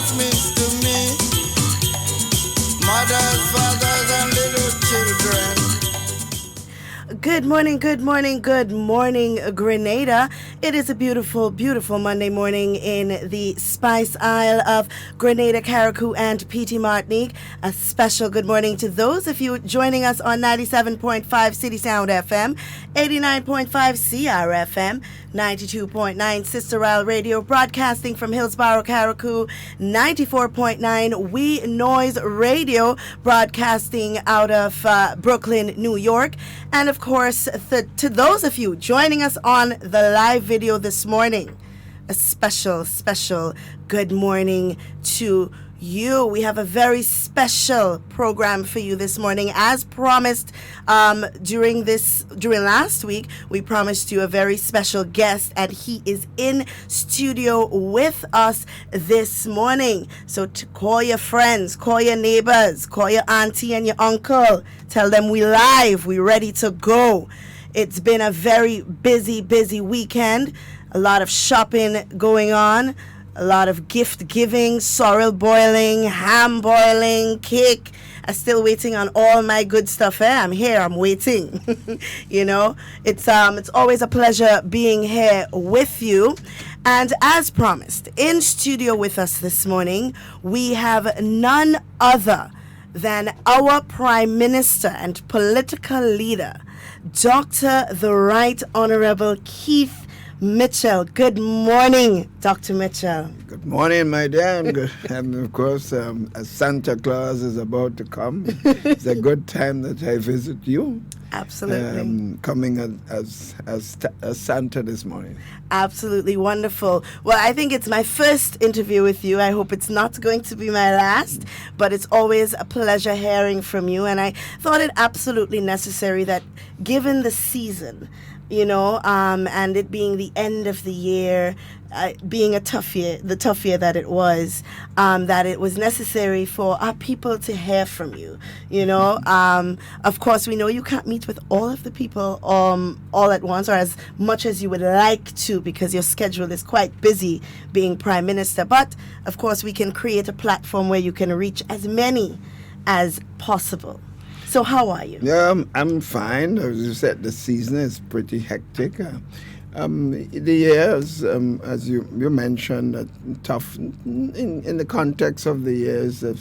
Christmas means to me. Mothers, fathers, and little children. Good morning, Grenada. It is a beautiful, beautiful Monday morning in the Spice Isle of Grenada, Carriacou, and PT Martinique. A special good morning to those of you joining us on 97.5 CitysoundFM, 89.5 CRFM, 92.9 Sister Isle Radio, broadcasting from Hillsborough, Carriacou, 94.9 WeiVybz Radio, broadcasting out of Brooklyn, New York, and of course, to those of you joining us on the live video this morning, a special, special good morning to you. We have a very special program for you this morning. As promised during last week, we promised you a very special guest, and he is in studio with us this morning. So to call your friends, call your neighbors, call your auntie and your uncle. Tell them we live, we ready to go. It's been a very busy, busy weekend. A lot of shopping going on. A lot of gift giving, sorrel boiling, ham boiling, cake. I'm still waiting on all my good stuff. I'm here. I'm waiting. You know, it's always a pleasure being here with you. And as promised, in studio with us this morning, we have none other than our Prime Minister and political leader, Dr. the Right Honorable Keith Mitchell. Good morning, Dr. Mitchell. Good morning, my dear. And of course, as Santa Claus is about to come, it's a good time that I visit you. Absolutely. Coming as Santa this morning. Absolutely wonderful. Well, I think it's my first interview with you. I hope it's not going to be my last, but it's always a pleasure hearing from you. And I thought it absolutely necessary that given the season, you know, and it being the end of the year, being a tough year, the tough year that it was necessary for our people to hear from you, you know. Of course, we know you can't meet with all of the people all at once or as much as you would like to because your schedule is quite busy being Prime Minister. But, of course, we can create a platform where you can reach as many as possible. So how are you? Yeah, I'm fine. As you said, the season is pretty hectic. The years, as you mentioned, tough in the context of the years of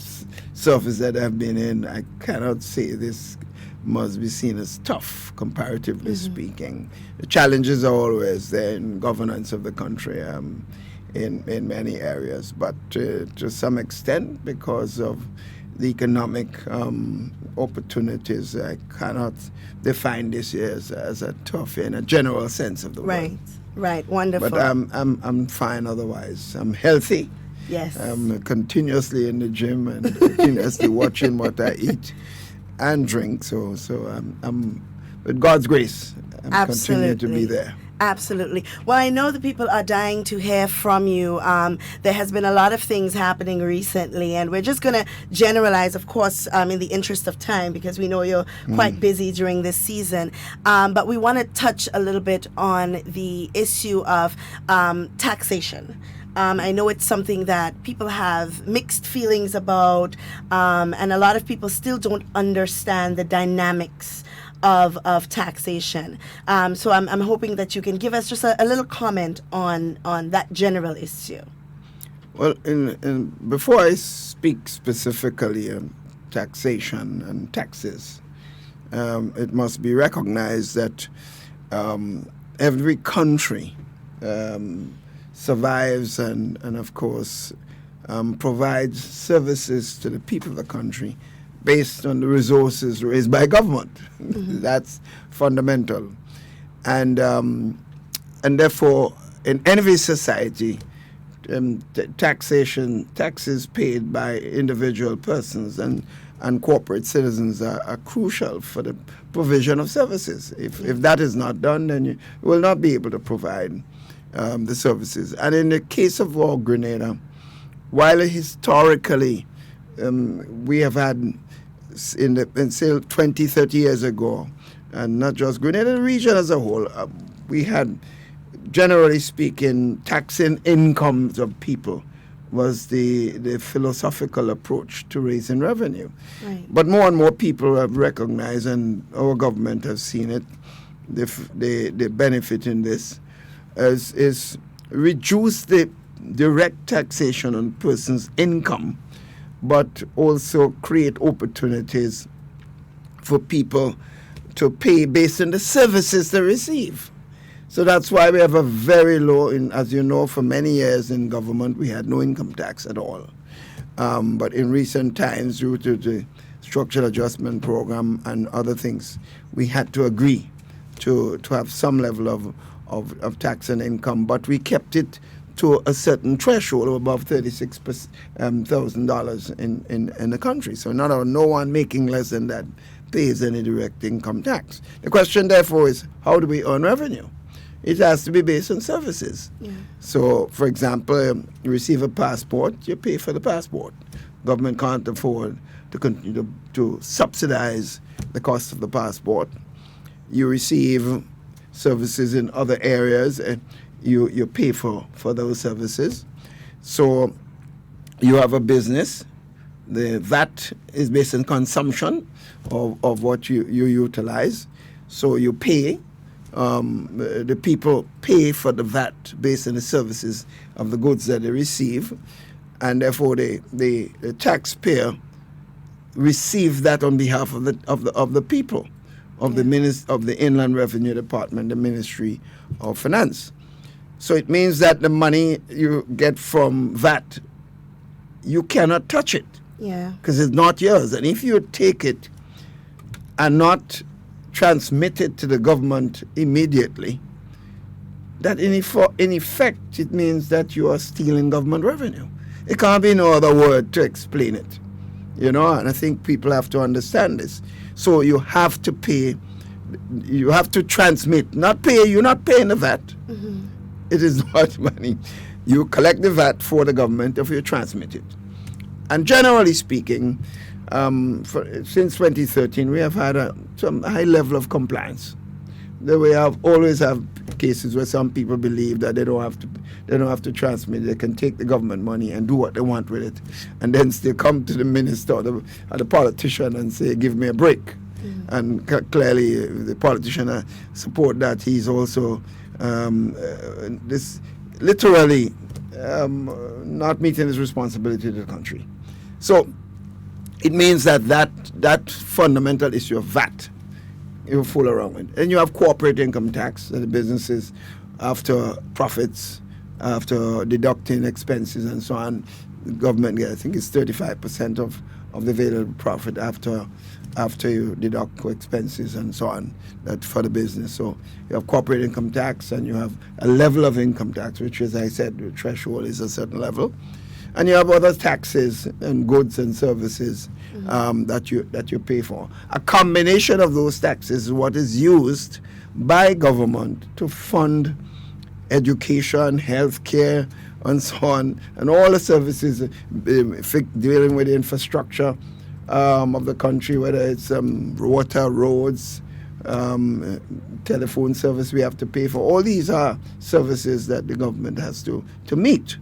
service that I've been in. I cannot say this must be seen as tough, comparatively speaking. The challenges are always there in governance of the country in many areas, but to some extent, because of the economic opportunities, I cannot define this year as a tough year in a general sense of the word. Right, wonderful. But I'm fine otherwise. I'm healthy. Yes. I'm continuously in the gym and continuously watching what I eat and drink. So I'm with God's grace, I'm continuing to be there. Absolutely. Well, I know the people are dying to hear from you. There has been a lot of things happening recently, and we're just going to generalize, of course, in the interest of time, because we know you're quite busy during this season. But we want to touch a little bit on the issue of taxation. I know it's something that people have mixed feelings about, and a lot of people still don't understand the dynamics of taxation. So I'm hoping that you can give us just a little comment on that general issue. Well, before I speak specifically on taxation and taxes, it must be recognized that every country survives and of course, provides services to the people of the country based on the resources raised by government. That's fundamental. And therefore, in every society, taxes paid by individual persons and corporate citizens are crucial for the provision of services. If that is not done, then you will not be able to provide the services. And in the case of our Grenada, while historically we have had, say 20, 30 years ago, and not just Grenada, the region as a whole, we had, generally speaking, taxing incomes of people was the philosophical approach to raising revenue. Right. But more and more people have recognized, and our government has seen it, the benefit in this is reduce the direct taxation on person's income, but also create opportunities for people to pay based on the services they receive. So that's why we have a very low, as you know, for many years in government, we had no income tax at all. But in recent times, due to the structural adjustment program and other things, we had to agree to have some level of tax and income, but we kept it to a certain threshold of above $36,000 in the country. So no one making less than that pays any direct income tax. The question, therefore, is how do we earn revenue? It has to be based on services. Yeah. So, for example, you receive a passport, you pay for the passport. Government can't afford to continue to subsidize the cost of the passport. You receive services in other areas, and you pay for those services. So you have a business. The VAT is based on consumption of what you utilize. So you pay. The people pay for the VAT based on the services of the goods that they receive, and therefore the taxpayer receive that on behalf of the people, of the Inland Revenue Department, the Ministry of Finance. So it means that the money you get from VAT, you cannot touch it. Yeah. Because it's not yours. And if you take it and not transmit it to the government immediately, that in effect it means that you are stealing government revenue. It can't be no other word to explain it, and I think people have to understand this. So you have to pay, you have to transmit, not pay. You're not paying the VAT. Mm-hmm. It is not money. You collect the VAT for the government if you transmit it. And generally speaking, since 2013, we have had some high level of compliance. We always have cases where some people believe that they don't have to transmit. They can take the government money and do what they want with it, and then still come to the minister or the politician and say, "Give me a break." Mm-hmm. And clearly, the politician support that. He's also literally not meeting his responsibility to the country. So it means that fundamental issue of VAT, you fool around with. And you have corporate income tax, that the businesses, after profits, after deducting expenses and so on, the government gets, I think it's 35% of the available profit after you deduct expenses and so on, that for the business. So you have corporate income tax, and you have a level of income tax, which, as I said, the threshold is a certain level. And you have other taxes and goods and services that you pay for. A combination of those taxes is what is used by government to fund education, healthcare, and so on, and all the services dealing with the infrastructure of the country, whether it's water, roads, telephone service we have to pay for. All these are services that the government has to meet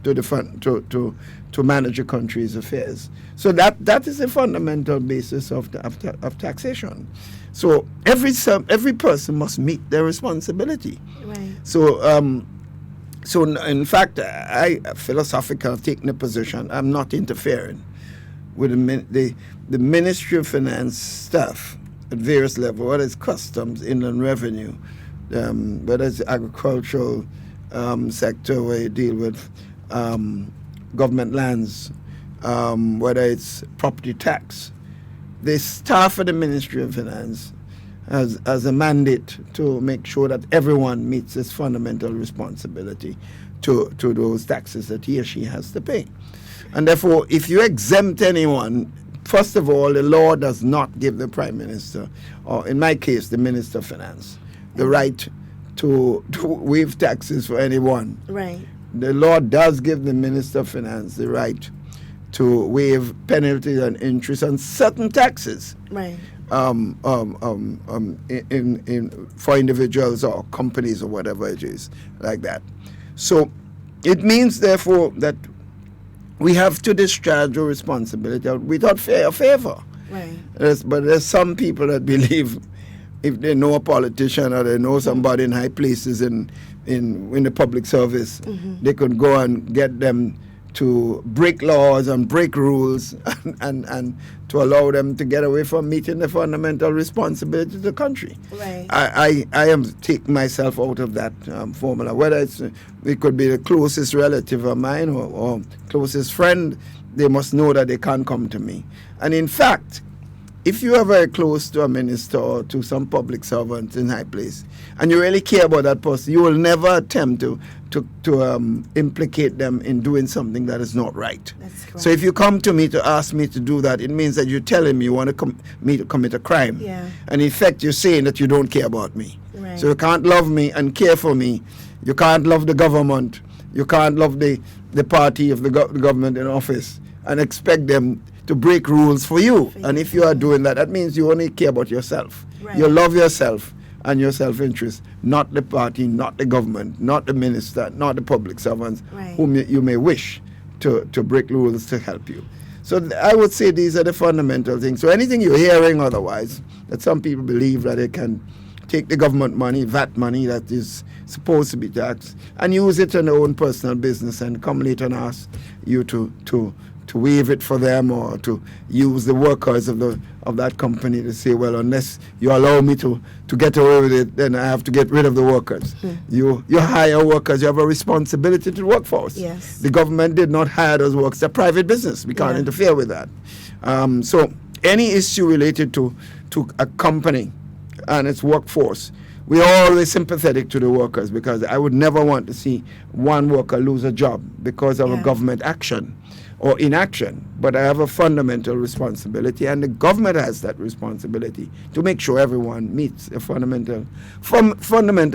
to manage a country's affairs. So that is the fundamental basis of taxation. So every person must meet their responsibility. Right. So in fact, I philosophically have taken a position. I'm not interfering with the Ministry of Finance staff at various levels, whether it's customs, inland revenue, whether it's agricultural sector where you deal with government lands, whether it's property tax. The staff of the Ministry of Finance has a mandate to make sure that everyone meets its fundamental responsibility to those taxes that he or she has to pay. And therefore, if you exempt anyone, first of all, the law does not give the Prime Minister, or in my case, the Minister of Finance, the right to waive taxes for anyone. Right. The law does give the Minister of Finance the right to waive penalties and interest on certain taxes. Right. For individuals or companies or whatever it is, like that. So it means, therefore, that we have to discharge our responsibility without fear or favor. Right. But there's some people that believe if they know a politician or they know somebody in high places in the public service, they could go and get them to break laws and break rules and to allow them to get away from meeting the fundamental responsibility of the country. Right. I am taking myself out of that formula. Whether it could be the closest relative of mine or closest friend, they must know that they can't come to me. And in fact, if you are very close to a minister or to some public servant in high place, and you really care about that person, you will never attempt to implicate them in doing something that is not right. That's correct. So if you come to me to ask me to do that, it means that you're telling me you want me to commit a crime. Yeah. And in fact, you're saying that you don't care about me. Right. So you can't love me and care for me. You can't love the government. You can't love the party of the government in office and expect them to break rules for you. And if you are doing that, that means you only care about yourself. Right. You love yourself and your self-interest, not the party, not the government, not the minister, not the public servants whom you may wish to break rules to help you. So I would say these are the fundamental things. So anything you're hearing otherwise, that some people believe that they can take the government money, VAT money that is supposed to be taxed, and use it in their own personal business and come later and ask you to waive it for them, or to use the workers of that company to say, well, unless you allow me to get away with it, then I have to get rid of the workers. You hire workers, you have a responsibility to the workforce. Yes. The government did not hire those workers. It's a private business. We can't interfere with that. So any issue related to a company and its workforce, we are always sympathetic to the workers, because I would never want to see one worker lose a job because of a government action or inaction. But I have a fundamental responsibility, and the government has that responsibility to make sure everyone meets a fundamental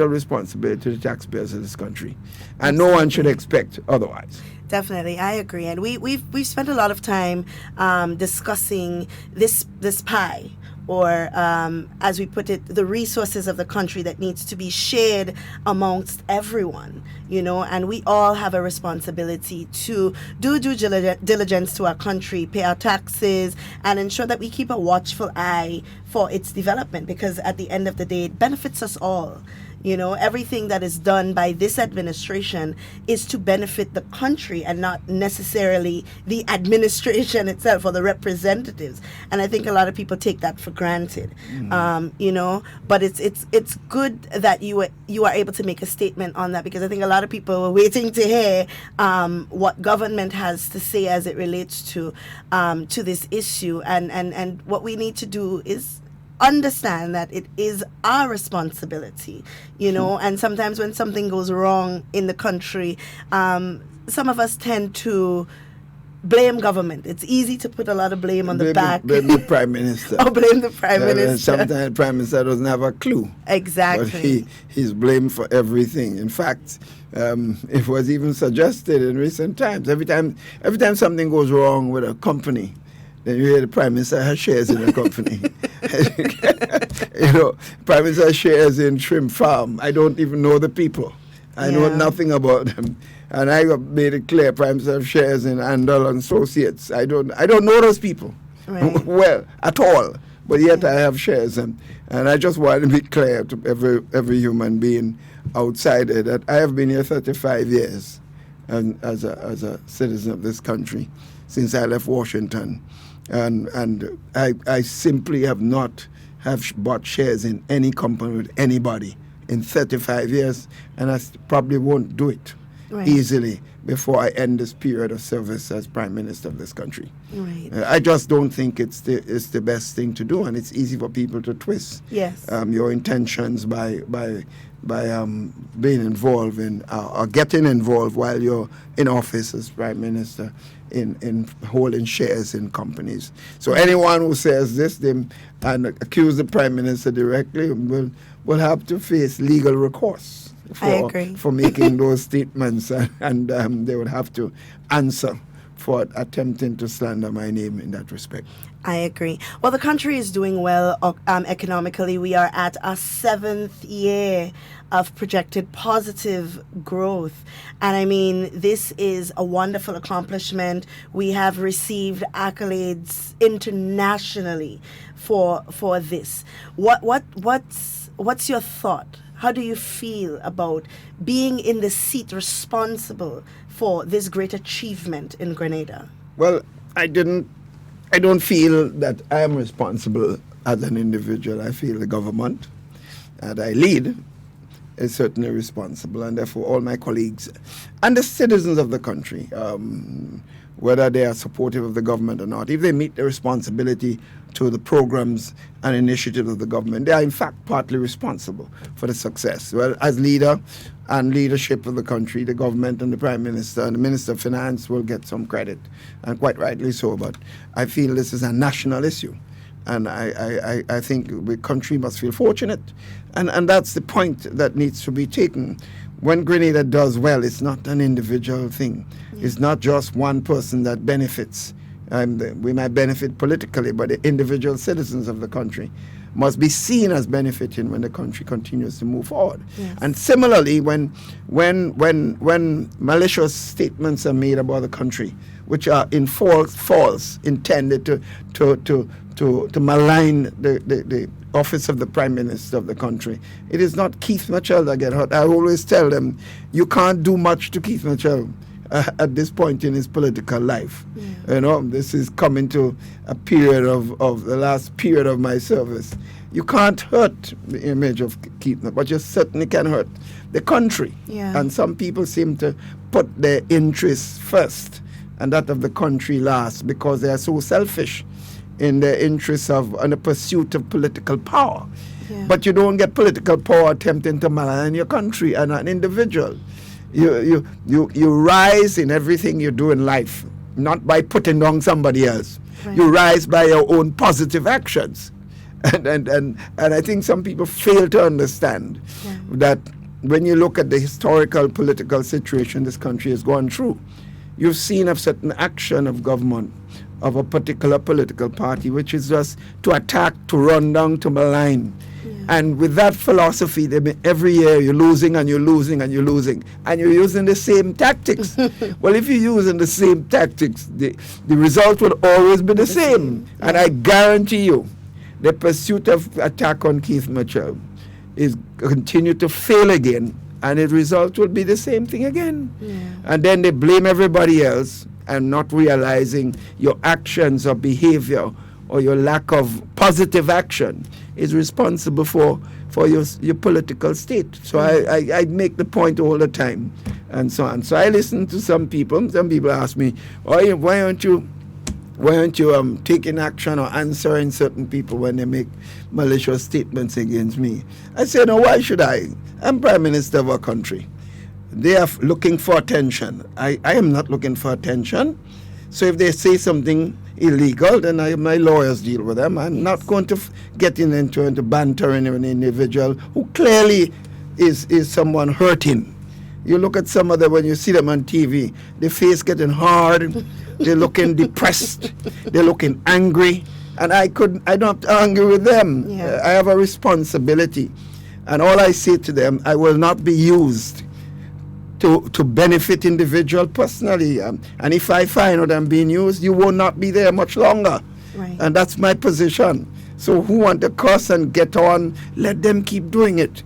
responsibility to the taxpayers of this country, and no one should expect otherwise. Definitely, I agree, and we've spent a lot of time discussing this pie, or as we put it, the resources of the country that needs to be shared amongst everyone, and we all have a responsibility to do due diligence to our country, pay our taxes, and ensure that we keep a watchful eye for its development, because at the end of the day, it benefits us all. Everything that is done by this administration is to benefit the country and not necessarily the administration itself or the representatives. And I think a lot of people take that for granted, but it's good that you are able to make a statement on that, because I think a lot of people were waiting to hear what government has to say as it relates to this issue. And what we need to do is understand that it is our responsibility, and sometimes when something goes wrong in the country, some of us tend to blame government. It's easy to put a lot of blame on the back. Blame the Prime Minister. Or blame the Prime Minister. Sometimes the Prime Minister doesn't have a clue. Exactly. But he's blamed for everything. In fact, it was even suggested in recent times, every time something goes wrong with a company, then you hear the Prime Minister has shares in the company. Prime Minister has shares in Shrimp Farm. I don't even know the people. I know nothing about them. And I made it clear, Prime Minister has shares in Andal and Associates. I don't know those people well at all. But yet I have shares, and I just want to be clear to every human being outside it that I have been here 35 years, and as a citizen of this country, since I left Washington. And I simply have not bought shares in any company with anybody in 35 years, and I probably won't do it easily before I end this period of service as Prime Minister of this country. Right. I just don't think it's the best thing to do, and it's easy for people to twist your intentions by being involved in or getting involved while you're in office as Prime Minister in holding shares in companies. So anyone who says this and accuse the Prime Minister directly will have to face legal recourse for making those statements, and they would have to answer for attempting to slander my name in that respect. I agree. Well, the country is doing well economically. We are at our 7th year of projected positive growth. And I mean, this is a wonderful accomplishment. We have received accolades internationally for this. What's your thought? How do you feel about being in the seat responsible for this great achievement in Grenada? Well, I don't feel that I am responsible as an individual. I feel the government that I lead is certainly responsible, and therefore all my colleagues and the citizens of the country, whether they are supportive of the government or not, if they meet the responsibility to the programs and initiatives of the government, they are in fact partly responsible for the success. Well, as leader and leadership of the country, the government and the Prime Minister and the Minister of Finance will get some credit, and quite rightly so, but I feel this is a national issue. And I think the country must feel fortunate. And that's the point that needs to be taken. When Grenada does well, it's not an individual thing. It's not just one person that benefits. We might benefit politically, but the individual citizens of the country must be seen as benefiting when the country continues to move forward. Yes. And similarly, when malicious statements are made about the country, which are in false, intended to malign the office of the Prime Minister of the country, it is not Keith Mitchell that get hurt. I always tell them, you can't do much to Keith Mitchell at this point in his political life. Yeah. You know, this is coming to a period of the last period of my service. You can't hurt the image of Keith, but you certainly can hurt the country. Yeah. And some people seem to put their interests first and that of the country last because they are so selfish in the interests of and the pursuit of political power. Yeah. But you don't get political power attempting to malign your country and an individual. You rise in everything you do in life, not by putting down somebody else. Right. You rise by your own positive actions. And I think some people fail to understand that when you look at the historical political situation this country has gone through, you've seen a certain action of government of a particular political party, which is just to attack, to run down, to malign. Yeah. And with that philosophy, every year you're losing and you're losing and you're losing. And you're using the same tactics. Well, if you're using the same tactics, the result will always be the same. Yeah. And I guarantee you, the pursuit of attack on Keith Mitchell is continue to fail again, and the result will be the same thing again. Yeah. And then they blame everybody else and not realizing your actions or behavior or your lack of positive action is responsible for your political state. So I make the point all the time and so on. So I listen to some people. Some people ask me, why aren't you taking action or answering certain people when they make malicious statements against me? I say, no, why should I? I'm Prime Minister of our country. They are looking for attention. I am not looking for attention. So if they say something illegal, then my lawyers deal with them. I'm not going to get into bantering an individual who clearly is someone hurting. You look at some of them, when you see them on TV, their face getting hard, they're looking depressed, they're looking angry, and I don't have to argue with them. Yeah. I have a responsibility. And all I say to them, I will not be used to benefit individual personally. And if I find out I'm being used, you will not be there much longer. Right. And that's my position. So who want to cuss and get on, let them keep doing it.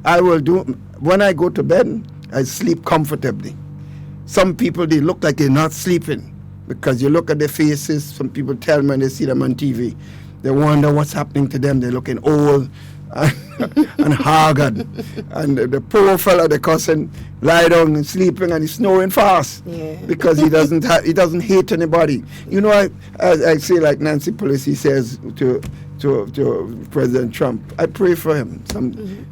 I will do. When I go to bed, I sleep comfortably. Some people, they look like they're not sleeping because you look at their faces. Some people tell me when they see them on TV, they wonder what's happening to them. They're looking old and haggard. And the poor fellow, the cousin, lie down and sleeping and he's snoring fast because he doesn't hate anybody. You know, I say like Nancy Pelosi says to President Trump, I pray for him.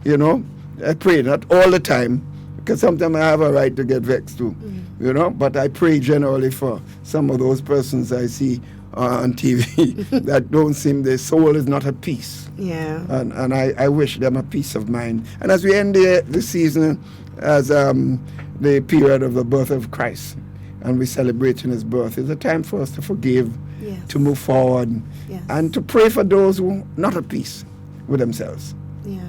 You know, I pray, not all the time, because sometimes I have a right to get vexed too, you know, but I pray generally for some of those persons I see on TV that don't seem, their soul is not at peace. Yeah. And I wish them a peace of mind. And as we end the season as the period of the birth of Christ, and we're celebrating his birth. It's a time for us to forgive, Yes. to move forward, Yes. and to pray for those who are not at peace with themselves. Yeah,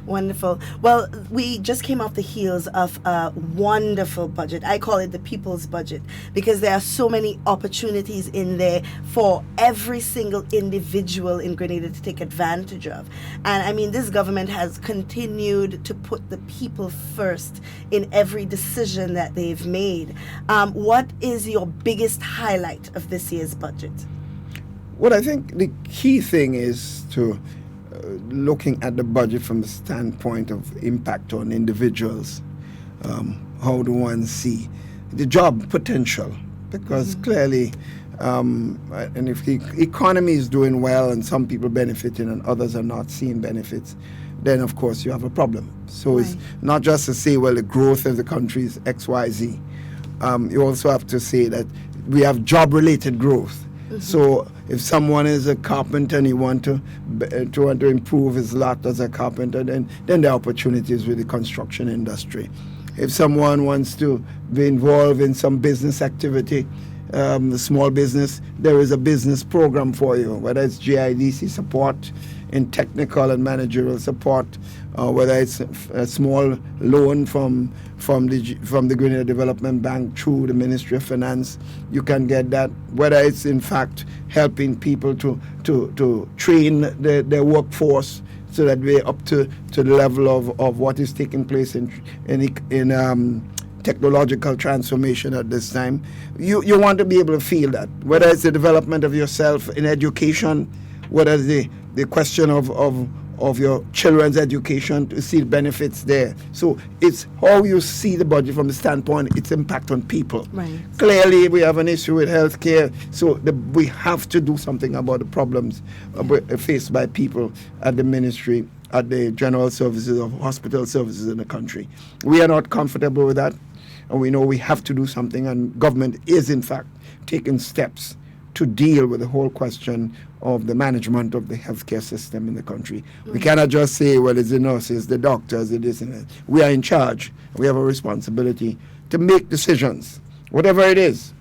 wonderful. Well, we just came off the heels of a wonderful budget. I call it the people's budget because there are so many opportunities in there for every single individual in Grenada to take advantage of. And I mean, this government has continued to put the people first in every decision that they've made. What is your biggest highlight of this year's budget? Well, I think the key thing is to looking at the budget from the standpoint of impact on individuals. How do one see the job potential? Because clearly, and if the economy is doing well and some people benefiting and others are not seeing benefits, then of course you have a problem. So it's not just to say, well, the growth of the country is X, Y, Z. You also have to say that we have job-related growth. So if someone is a carpenter and he want to improve his lot as a carpenter, then there are opportunities with the construction industry. If someone wants to be involved in some business activity, small business, there is a business program for you, whether it's GIDC support in technical and managerial support, whether it's a small loan from the Grenada Development Bank through the Ministry of Finance, you can get that. Whether it's in fact helping people to train their workforce so that we're up to the level of what is taking place in technological transformation at this time. You want to be able to feel that, whether it's the development of yourself in education, whether it's the question of your children's education, to see the benefits there. So it's how you see the budget from the standpoint, its impact on people. Right. Clearly, we have an issue with healthcare, so we have to do something about the problems faced by people at the ministry, at the general services of hospital services in the country. We are not comfortable with that, and we know we have to do something, and government is in fact taking steps to deal with the whole question of the management of the healthcare system in the country. We cannot just say, well, it's the nurses, the doctors, it is and that. We are in charge. We have a responsibility to make decisions, whatever it is,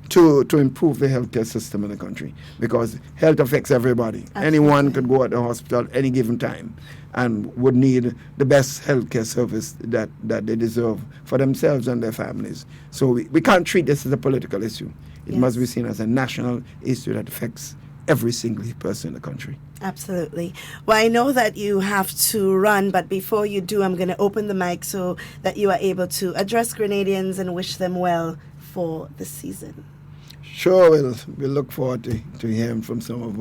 to improve the healthcare system in the country, because health affects everybody. Absolutely. Anyone could go at the hospital at any given time and would need the best healthcare service that they deserve for themselves and their families. So we can't treat this as a political issue. It must be seen as a national issue that affects every single person in the country. Absolutely. Well, I know that you have to run, but before you do, I'm going to open the mic so that you are able to address Grenadians and wish them well for the season. Sure, we'll look forward to hearing from some of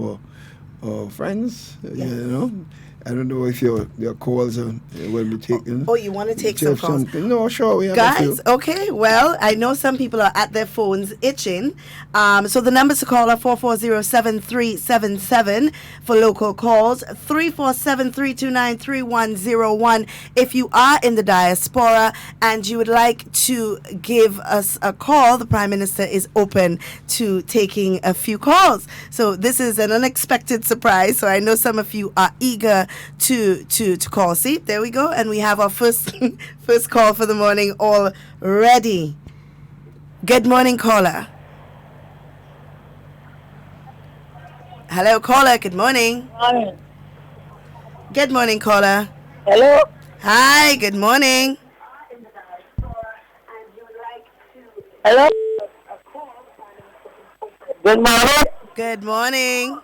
our friends. Yes. You know, I don't know if your calls will be taken. Oh, you want to take some calls? No, sure. We have Guys, okay, well, I know some people are at their phones itching. So the numbers to call are 440-7377 for local calls, 347-329-3101 if you are in the diaspora and you would like to give us a call. The Prime Minister is open to taking a few calls. So this is an unexpected surprise. So I know some of you are eager to call. See, there we go. And we have our first call for the morning all ready. Good morning, caller. Hello, caller. Good morning. Morning. Good morning, caller. Hello. Hi, good morning. Hello. Good morning. Good morning.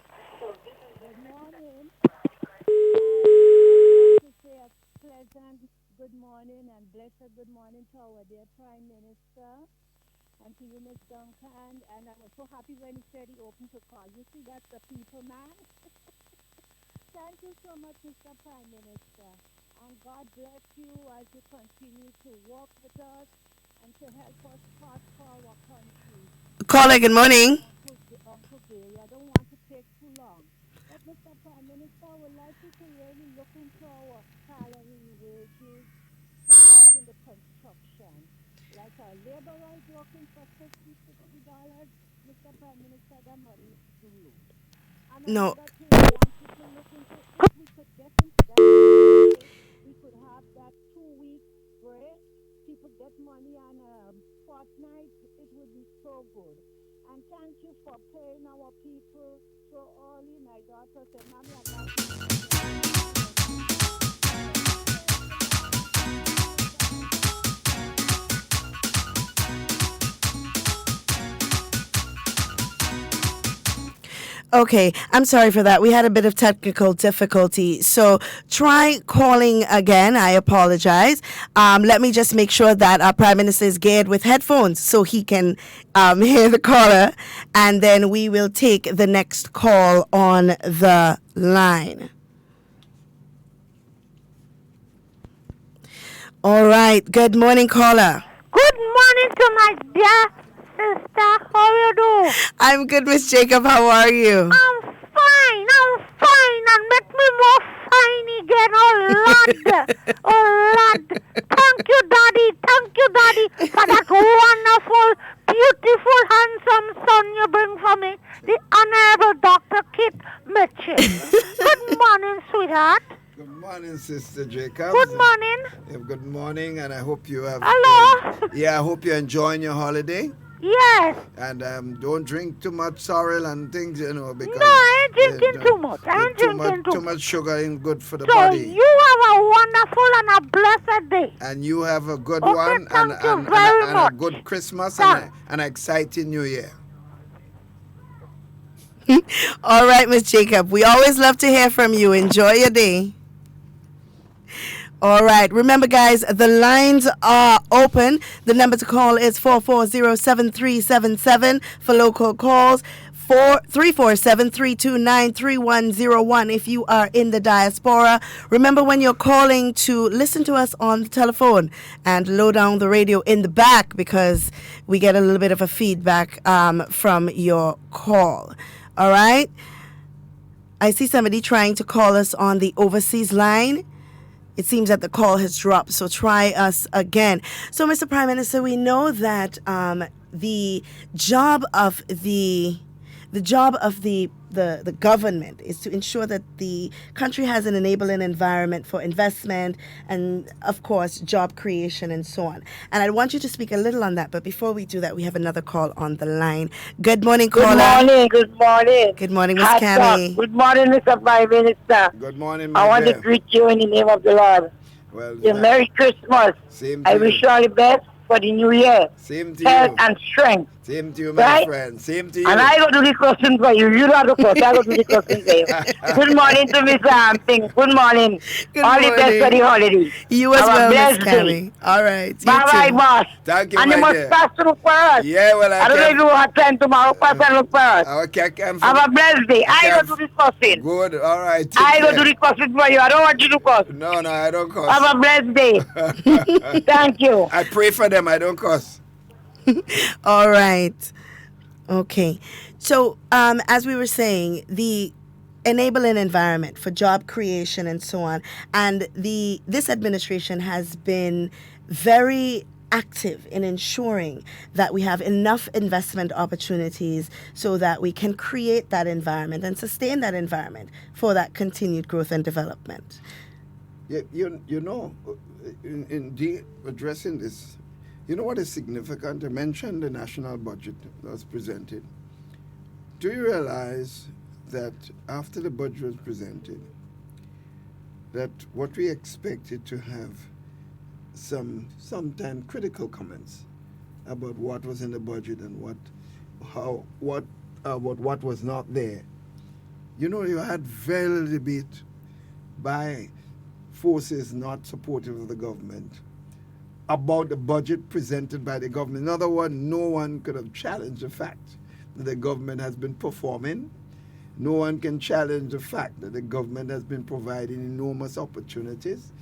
Good morning and blessed good morning to our dear Prime Minister and to you, Ms. Duncan. And I was so happy when he said he opened to call. You see, that's the people, man. Thank you so much, Mr. Prime Minister. And God bless you as you continue to walk with us and to help us prosper our country. Caller, good morning. Uncle Gary, I don't want to take too long. But Mr. Prime Minister, I would like you to really look into our salary wages in the construction. Like our laborer is working for $50, $60. Mr. Prime Minister, that money is too low. And No. another thing I want you to look into, if we could get into that, we could have that 2 week break. people get money on a fortnight, it would be so good. And thank you for paying our people so early. My daughter said, Mommy, I got Okay, I'm sorry for that. We had a bit of technical difficulty. So try calling again. I apologize. Let me just make sure that our Prime Minister is geared with headphones so he can hear the caller. And then we will take the next call on the line. All right. Good morning, caller. Good morning to my dear sister. How you do? I'm good, Miss Jacob. How are you? I'm fine, and make me more fine again, oh Lord, oh Lord. Thank you, Daddy, for that wonderful, beautiful, handsome son you bring for me, the Honorable Dr. Kit Mitchell. Good morning, sweetheart. Good morning, Sister Jacob. Good morning. Yeah, good morning, and I hope you have. Hello. I hope you're enjoying your holiday. Yes. And don't drink too much sorrel and things, because No, I ain't drinking too much. Too much sugar ain't good for the so body. you have a wonderful and a blessed day. And you have a good Okay, one thank you very and a much. good Christmas Thanks. and an exciting New Year. All right, Miss Jacob. We always love to hear from you. Enjoy your day. All right. Remember, guys, the lines are open. The number to call is 440-7377 for local calls. 347-329-3101 if you are in the diaspora. Remember, when you're calling, to listen to us on the telephone and low down the radio in the back, because we get a little bit of a feedback from your call. All right. I see somebody trying to call us on the overseas line. It seems that the call has dropped, so try us again. So, Mr. Prime Minister, we know that the job of the government is to ensure that the country has an enabling environment for investment and, of course, job creation and so on. And I want you to speak a little on that. But before we do that, we have another call on the line. Good morning, caller. Good morning. Good morning, Miss Hot Cammy. talk. Good morning, Mr. Prime Minister. Good morning, my I want dear. to greet you in the name of the Lord. Well, Merry Christmas. Same to I you. wish you all the best for the new year. Same to Health you. and strength. Same to you, my Right? friend. Same to you. And I go do the cussing for you. You don't have to cuss. I go do the cussing for you. Good morning to Miss Thing. Good morning. Good all the best morning. for the holiday. You as Have a well, Miss blessed day. Cammy. All right. You Bye-bye, too. boss. Thank you, And you my must dear. pass through for us. Yeah, well, I don't know if you have time tomorrow. Pass and look for us. Okay, Have a blessed day. I Okay. go do the cussing. Good, all right. I go do the cussing for you. I don't want you to cuss. No, I don't cuss. Have a blessed day. Thank you. I pray for them, I don't cuss. All right. Okay. So, as we were saying, the enabling environment for job creation and so on, and this administration has been very active in ensuring that we have enough investment opportunities so that we can create that environment and sustain that environment for that continued growth and development. Yeah, you know, in addressing this, you know what is significant? I mentioned the national budget that was presented. Do you realize that after the budget was presented, that what we expected to have sometimes critical comments about what was in the budget and what was not there? You know, you had very little debate by forces not supportive of the government about the budget presented by the government. In other words, no one could have challenged the fact that the government has been performing. No one can challenge the fact that the government has been providing enormous opportunities,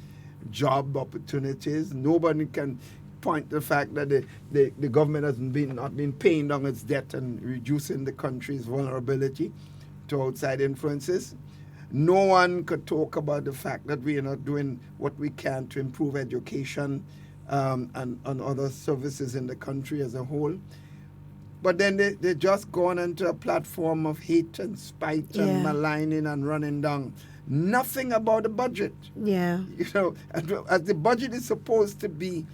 job opportunities. Nobody can point to the fact that the government has not been paying down its debt and reducing the country's vulnerability to outside influences. No one could talk about the fact that we are not doing what we can to improve education and other services in the country as a whole. But then they just gone into a platform of hate and spite and maligning and running down. Nothing about the budget. Yeah. You know, as the budget is supposed to be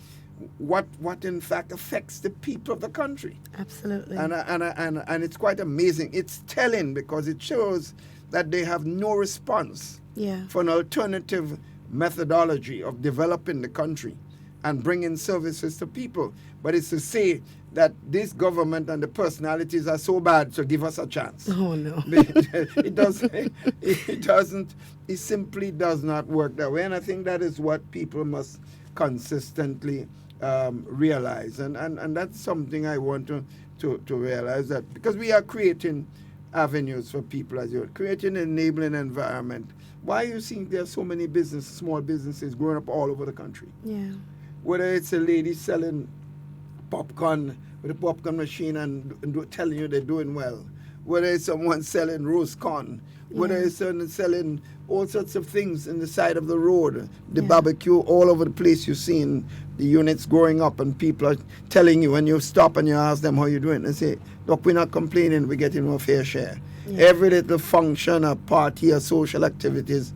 what in fact affects the people of the country. Absolutely. And it's quite amazing. It's telling because it shows that they have no response for an alternative methodology of developing the country and bringing services to people. But it's to say that this government and the personalities are so bad, so give us a chance. Oh, no. It doesn't, it simply does not work that way. And I think that is what people must consistently realize. And that's something I want to realize, that because we are creating avenues for people, as you're creating an enabling environment. Why you think there are so many small businesses growing up all over the country? Yeah. Whether it's a lady selling popcorn with a popcorn machine and telling you they're doing well, whether it's someone selling roast corn, whether it's someone selling all sorts of things in the side of the road, the barbecue, all over the place. You're seeing the units growing up, and people are telling you, when you stop and you ask them how you're doing, they say, look, we're not complaining, we're getting our fair share. Every little function or party or social activities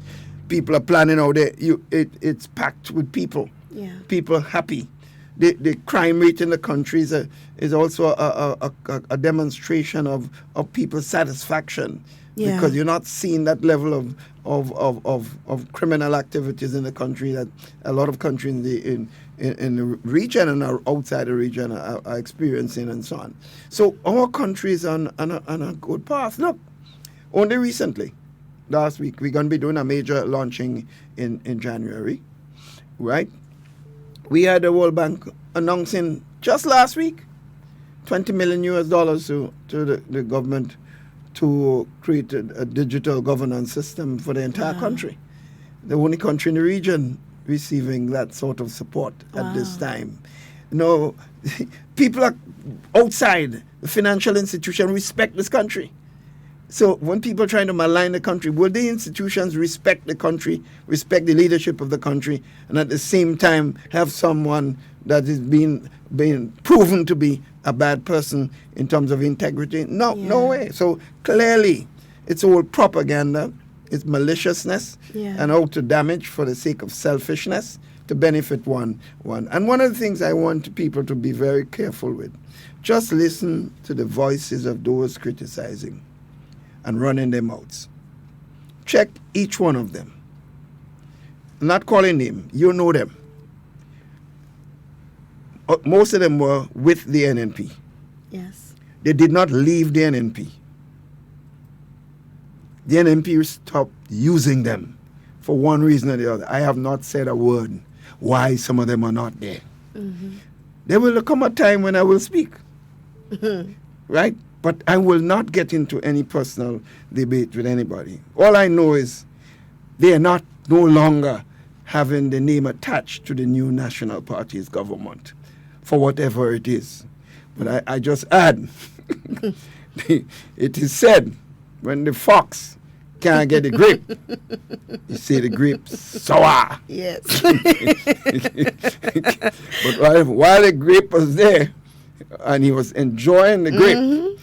people are planning out there, it's packed with people. People happy. The crime rate in the country is also a demonstration of people's satisfaction, because you're not seeing that level of criminal activities in the country that a lot of countries in the region and outside the region are experiencing, and so on. So our country is on a good path. Look, only recently, last week, we're going to be doing a major launching in January, right? We had the World Bank announcing just last week $20 million to the government to create a digital governance system for the entire country. The only country in the region receiving that sort of support at this time. People are outside the financial institution respect this country. So when people are trying to malign the country, will the institutions respect the country, respect the leadership of the country, and at the same time have someone that is being proven to be a bad person in terms of integrity? No way. So clearly, it's all propaganda, it's maliciousness, and out to damage for the sake of selfishness to benefit one. And one of the things I want people to be very careful with, just listen to the voices of those criticizing and running their mouths. Check each one of them. I'm not calling them, you know them. Most of them were with the NNP. Yes. They did not leave the NNP. The NNP stopped using them for one reason or the other. I have not said a word why some of them are not there. There will come a time when I will speak. Right? But I will not get into any personal debate with anybody. All I know is they are no longer having the name attached to the new National Party's government for whatever it is. But I just add, it is said, when the fox can't get the grape, you say the grape sour. Yes. But while the grape was there, and he was enjoying the grape,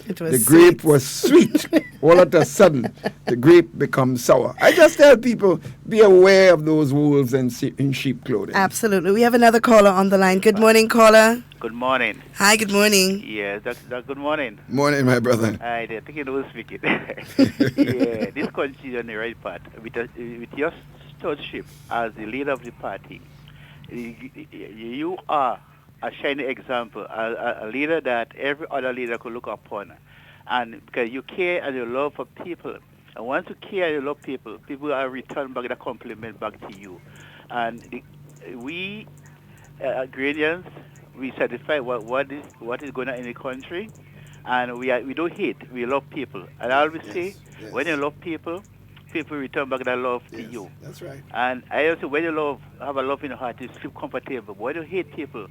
the grape was sweet. All of a sudden, the grape becomes sour. I just tell people, be aware of those wolves in sheep clothing. Absolutely. We have another caller on the line. Good morning, caller. Good morning. Hi, good morning. Yes, good morning. Morning, my brother. I think you know speaking. This country is on the right path. With your stewardship as the leader of the party, you are a shining example, a leader that every other leader could look upon. And because you care and you love for people. And once you care and you love people, people will return back the compliment back to you. And we, Grenadians, we satisfy what is going on in the country. And we don't hate, we love people. And I always say, when you love people, people return back that love to you. That's right. And I also, when you have a love in your heart, you feel comfortable. But when you hate people,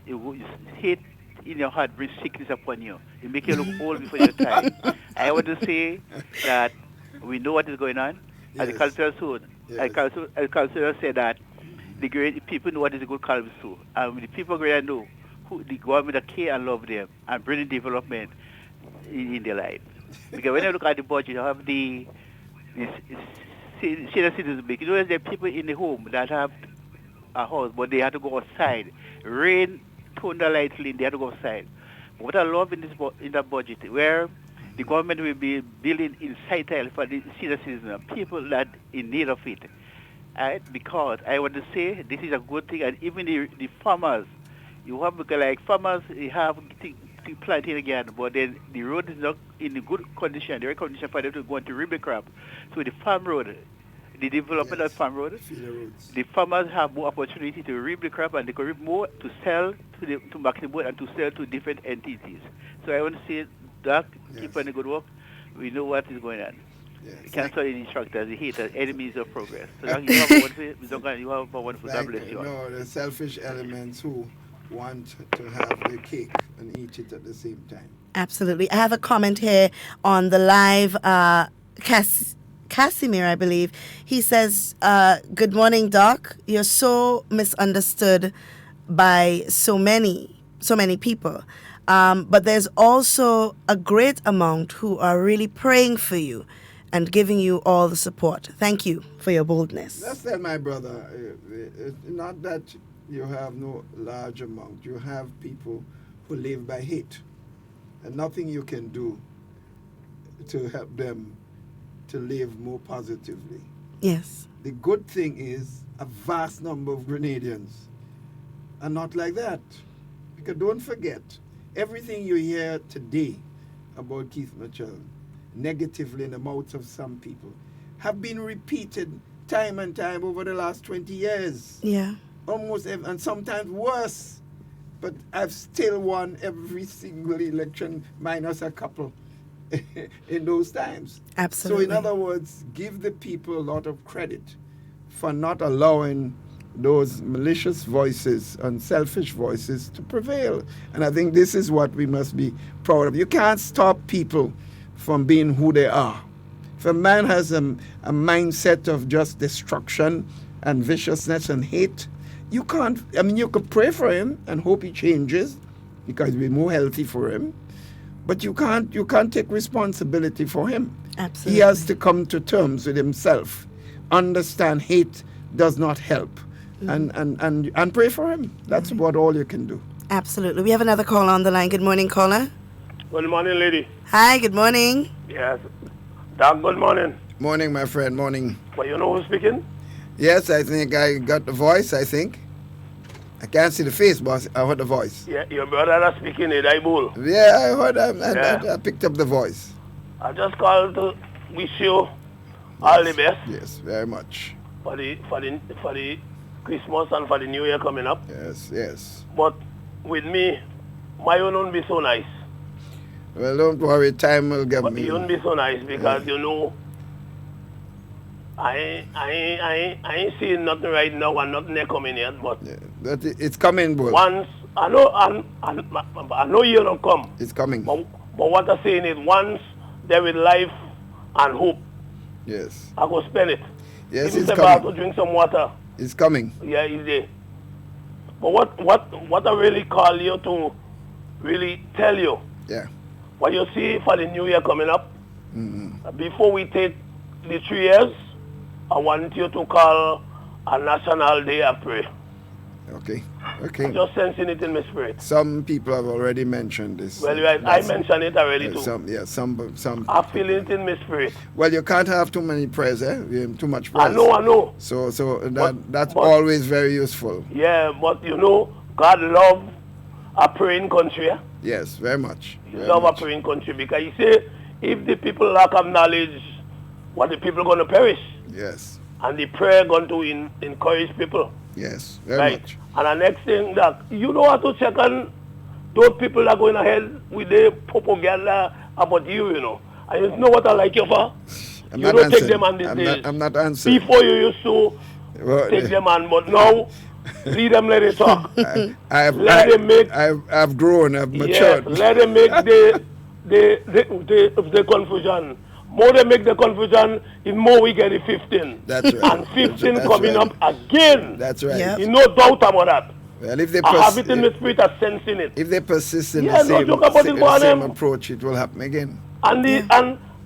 you hate in your heart brings sickness upon you. It makes you look old before your time. I want to say that we know what is going on. As the cultural soon, cultural said that the great people know what is a good culture soon. And the people great know who the government that care and love them and bring development in their life. Because when you look at the budget, you have the senior citizens. You know, there are people in the home that have a house, but they have to go outside rain thunder lightly, they have to go outside. But what I love in in the budget, where the government will be building inside tile for the senior citizens, people that in need of it. Because I want to say this is a good thing, and even the farmers, you have like farmers, they have to plant it again, but then the road is not in a good condition, the right condition for them to go into river crop. So the farm road, the development of farm road, the farmers have more opportunity to reap the crop, and they can reap more to sell to market board and to sell to different entities. So I want to say that keep on the good work. We know what is going on. Yes. We cancel the instructors, the haters, enemies of progress. So you have a wonderful, God bless you all. No, the selfish elements who want to have the cake and eat it at the same time. Absolutely. I have a comment here on the live. Casimir, I believe. He says, good morning, Doc. You're so misunderstood by so many people. But there's also a great amount who are really praying for you and giving you all the support. Thank you for your boldness. That's that, my brother. It's not that you have no large amount. You have people who live by hate, and nothing you can do to help them to live more positively. Yes. The good thing is a vast number of Grenadians are not like that. Because don't forget, everything you hear today about Keith Mitchell, negatively in the mouths of some people, have been repeated time and time over the last 20 years. Yeah. Almost, and sometimes worse. But I've still won every single election, minus a couple in those times. Absolutely. So in other words, give the people a lot of credit for not allowing those malicious voices and selfish voices to prevail. And I think this is what we must be proud of. You can't stop people from being who they are. If a man has a mindset of just destruction and viciousness and hate, you can't, I mean, you could pray for him and hope he changes because it'll be more healthy for him. But you can't take responsibility for him. Absolutely. He has to come to terms with himself, understand hate does not help, and pray for him. That's about all you can do. Absolutely. We have another caller on the line. Good morning, caller. Good morning, lady. Hi, good morning. Yes. Doc, good morning. Morning, my friend, morning. Well, you know who's speaking? Yes, I think I got the voice, I think. I can't see the face, but I heard the voice. Yeah, your brother that's speaking in Ibull. Yeah, I heard I picked up the voice. I just called to wish you all the best. Yes, very much. For the Christmas and for the New Year coming up. Yes, yes. But with me, my own won't be so nice. Well, don't worry, time will give But me. you won't be so nice because you know I ain't seeing nothing right now and nothing there coming yet, but it's coming, boy. Once I know you don't come. It's coming. But what I'm saying is once there is life and hope, yes, I go spend it. Yes, Even it's if I have coming. to drink some water. It's coming. Yeah, it's there. But what I really call you to really tell you. Yeah. What you see for the new year coming up, before we take the 3 years, I want you to call a national day of prayer. Okay. Okay. Just sensing it in my spirit. Some people have already mentioned this. Well, I mentioned it already too. Some. I feel it in my spirit. Well, you can't have too many prayers, eh? Too much prayers. I know. So that's always very useful. Yeah, but you know, God love a praying country. Eh? Yes, very much. He love a praying country because he say, if the people lack of knowledge, what the people going to perish? Yes. And the prayer going to encourage people. Yes, very much. And the next thing that you know how to check on those people that are going ahead with the propaganda about you know. And you know what I like you for? I'm you not don't answering. take them on these days. I'm not answering. Before you used to take them on, but now leave them let it talk. I've grown, I've matured. Yes, let them make the confusion. More they make the confusion, the more we get the 15. That's right. And 15 That's coming right. up again. That's right. Yep. You no doubt about that. Well, if they I have it in my spirit of sensing it. if they persist in Yeah, the no same, joke about the it, same Gwanem. approach, it will happen again. And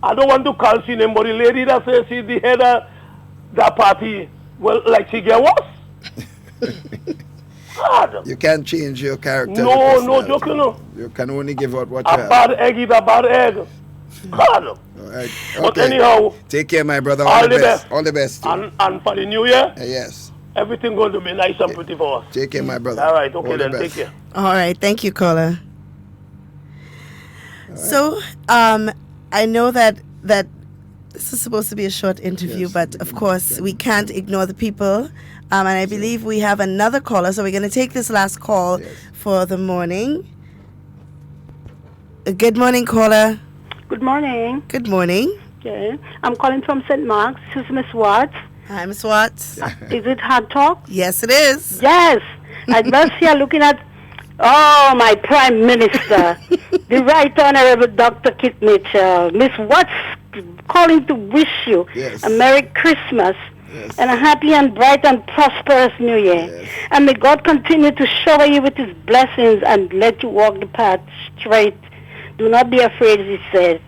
I don't want to call she name, but the lady that says she's the head of that party, well, like she get worse. God. You can't change your character. No joke, you know. You can only give out what A you have. bad egg is a bad egg. God. All right. But Okay. anyhow, Take care, my brother. all the best. All the best. and for the new year, Yes. everything going to be nice and pretty for us. Take care, my brother. All right, okay All the then, best. take care. All right, thank you, caller. So, I know that this is supposed to be a short interview, Yes. but of course we can't ignore the people. And I believe we have another caller, so we're going to take this last call Yes. for the morning. Good morning, caller. Good morning. Good morning. Okay. I'm calling from St. Mark's. This is Miss Watts. Hi, Miss Watts. Is it Hard Talk? Yes, it is. Yes. I was here looking at, my Prime Minister, the Right Honorable Dr. Kit Mitchell. Miss Watts calling to wish you Yes. a Merry Christmas. Yes. And a happy and bright and prosperous New Year. Yes. And may God continue to shower you with His blessings and let you walk the path straight. Do not be afraid, He says.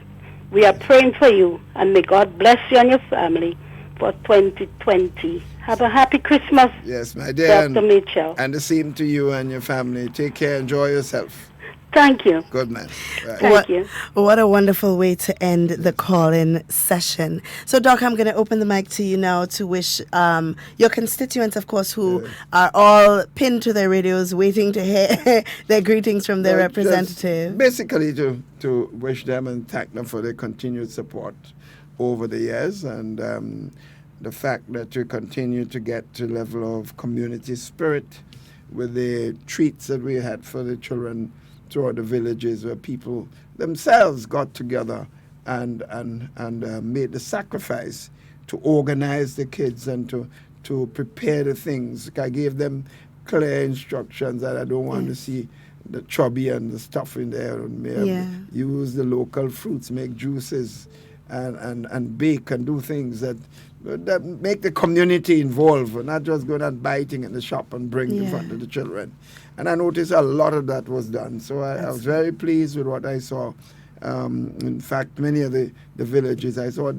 We are praying for you, and may God bless you and your family for 2020. Have a happy Christmas, Yes, my dear. Dr. Mitchell. And the same to you and your family. Take care. Enjoy yourself. Thank you. Good man. Right. Thank you. What a wonderful way to end the call-in session. So, Doc, I'm going to open the mic to you now to wish your constituents, of course, who are all pinned to their radios, waiting to hear their greetings from their Well, representative. just basically to wish them and thank them for their continued support over the years, and the fact that we continue to get to level of community spirit with the treats that we had for the children throughout the villages, where people themselves got together and made the sacrifice to organize the kids and to prepare the things. I gave them clear instructions that I don't want to see the chubby and the stuff in there. And use the local fruits, make juices, and bake and do things that make the community involved, not just going and biting in the shop and bring in front of the children. And I noticed a lot of that was done. So I was very pleased with what I saw. In fact, many of the villages, I saw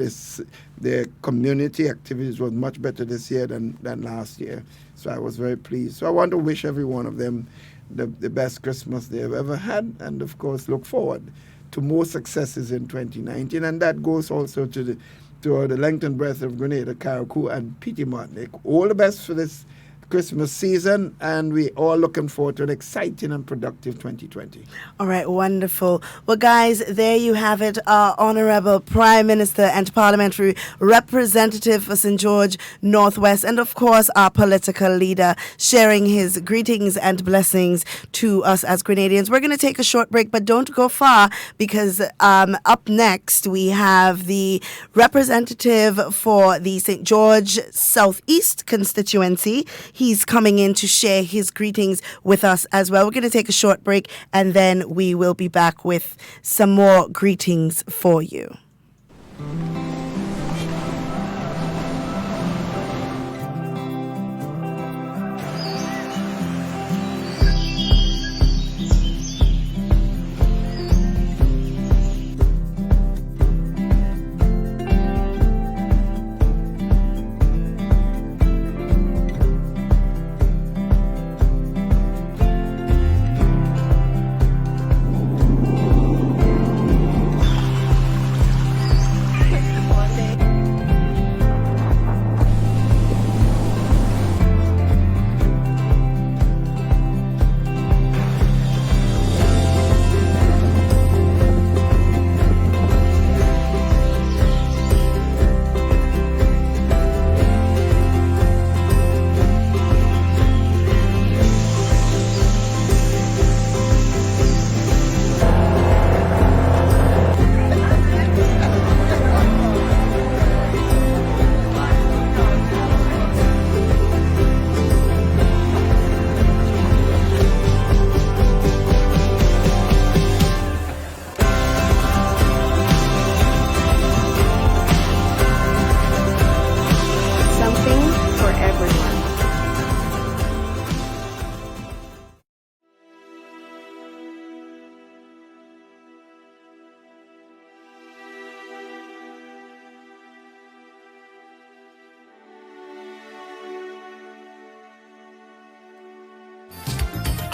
their community activities was much better this year than last year. So I was very pleased. So I want to wish every one of them the best Christmas they've ever had, and of course look forward to more successes in 2019. And that goes also to the length and breadth of Grenada, Carriacou, and Petit Martinique. All the best for this Christmas season, and we all looking forward to an exciting and productive 2020. All right, wonderful. Well, guys, there you have it. Our Honorable Prime Minister and Parliamentary Representative for St. George Northwest, and of course our political leader, sharing his greetings and blessings to us as Grenadians. We're going to take a short break, but don't go far, because up next we have the representative for the St. George Southeast constituency. He's coming in to share his greetings with us as well. We're going to take a short break, and then we will be back with some more greetings for you.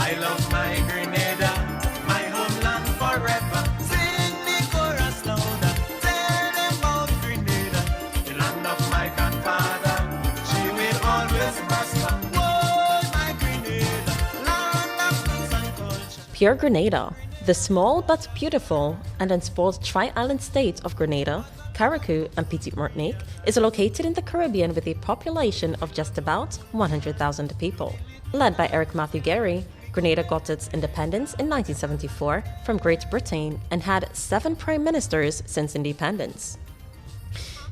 I love my Grenada, my homeland forever. Sing the chorus louder, tell them about Grenada, the land of my grandfather. She will always prosper. Oh, my Grenada, land of peace and culture. Pure Grenada, the small but beautiful and unspoiled tri-island state of Grenada, Carriacou and Petite Martinique, is located in the Caribbean with a population of just about 100,000 people. Led by Eric Matthew Gary, Grenada got its independence in 1974 from Great Britain and had 7 prime ministers since independence.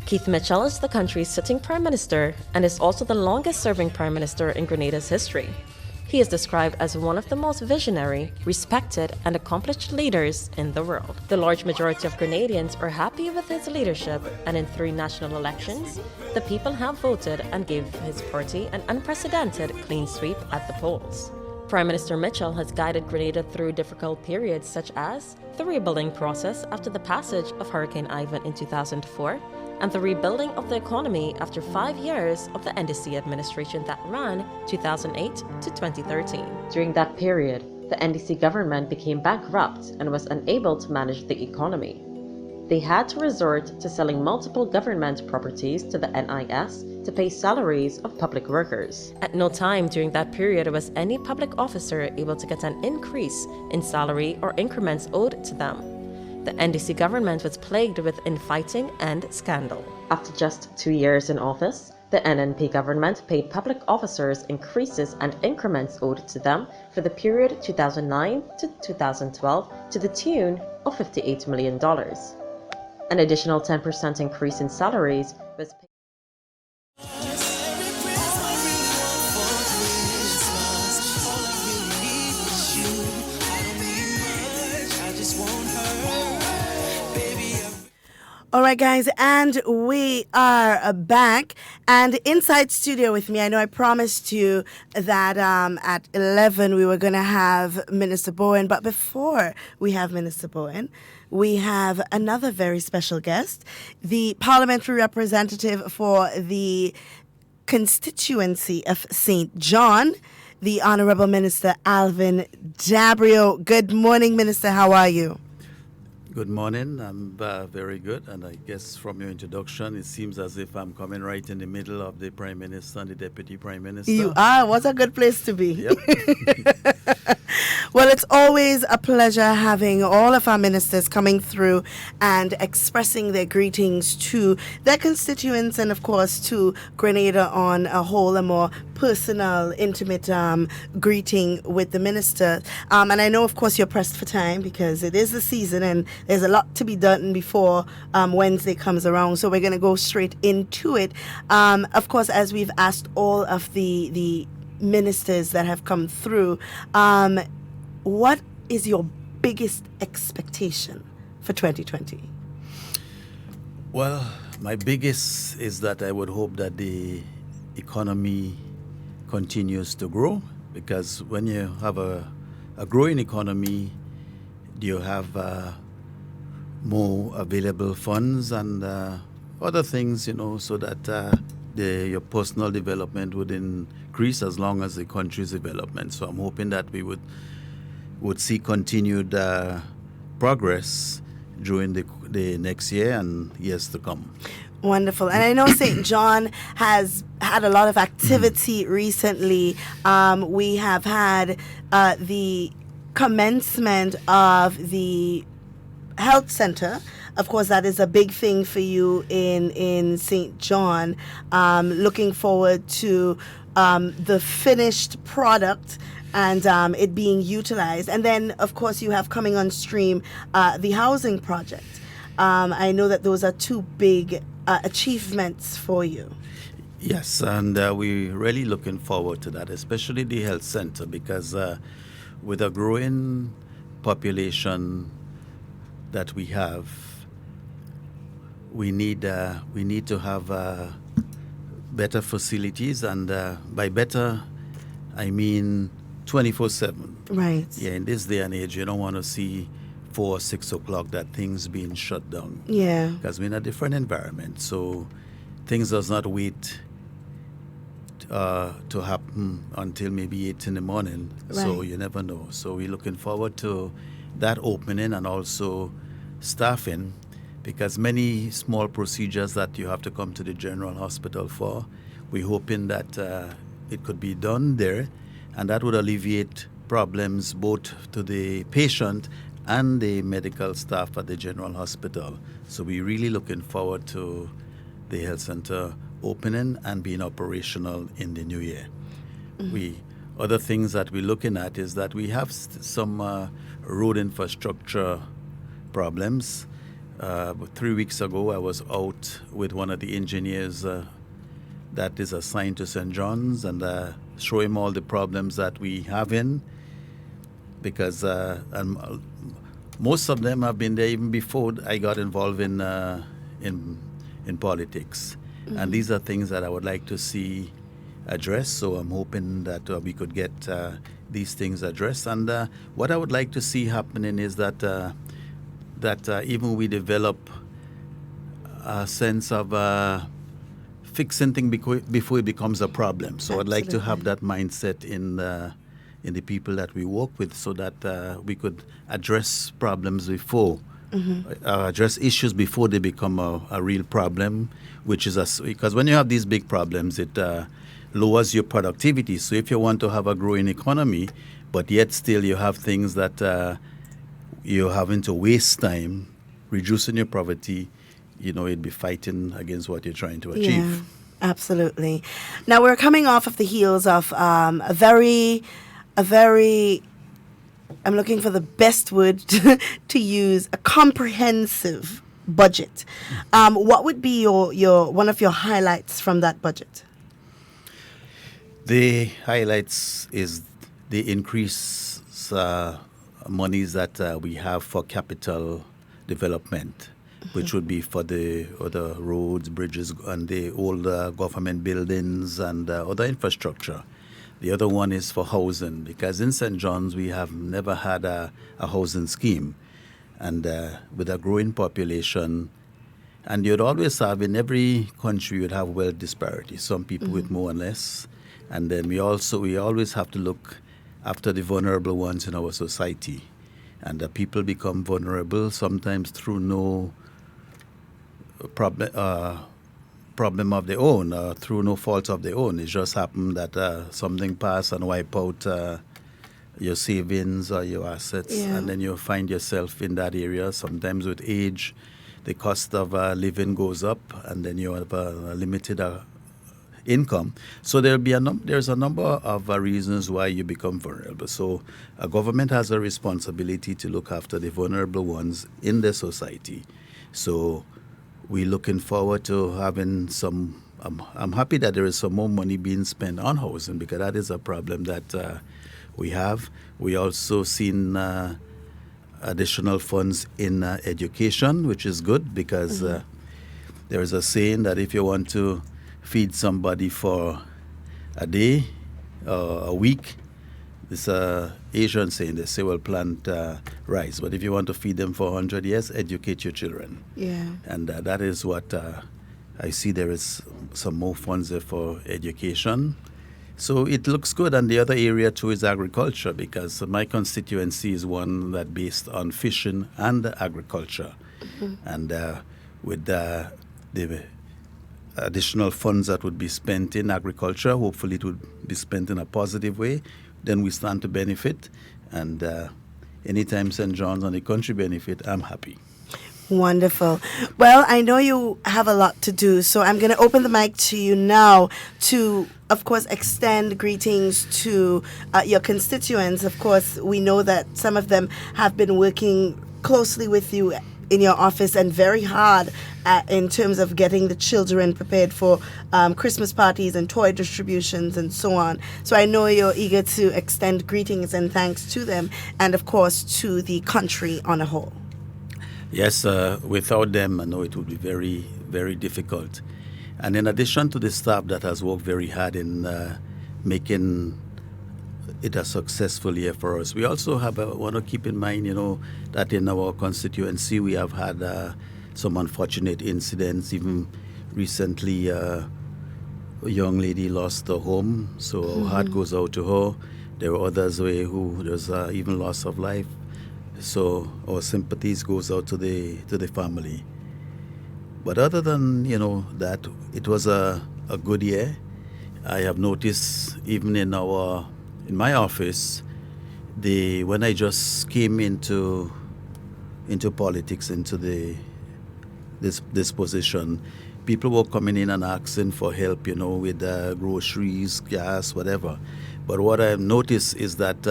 Keith Mitchell is the country's sitting prime minister and is also the longest-serving prime minister in Grenada's history. He is described as one of the most visionary, respected, and accomplished leaders in the world. The large majority of Grenadians are happy with his leadership, and in 3 national elections, the people have voted and gave his party an unprecedented clean sweep at the polls. Prime Minister Mitchell has guided Grenada through difficult periods such as the rebuilding process after the passage of Hurricane Ivan in 2004, and the rebuilding of the economy after 5 years of the NDC administration that ran 2008 to 2013. During that period, the NDC government became bankrupt and was unable to manage the economy. They had to resort to selling multiple government properties to the NIS to pay salaries of public workers. At no time during that period was any public officer able to get an increase in salary or increments owed to them. The NDC government was plagued with infighting and scandal. After just 2 years in office, the NNP government paid public officers increases and increments owed to them for the period 2009 to 2012 to the tune of $58 million. An additional 10% increase in salaries was paid. All right, guys, and we are back. And inside studio with me, I know I promised you that at 11 we were going to have Minister Bowen. But before we have Minister Bowen, we have another very special guest, the parliamentary representative for the constituency of St. John, the Honorable Minister Alvin Dabrio. Good morning, Minister. How are you? Good morning. I'm very good, and I guess from your introduction, it seems as if I'm coming right in the middle of the Prime Minister and the Deputy Prime Minister. You are. What a good place to be. Yep. Well, it's always a pleasure having all of our ministers coming through and expressing their greetings to their constituents and, of course, to Grenada on a whole, a more personal, intimate greeting with the minister. And I know, of course, you're pressed for time because it is the season and there's a lot to be done before Wednesday comes around. So we're going to go straight into it. Of course, as we've asked all of the ministers that have come through, what is your biggest expectation for 2020? Well, my biggest is that I would hope that the economy continues to grow, because when you have a growing economy, you have more available funds and other things, so that your personal development would increase as long as the country's development. So I'm hoping that we would see continued progress during the next year and years to come. Wonderful. And I know St. John has had a lot of activity recently. We have had the commencement of the health center. Of course, that is a big thing for you in St. John. Looking forward to the finished product and it being utilized. And then, of course, you have coming on stream the housing project. I know that those are 2 big achievements for you. Yes, and we're really looking forward to that, especially the health center, because with a growing population that we have, we need to have better facilities, and by better, I mean 24/7. Right. Yeah, in this day and age, you don't want to see 4 or 6 o'clock that things being shut down. Yeah. Because we're in a different environment, so things does not wait to happen until maybe 8 in the morning. So Right. you never know. So we're looking forward to that opening and also staffing, because many small procedures that you have to come to the general hospital for, we're hoping that it could be done there, and that would alleviate problems both to the patient and the medical staff at the general hospital. So we're really looking forward to the health center opening and being operational in the new year. Other things that we're looking at is that we have some road infrastructure problems. 3 weeks ago, I was out with one of the engineers that is assigned to St. John's and show him all the problems that we have in, because most of them have been there even before I got involved in politics. And these are things that I would like to see addressed. So I'm hoping that we could get these things addressed. And what I would like to see happening is that even we develop a sense of fixing things before it becomes a problem. So I'd like to have that mindset in the people that we work with, so that we could address problems before, address issues before they become a real problem, which is because when you have these big problems, it lowers your productivity. So if you want to have a growing economy, but yet still you have things that you're having to waste time reducing your poverty, it'd be fighting against what you're trying to achieve. Yeah, absolutely. Now we're coming off of the heels of a very, I'm looking for the best word to use, a comprehensive budget. What would be your one of your highlights from that budget? The highlights is the increase monies that we have for capital development, which would be for the other roads, bridges, and the old government buildings and other infrastructure. The other one is for housing, because in St. John's we have never had a housing scheme. And with a growing population, and you'd always have, in every country, you'd have wealth disparity, some people with more and less. And then we always have to look after the vulnerable ones in our society. And the people become vulnerable sometimes through no problem of their own, through no fault of their own. It just happened that something passed and wipe out your savings or your assets, and then you find yourself in that area. Sometimes with age, the cost of living goes up, and then you have a limited income. So there's a number of reasons why you become vulnerable. So a government has a responsibility to look after the vulnerable ones in the society. So we're looking forward to having some. I'm happy that there is some more money being spent on housing, because that is a problem that we have. We also seen additional funds in education, which is good, because there is a saying that if you want to feed somebody for a day or a week, it's a Asian saying, they say, well, plant rice. But if you want to feed them for 100 years, educate your children. Yeah. And that is what I see. There is some more funds there for education. So it looks good. And the other area too is agriculture, because my constituency is one that based on fishing and agriculture. And with the additional funds that would be spent in agriculture, hopefully it would be spent in a positive way, then we stand to benefit. And anytime St. John's and the country benefit, I'm happy. Wonderful. Well, I know you have a lot to do, so I'm going to open the mic to you now to, of course, extend greetings to your constituents. Of course, we know that some of them have been working closely with you in your office and very hard in terms of getting the children prepared for Christmas parties and toy distributions and so on. So I know you're eager to extend greetings and thanks to them, and of course to the country on a whole. Yes, without them, I know it would be very, very difficult. And in addition to the staff that has worked very hard in making it a successful year for us, we also want to keep in mind, that in our constituency we have had some unfortunate incidents. Even recently, young lady lost her home, so our heart goes out to her. There were others who there's even loss of life, so our sympathies goes out to the family. But other than that, it was a good year. I have noticed even in my office, when I just came into politics, into this position, people were coming in and asking for help, with groceries, gas, whatever. But what I've noticed is that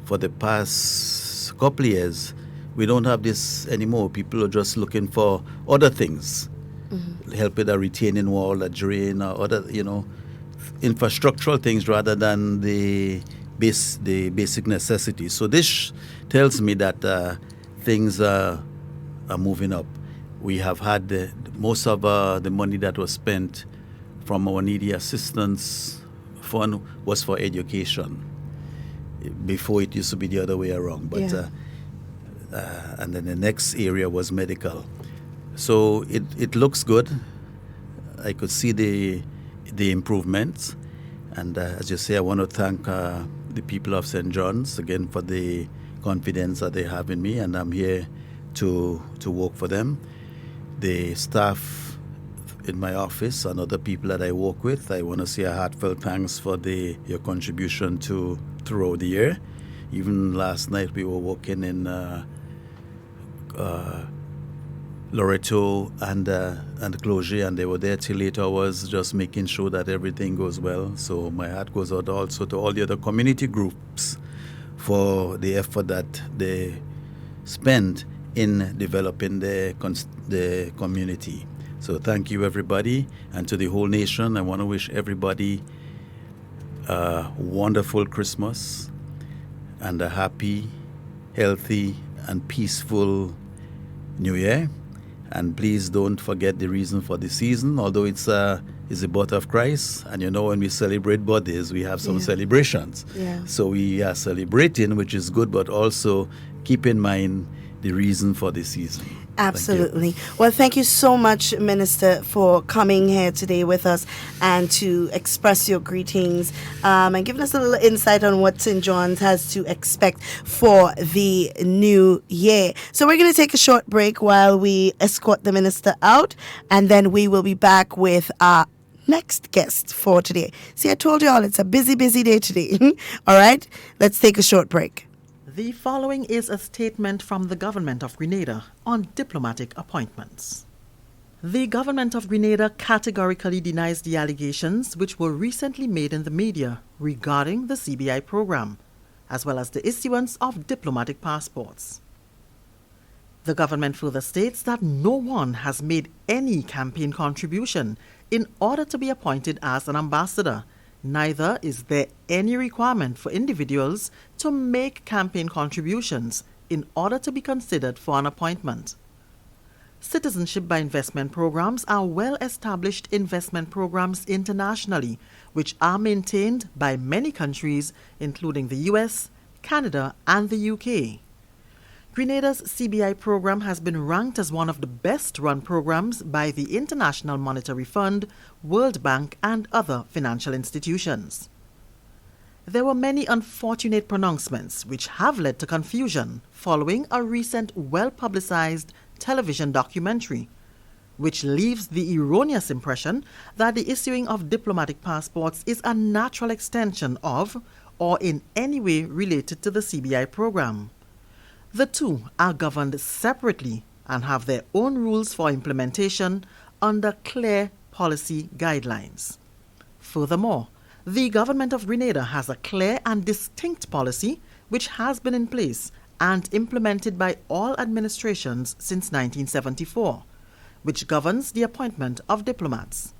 for the past couple of years, we don't have this anymore. People are just looking for other things, help with a retaining wall, a drain, or other, infrastructural things rather than the basic necessities. So this tells me that things are moving up. We have had most of the money that was spent from our needy assistance fund was for education. Before it used to be the other way around, but and then the next area was medical. So it looks good. I could see the improvements, and as you say, I want to thank the people of St. John's again for the confidence that they have in me, and I'm here to work for them. The staff in my office and other people that I work with, I want to say a heartfelt thanks for your contribution throughout the year. Even last night we were working in Loreto and Clogier, and they were there till late hours just making sure that everything goes well. So my heart goes out also to all the other community groups for the effort that they spend in developing the community. So thank you, everybody, and to the whole nation. I want to wish everybody a wonderful Christmas and a happy, healthy, and peaceful New Year. And please don't forget the reason for the season, although it's the birth of Christ. And when we celebrate birthdays, we have some celebrations. Yeah. So we are celebrating, which is good, but also keep in mind the reason for the season. Absolutely. Well, thank you so much, Minister, for coming here today with us and to express your greetings and giving us a little insight on what St. John's has to expect for the new year. So we're going to take a short break while we escort the Minister out, and then we will be back with our next guest for today. See, I told you all it's a busy, busy day today. All right, let's take a short break. The following is a statement from the Government of Grenada on diplomatic appointments. The Government of Grenada categorically denies the allegations which were recently made in the media regarding the CBI program, as well as the issuance of diplomatic passports. The government further states that no one has made any campaign contribution in order to be appointed as an ambassador. Neither is there any requirement for individuals to make campaign contributions in order to be considered for an appointment. Citizenship by investment programs are well-established investment programs internationally, which are maintained by many countries, including the US, Canada, and the UK. Grenada's CBI program has been ranked as one of the best-run programs by the International Monetary Fund, World Bank, and other financial institutions. There were many unfortunate pronouncements which have led to confusion following a recent well-publicized television documentary, which leaves the erroneous impression that the issuing of diplomatic passports is a natural extension of or in any way related to the CBI program. The two are governed separately and have their own rules for implementation under clear policy guidelines. Furthermore, the Government of Grenada has a clear and distinct policy which has been in place and implemented by all administrations since 1974, which governs the appointment of diplomats.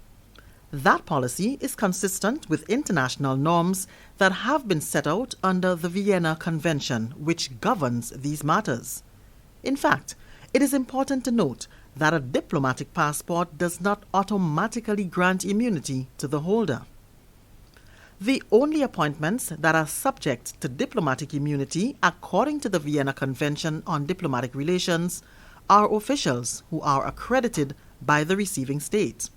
That policy is consistent with international norms that have been set out under the Vienna Convention, which governs these matters. In fact, it is important to note that a diplomatic passport does not automatically grant immunity to the holder. The only appointments that are subject to diplomatic immunity according to the Vienna Convention on Diplomatic Relations are officials who are accredited by the receiving state.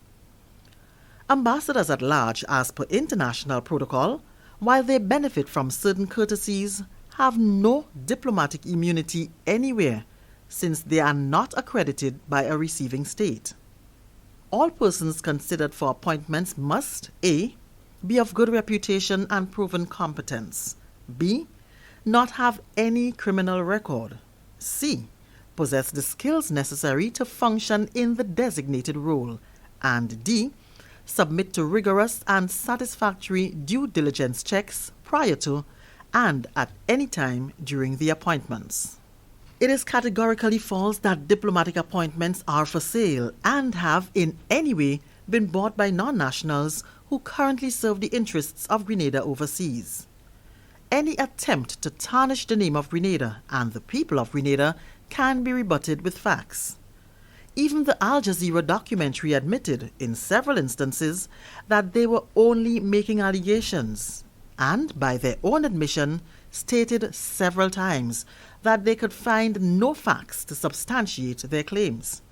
Ambassadors at large, as per international protocol, while they benefit from certain courtesies, have no diplomatic immunity anywhere since they are not accredited by a receiving state. All persons considered for appointments must A. be of good reputation and proven competence, B. not have any criminal record, C. possess the skills necessary to function in the designated role, and D. submit to rigorous and satisfactory due diligence checks prior to and at any time during the appointments. It is categorically false that diplomatic appointments are for sale and have in any way been bought by non-nationals who currently serve the interests of Grenada overseas. Any attempt to tarnish the name of Grenada and the people of Grenada can be rebutted with facts. Even the Al Jazeera documentary admitted in several instances that they were only making allegations and, by their own admission, stated several times that they could find no facts to substantiate their claims.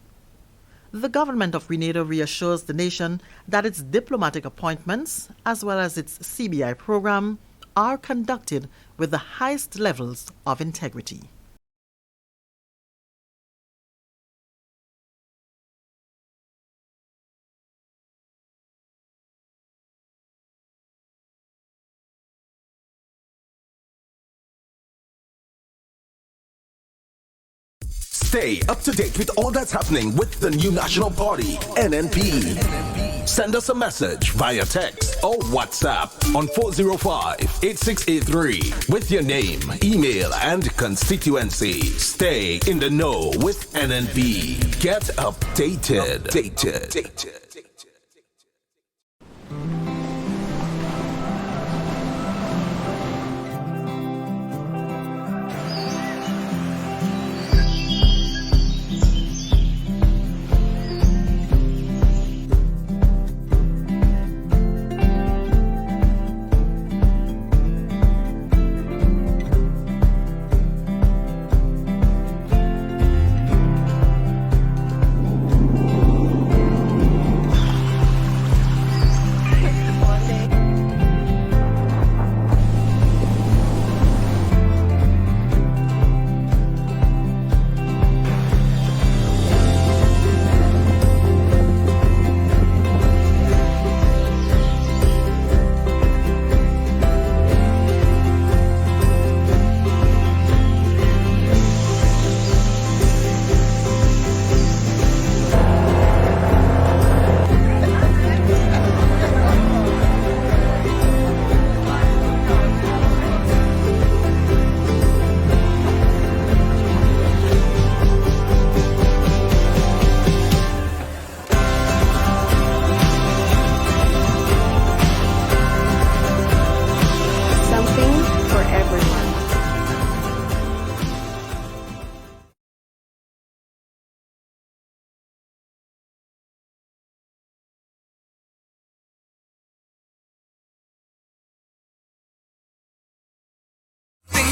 The government of Grenada reassures the nation that its diplomatic appointments, as well as its CBI program, are conducted with the highest levels of integrity. Stay up to date with all that's happening with the new national party, NNP. Send us a message via text or WhatsApp on 405-8683 with your name, email, and constituency. Stay in the know with NNP. Get updated.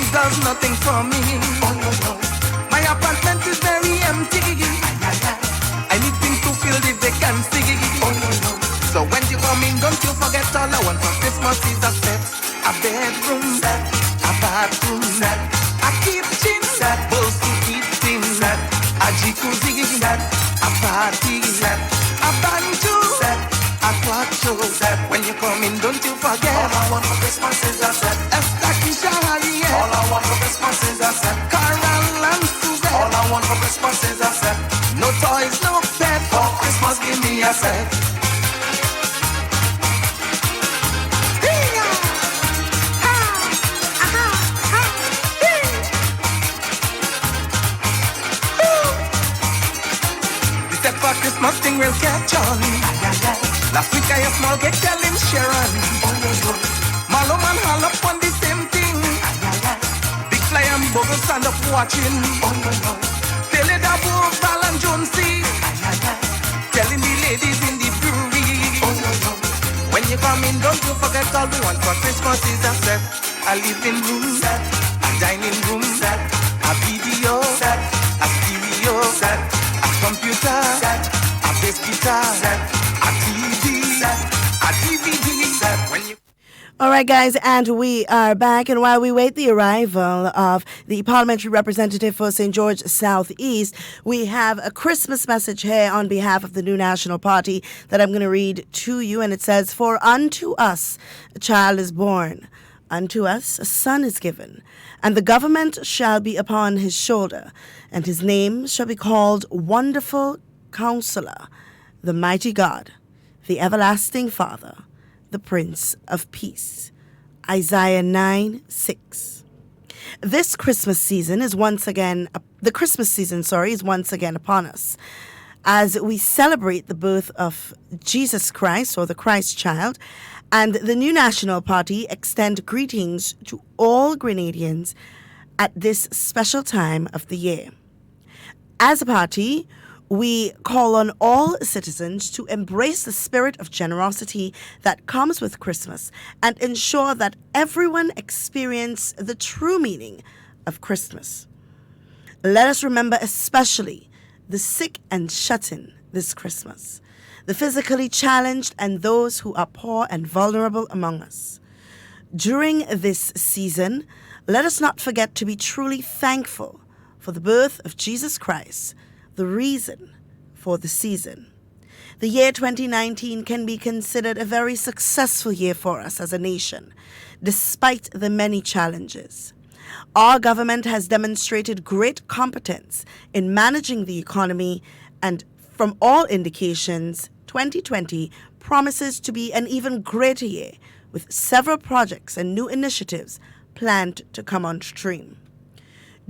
Does nothing for me. My apartment is very empty. I need things to fill the vacancy. So when you come in, don't you forget all I want for Christmas is a set, a bedroom set, a bathroom set, a kitchen set, bowls to eat things set, a jacuzzi set, a party set, a banjo set, a quattro set. When you come in, don't you forget all I want for Christmas is a set. All I want for Christmas is a set. Carol and Susan. All I want for Christmas is a set. No toys, no pet. For Christmas, give me a set. The set for Christmas thing will catch on. Last week I a small get telling Sharon. Malo man haul up on the same thing. Big fly and bubble stand up watching. Tell it about Val and Jonesy. Telling the ladies in the brewery. When you come in, don't you forget all we want for Christmas is a set. A living room set, a dining room set, a video set, a stereo set, a computer set, a bass guitar set, a TV set, right, guys, and we are back. And while we wait the arrival of the parliamentary representative for St. George Southeast, we have a Christmas message here on behalf of the New National Party that I'm going to read to you. And it says, "For unto us a child is born, unto us a son is given, and the government shall be upon his shoulder, and his name shall be called Wonderful Counselor, the Mighty God, the Everlasting Father, the Prince of Peace." Isaiah 9:6. This Christmas season is once again, the Christmas season, is once again upon us, as we celebrate the birth of Jesus Christ, or the Christ child, and the New National Party extend greetings to all Grenadians at this special time of the year. As a party, we call on all citizens to embrace the spirit of generosity that comes with Christmas and ensure that everyone experience the true meaning of Christmas. Let us remember especially the sick and shut-in this Christmas, the physically challenged, and those who are poor and vulnerable among us. During this season, let us not forget to be truly thankful for the birth of Jesus Christ, the reason for the season. The year 2019 can be considered a very successful year for us as a nation, despite the many challenges. Our government has demonstrated great competence in managing the economy, and from all indications, 2020 promises to be an even greater year, with several projects and new initiatives planned to come on stream.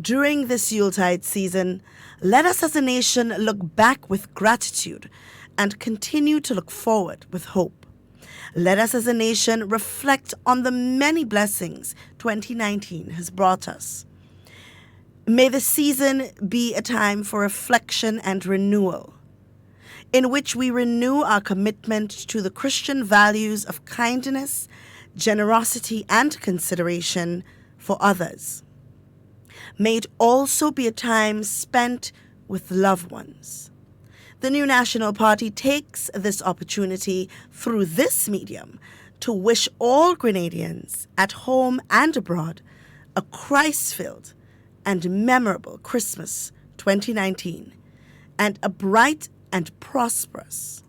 During this Yuletide season, let us as a nation look back with gratitude and continue to look forward with hope. Let us as a nation reflect on the many blessings 2019 has brought us. May the season be a time for reflection and renewal, in which we renew our commitment to the Christian values of kindness, generosity, and consideration for others. May it also be a time spent with loved ones. The New National Party takes this opportunity through this medium to wish all Grenadians at home and abroad a Christ-filled and memorable Christmas 2019 and a bright and prosperous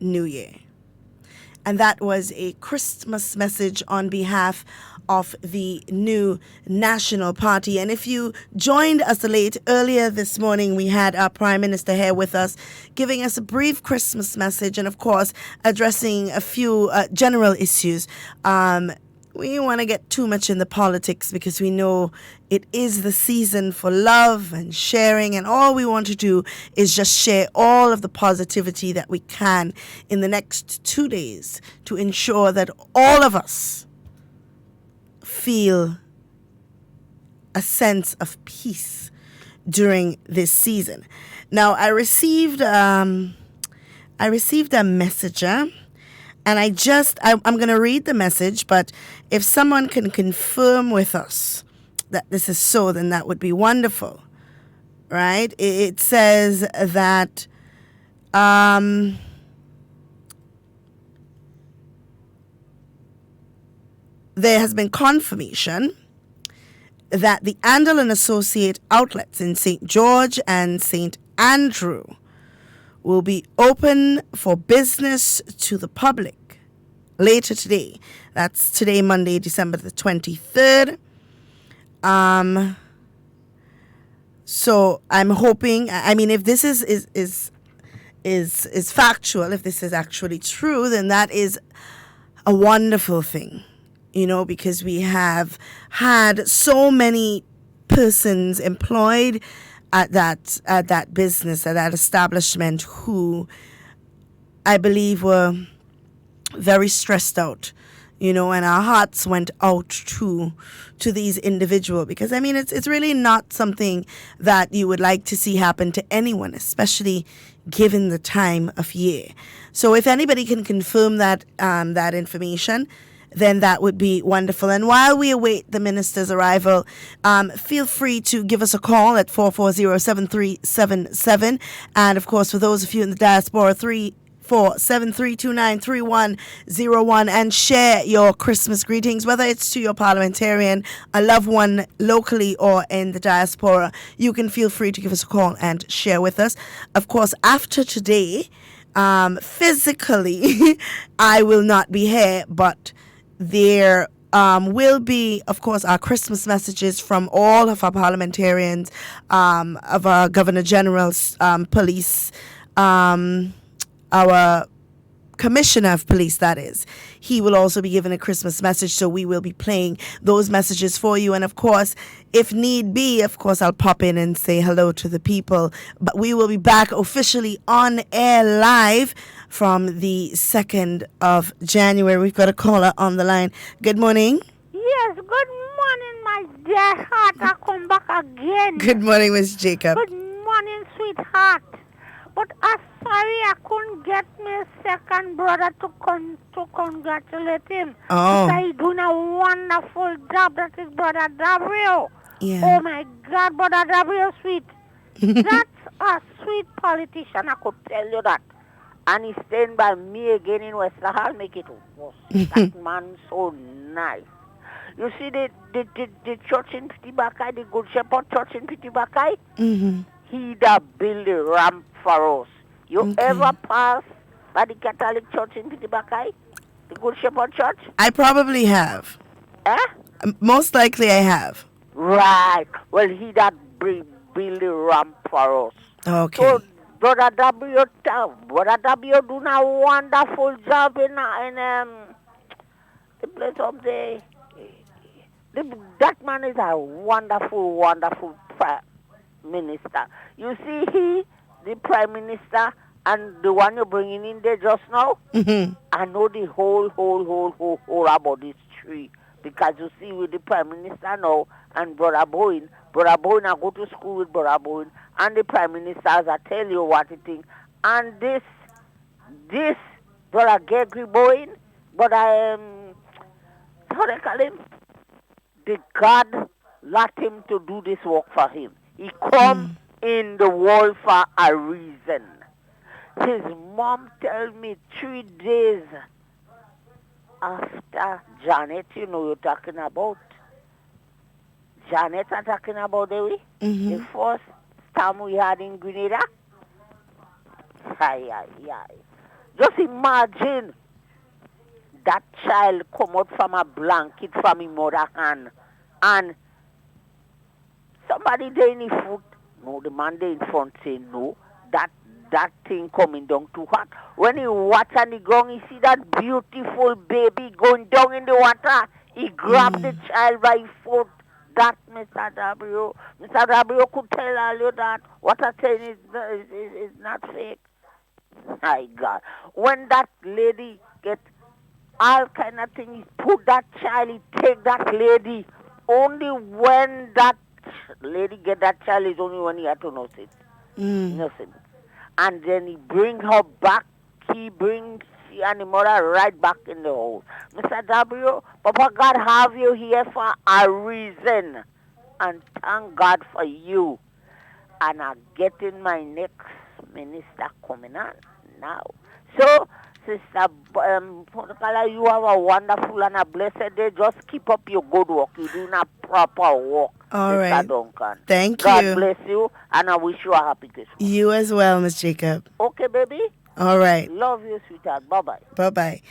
New Year. And that was a Christmas message on behalf of the New National Party. And if you joined us late, earlier this morning we had our Prime Minister here with us, giving us a brief Christmas message and, of course, addressing a few general issues. We don't want to get too much in the politics because we know it is the season for love and sharing, and all we want to do is just share all of the positivity that we can in the next 2 days to ensure that all of us feel a sense of peace during this season. Now, I received a messenger, and I'm going to read the message, but if someone can confirm with us that this is so, then that would be wonderful, right? It says that there has been confirmation that the Andal and Associate outlets in St. George and St. Andrew will be open for business to the public later today. That's today, Monday, December the 23rd. So I'm hoping, I mean, if this is factual, if this is actually true, then that is a wonderful thing. You know, because we have had so many persons employed at that business, at that establishment, who I believe were very stressed out, you know, and our hearts went out to these individuals, because I mean it's really not something that you would like to see happen to anyone, especially given the time of year. So if anybody can confirm that that information, then that would be wonderful. And while we await the minister's arrival, feel free to give us a call at 440-7377. And, of course, for those of you in the diaspora, 3 844-732-9301 and share your Christmas greetings, whether it's to your parliamentarian, a loved one locally or in the diaspora. You can feel free to give us a call and share with us. Of course, after today, physically, I will not be here, but there will be, of course, our Christmas messages from all of our parliamentarians, of our Governor General's police, our Commissioner of Police, that is. He will also be given a Christmas message, so we will be playing those messages for you. And of course, if need be, of course, I'll pop in and say hello to the people. But we will be back officially on air live from the 2nd of January. We've got a caller on the line. Good morning. Yes, good morning, my dear heart. I come back again. Good morning, Miss Jacob. Good morning, sweetheart. But I'm sorry I couldn't get my second brother to congratulate him. Oh. Because he's doing a wonderful job. That is Brother W. Yeah. Oh, my God, Brother W, sweet. That's a sweet politician, I could tell you that. And he's staying by me again in West Sahara, make it worse. That man so nice. You see the church in Pitibakai, the Good Shepherd Church in Pitibakai? Mm-hmm. He that built the ramp for us. You ever pass by the Catholic Church in Pitibakai? The Good Shepherd Church? I probably have. Eh? Most likely I have. Right. Well, he that built the ramp for us. Okay. So, Brother W doing a wonderful job in the place of that man is a wonderful, wonderful prime minister. You see, the prime minister, and the one you're bringing in there just now, I know the whole about this tree. Because you see, with the prime minister now, and Brother Bowen, I go to school with Brother Bowen, and the prime ministers, I tell you what he think. And this Brother Gregory Bowen, how they call him? The God let him to do this work for him. He come in the world for a reason. His mom tell me 3 days after Janet, you know you're talking about. Janet I'm talking about, the first time we had in Grenada. Just imagine that child come out from a blanket from his mother hand, and somebody there in his foot, no, the man there in front say no, that thing coming down too hot. When he watch on the ground, he see that beautiful baby going down in the water. He grabbed the child by his foot. That Mr. W could tell all you that what I'm saying is not fake. My God. When that lady get all kind of things, he put that child, he take that lady. Only when that lady get that child is only when he had to nurse it. Nothing. And then he bring her back. He brings she and the mother right back in the house. Mr. W, Papa God have you here for a reason. And thank God for you. And I'm getting my next minister coming on now. So, Sister, you have a wonderful and a blessed day. Just keep up your good work. You're doing a proper work. All Sister right. Duncan. Thank God you. bless you, and I wish you a happy Christmas. You as well, Miss Jacob. Okay, baby? All right. Love you, sweetheart. Bye-bye. Bye-bye.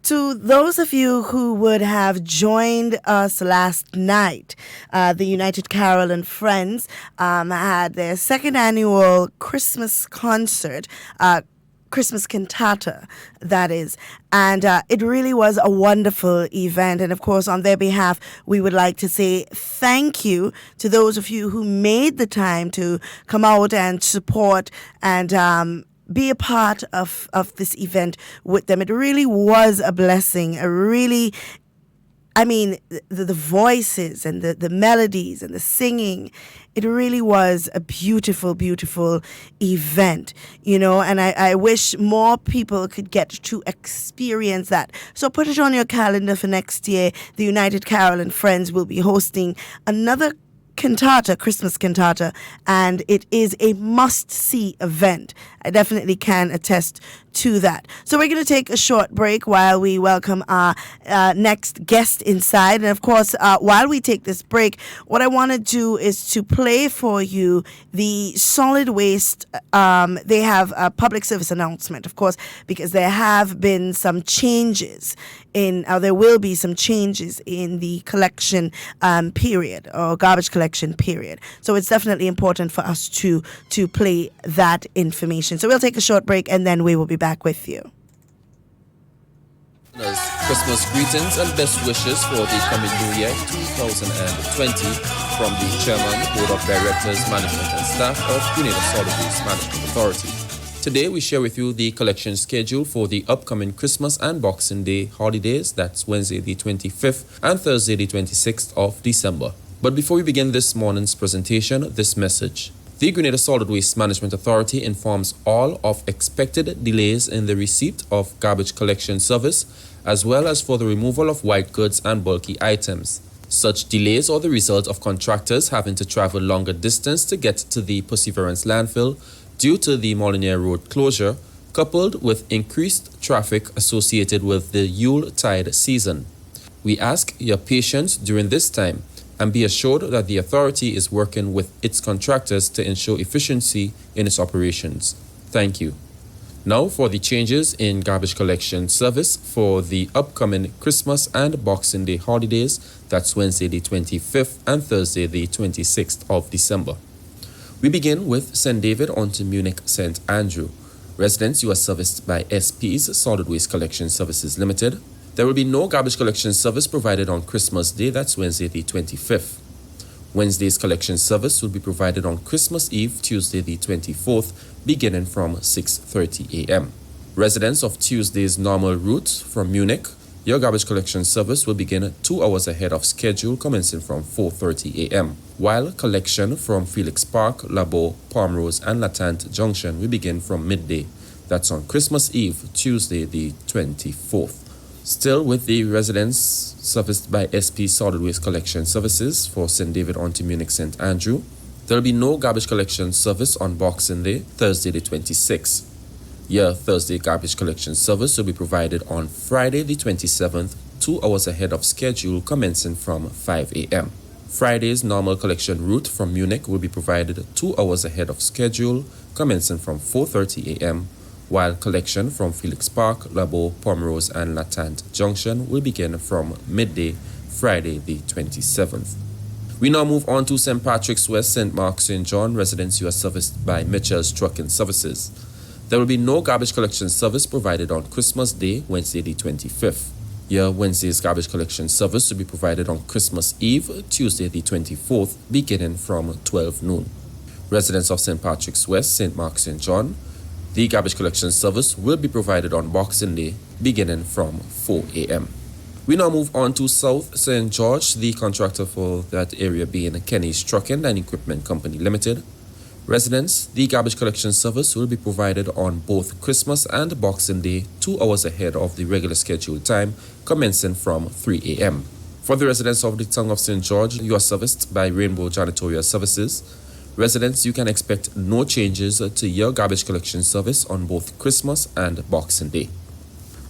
To those of you who would have joined us last night, the United Carol and Friends had their second annual Christmas concert, Christmas cantata, that is. And it really was a wonderful event. And of course, on their behalf, we would like to say thank you to those of you who made the time to come out and support and be a part of this event with them. It really was a blessing. The voices and the melodies and the singing, it really was a beautiful, beautiful event, and I wish more people could get to experience that. So put it on your calendar for next year. The United Carol and Friends will be hosting another cantata, Christmas cantata, and it is a must-see event. I definitely can attest to that. So we're going to take a short break while we welcome our next guest inside. And of course, while we take this break, what I want to do is to play for you the solid waste. They have a public service announcement, of course, because there have been some changes there will be some changes in the collection period, or garbage collection period. So it's definitely important for us to play that information. So we'll take a short break and then we will be back with you. Christmas greetings and best wishes for the coming New Year 2020 from the Chairman, Board of Directors, Management and Staff of Grenada Solid Waste Management Authority. Today we share with you the collection schedule for the upcoming Christmas and Boxing Day holidays. That's Wednesday the 25th and Thursday the 26th of December. But before we begin this morning's presentation, this message. The Grenada Solid Waste Management Authority informs all of expected delays in the receipt of garbage collection service, as well as for the removal of white goods and bulky items. Such delays are the result of contractors having to travel longer distance to get to the Perseverance landfill due to the Molyneux Road closure, coupled with increased traffic associated with the Yule-tide season. We ask your patience during this time and be assured that the authority is working with its contractors to ensure efficiency in its operations. Thank you. Now for the changes in garbage collection service for the upcoming Christmas and Boxing Day holidays. That's Wednesday the 25th and Thursday the 26th of December. We begin with St. David onto Munich St. Andrew. Residents, you are serviced by SP's Solid Waste Collection Services Limited. There will be no garbage collection service provided on Christmas Day, that's Wednesday the 25th. Wednesday's collection service will be provided on Christmas Eve, Tuesday the 24th, beginning from 6:30 a.m. Residents of Tuesday's normal route from Munich, your garbage collection service will begin 2 hours ahead of schedule, commencing from 4:30 a.m., while collection from Felix Park, Labo, Palmrose, and Latante Junction will begin from midday. That's on Christmas Eve, Tuesday the 24th. Still with the residents serviced by SP Solid Waste Collection Services for St. David onto Munich St. Andrew, there will be no garbage collection service on Boxing Day, Thursday the 26th. Your Thursday garbage collection service will be provided on Friday the 27th, 2 hours ahead of schedule, commencing from 5 a.m. Friday's normal collection route from Munich will be provided 2 hours ahead of schedule, commencing from 4:30 a.m., while collection from Felix Park, Labo, Palmrose, and Latante Junction will begin from midday, Friday the 27th. We now move on to St. Patrick's West, St. Mark, St. John. Residents, you are serviced by Mitchell's Trucking Services. There will be no garbage collection service provided on Christmas Day, Wednesday the 25th. Your Wednesday's garbage collection service will be provided on Christmas Eve, Tuesday the 24th, beginning from 12 noon. Residents of St. Patrick's West, St. Mark, St. John, the garbage collection service will be provided on Boxing Day, beginning from 4 a.m. We now move on to South St. George, the contractor for that area being Kenny's Trucking and Equipment Company Limited. Residents, the garbage collection service will be provided on both Christmas and Boxing Day 2 hours ahead of the regular scheduled time, commencing from 3 a.m. For the residents of the town of St. George, you are serviced by Rainbow Janitorial Services. Residents, you can expect no changes to your garbage collection service on both Christmas and Boxing Day.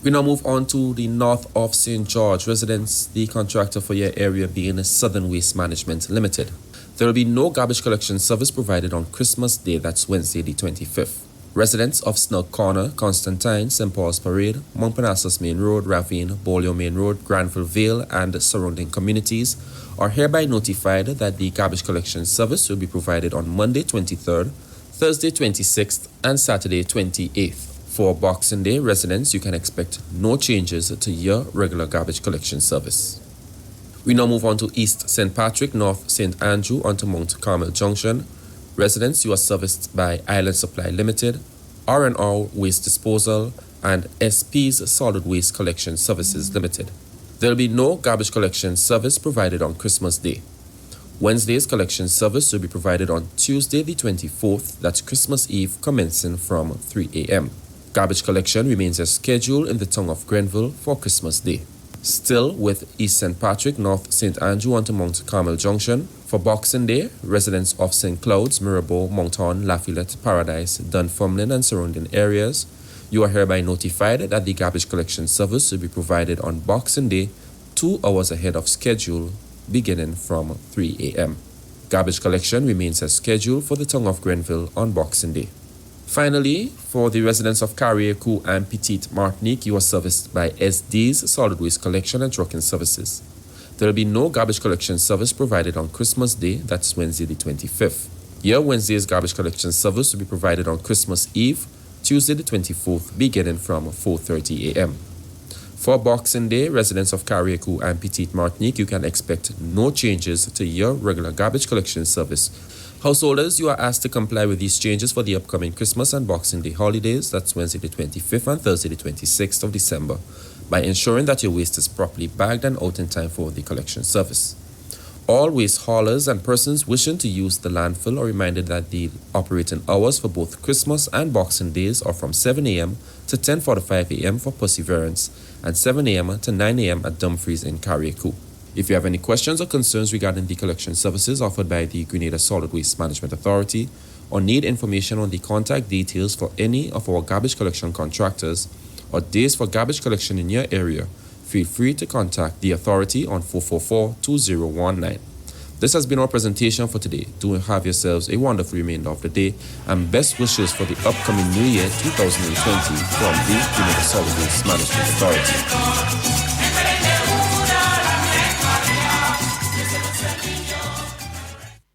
We now move on to the north of St. George. Residents, the contractor for your area being Southern Waste Management Limited. There will be no garbage collection service provided on Christmas Day, that's Wednesday the 25th. Residents of Snug Corner, Constantine, St. Paul's Parade, Montparnasse Main Road, Ravine, Beaulieu Main Road, Granville Vale, and surrounding communities are hereby notified that the garbage collection service will be provided on Monday 23rd, Thursday 26th, and Saturday 28th. For Boxing Day, residents, you can expect no changes to your regular garbage collection service. We now move on to East St. Patrick, North St. Andrew, onto Mount Carmel Junction. Residents, you are serviced by Island Supply Limited, R&R Waste Disposal, and SP's Solid Waste Collection Services Limited. There will be no garbage collection service provided on Christmas Day. Wednesday's collection service will be provided on Tuesday the 24th, that's Christmas Eve, commencing from 3 a.m. Garbage collection remains as scheduled in the town of Grenville for Christmas Day. Still with East St. Patrick, North St. Andrew onto Mount Carmel Junction. For Boxing Day, residents of St. Cloud's, Mirabeau, Moncton, Lafayette, Paradise, Dunfermline and surrounding areas, you are hereby notified that the garbage collection service will be provided on Boxing Day 2 hours ahead of schedule, beginning from 3 a.m. Garbage collection remains as scheduled for the town of Grenville on Boxing Day. Finally, for the residents of Carriacou and Petite Martinique, you are serviced by SD's Solid Waste Collection and Trucking Services. There will be no garbage collection service provided on Christmas Day, that's Wednesday the 25th. Your Wednesday's garbage collection service will be provided on Christmas Eve, Tuesday the 24th, beginning from 4:30 a.m. For Boxing Day, residents of Carriacou and Petite Martinique, you can expect no changes to your regular garbage collection service. Householders, you are asked to comply with these changes for the upcoming Christmas and Boxing Day holidays, that's Wednesday the 25th and Thursday the 26th of December, by ensuring that your waste is properly bagged and out in time for the collection service. All waste haulers and persons wishing to use the landfill are reminded that the operating hours for both Christmas and Boxing Days are from 7 a.m. to 10:45 a.m. for Perseverance and 7 a.m. to 9 a.m. at Dumfries in Carriacou. If you have any questions or concerns regarding the collection services offered by the Grenada Solid Waste Management Authority, or need information on the contact details for any of our garbage collection contractors or days for garbage collection in your area, feel free to contact the authority on 444-2019. This has been our presentation for today. Do have yourselves a wonderful remainder of the day and best wishes for the upcoming New Year 2020 from the Grenada Solid Waste Management Authority.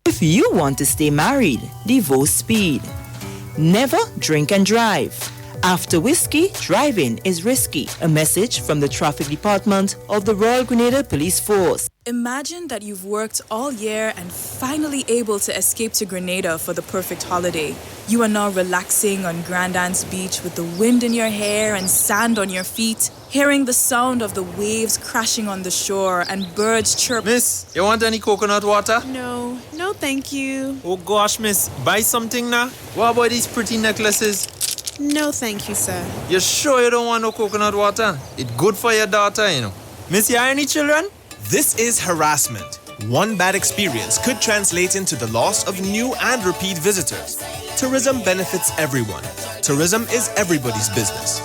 If you want to stay married, divorce speed. Never drink and drive. After whiskey, driving is risky. A message from the Traffic Department of the Royal Grenada Police Force. Imagine that you've worked all year and finally able to escape to Grenada for the perfect holiday. You are now relaxing on Grand Anse Beach with the wind in your hair and sand on your feet, hearing the sound of the waves crashing on the shore and birds chirp. Miss, you want any coconut water? No, thank you. Oh gosh, miss, buy something now. What about these pretty necklaces? No, thank you, sir. You sure you don't want no coconut water? It's good for your daughter, you know. Miss, you have any children? This is harassment. One bad experience could translate into the loss of new and repeat visitors. Tourism benefits everyone. Tourism is everybody's business.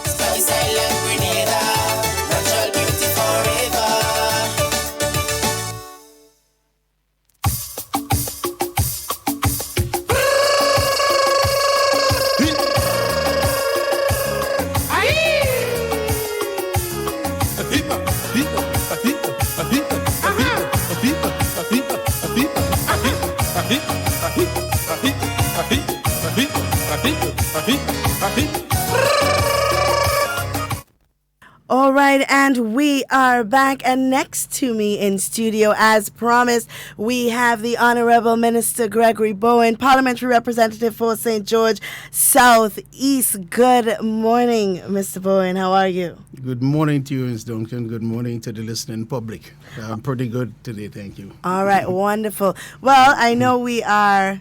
All right, and we are back, and next to me in studio, as promised, we have the Honorable Minister Gregory Bowen, Parliamentary Representative for St. George South East. Good morning, Mr. Bowen. How are you? Good morning to you, Ms. Duncan. Good morning to the listening public. I'm pretty good today, thank you. All right, wonderful. Well, I know we are...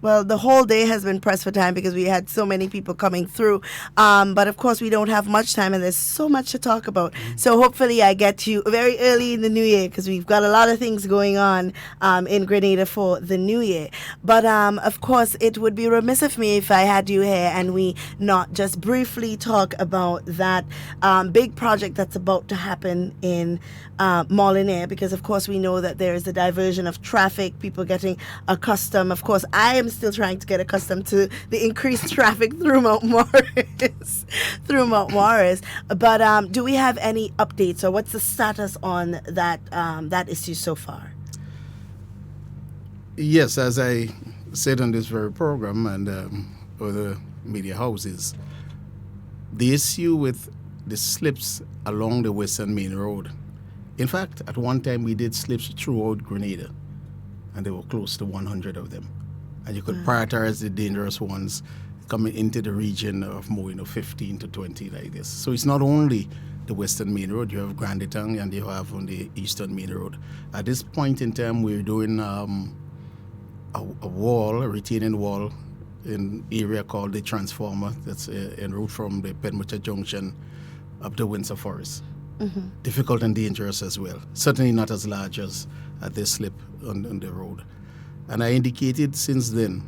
Well, the whole day has been pressed for time because we had so many people coming through. But of course, we don't have much time and there's so much to talk about. So hopefully I get to you very early in the new year because we've got a lot of things going on in Grenada for the new year. But of course, it would be remiss of me if I had you here and we not just briefly talk about that big project that's about to happen in Molinaire, because of course we know that there is a diversion of traffic, people getting accustomed. Of course, I am still trying to get accustomed to the increased traffic through Mount Morris. But do we have any updates, or what's the status on that issue so far? Yes, as I said on this very program and other media houses, the issue with the slips along the Western Main Road. In fact, at one time we did slips throughout Grenada, and there were close to 100 of them. And you could prioritize the dangerous ones coming into the region of more, 15 to 20 like this. So it's not only the Western Main Road, you have Grandetang and you have on the Eastern Main Road. At this point in time, we're doing a retaining wall in an area called the Transformer that's en route from the Penmucha Junction up to Windsor Forest. difficult and dangerous as well. Certainly not as large as this slip on the road. And I indicated since then,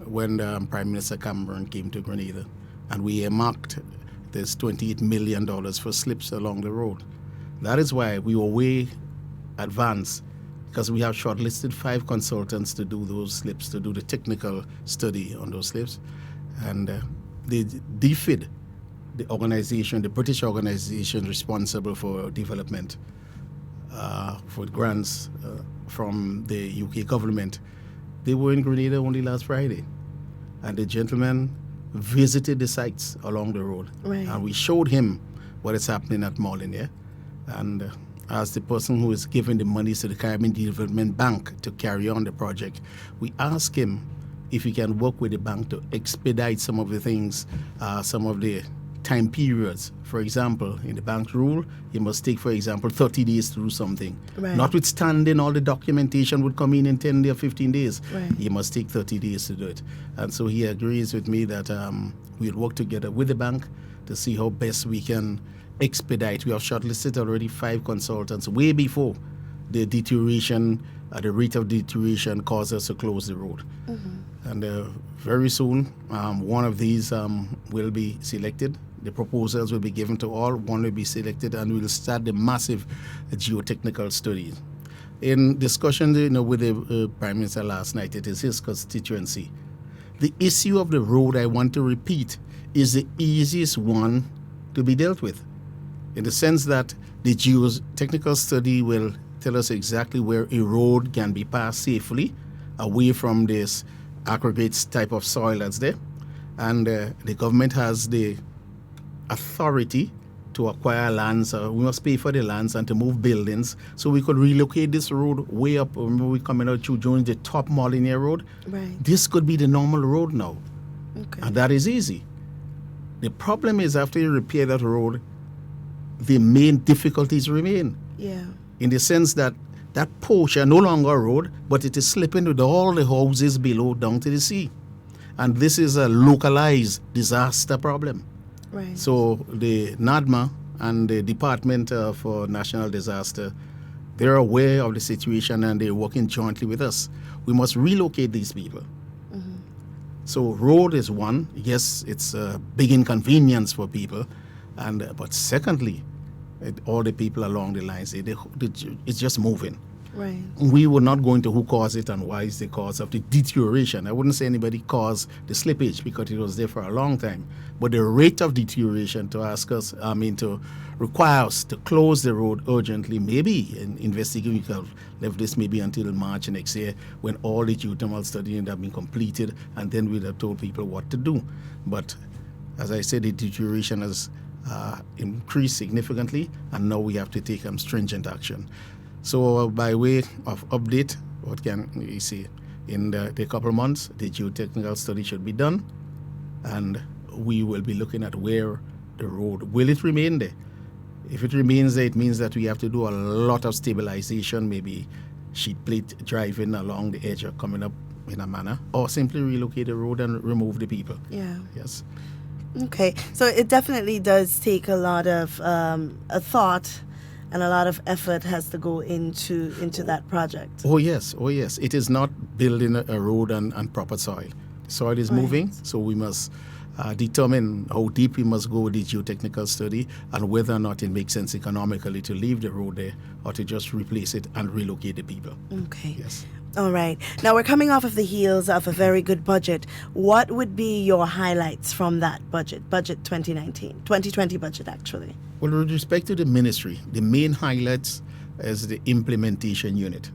when Prime Minister Cameron came to Grenada, and we earmarked this $28 million for slips along the road. That is why we were way advanced, because we have shortlisted 5 consultants to do those slips, to do the technical study on those slips. And the DFID, the organization, the British organization responsible for development, for grants from the UK government, they were in Grenada only last Friday. And the gentleman visited the sites along the road. Right. And we showed him what is happening at Molyneux. And as the person who is giving the money to the Caribbean Development Bank to carry on the project, we asked him if he can work with the bank to expedite some of the things, some of the time periods. For example, in the bank's rule, it must take, for example, 30 days to do something. Right. Notwithstanding all the documentation would come in 10 days or 15 days. Right. It must take 30 days to do it. And so he agrees with me that we'll work together with the bank to see how best we can expedite. We have shortlisted already 5 consultants way before the deterioration, the rate of deterioration caused us to close the road. And very soon, one of these will be selected. The proposals will be given to all. One will be selected, and we will start the massive geotechnical study. In discussion, with the Prime Minister last night, it is his constituency. The issue of the road, I want to repeat, is the easiest one to be dealt with, in the sense that the geotechnical study will tell us exactly where a road can be passed safely away from this aggregates type of soil that's there. And the government has the authority to acquire lands. We must pay for the lands and to move buildings. So we could relocate this road way up. Remember, we coming out through during the top Molyneux Road. Right. This could be the normal road now. Okay. And that is easy. The problem is after you repair that road, the main difficulties remain. Yeah. In the sense that that portion no longer a road, but it is slipping with all the houses below down to the sea. And this is a localized disaster problem. Right. So the NADMA and the Department for National Disaster, they're aware of the situation and they're working jointly with us. We must relocate these people. So road is one. Yes, it's a big inconvenience for people. But secondly, all the people along the lines, it's just moving. Right. We were not going to who caused it and why is the cause of the deterioration. I wouldn't say anybody caused the slippage because it was there for a long time. But the rate of deterioration to require us to close the road urgently, maybe investigating, we could have left this maybe until March next year when all the geothermal studying have been completed, and then we'd have told people what to do. But as I said, the deterioration has increased significantly, and now we have to take stringent action. So by way of update, what can we say? In the couple of months, the geotechnical study should be done, and we will be looking at where the road, will it remain there? If it remains there, it means that we have to do a lot of stabilization, maybe sheet plate driving along the edge or coming up in a manner, or simply relocate the road and remove the people. Yeah. Yes. Okay. So it definitely does take a lot of a thought and a lot of effort has to go into that project. Oh yes. It is not building a road and proper soil. Soil is moving, so we must determine how deep we must go with the geotechnical study and whether or not it makes sense economically to leave the road there or to just replace it and relocate the people. Okay. Yes. All right. Now we're coming off of the heels of a very good budget. What would be your highlights from that budget 2020 budget actually? Well, with respect to the ministry, the main highlights is the implementation unit.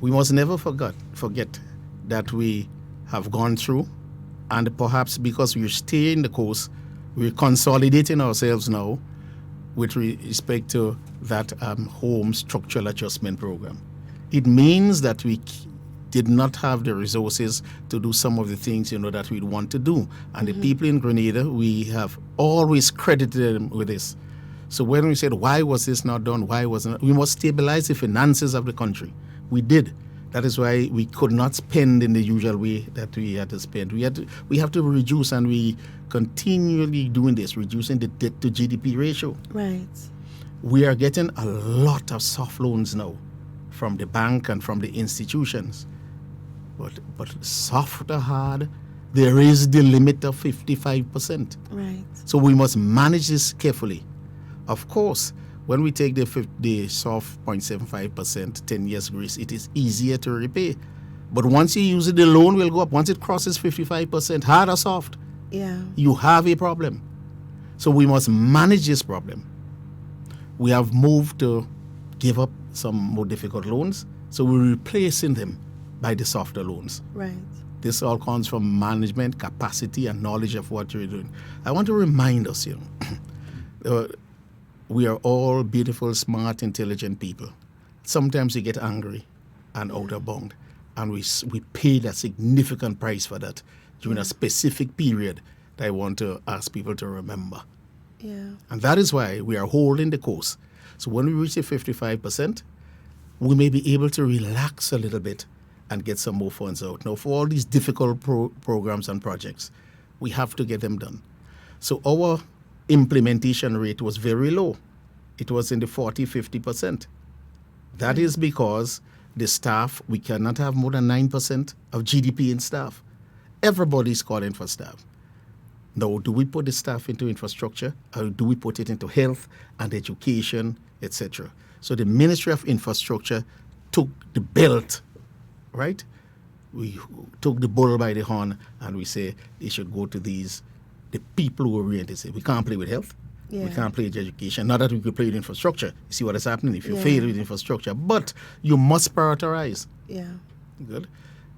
We must never forget that we have gone through, and perhaps because we're staying the course, we're consolidating ourselves now with respect to that home structural adjustment program. It means that we did not have the resources to do some of the things that we'd want to do. And the people in Grenada, we have always credited them with this. So when we said, why was this not done? Why wasn't it? We must stabilize the finances of the country. We did. That is why we could not spend in the usual way that we had to spend. We have to reduce, and we continually doing this, reducing the debt to GDP ratio. Right. We are getting a lot of soft loans now from the bank and from the institutions. But soft or hard, there is the limit of 55%. Right. So we must manage this carefully. Of course, when we take the soft 0.75%, 10 years grace, it is easier to repay. But once you use it, the loan will go up. Once it crosses 55%, hard or soft, Yeah. you have a problem. So we must manage this problem. We have moved to give up some more difficult loans, so we're replacing them by the softer loans. Right. This all comes from management, capacity, and knowledge of what you're doing. I want to remind us, we are all beautiful, smart, intelligent people. Sometimes we get angry and out of bound, and we paid a significant price for that during a specific period that I want to ask people to remember. Yeah. And that is why we are holding the course. So when we reach the 55%, we may be able to relax a little bit and get some more funds out. Now, for all these difficult programs and projects, we have to get them done. So our implementation rate was very low. It was in the 40-50%. That is because the staff, we cannot have more than 9% of GDP in staff. Everybody's calling for staff. Now, do we put the staff into infrastructure, or do we put it into health and education, etc.? So the Ministry of Infrastructure took the belt, right? We took the bull by the horn, and we say it should go to the people who are oriented. We can't play with health. Yeah. We can't play with education. Not that we could play with infrastructure. You see what is happening if you Yeah. fail with infrastructure. But you must prioritize. Yeah. Good.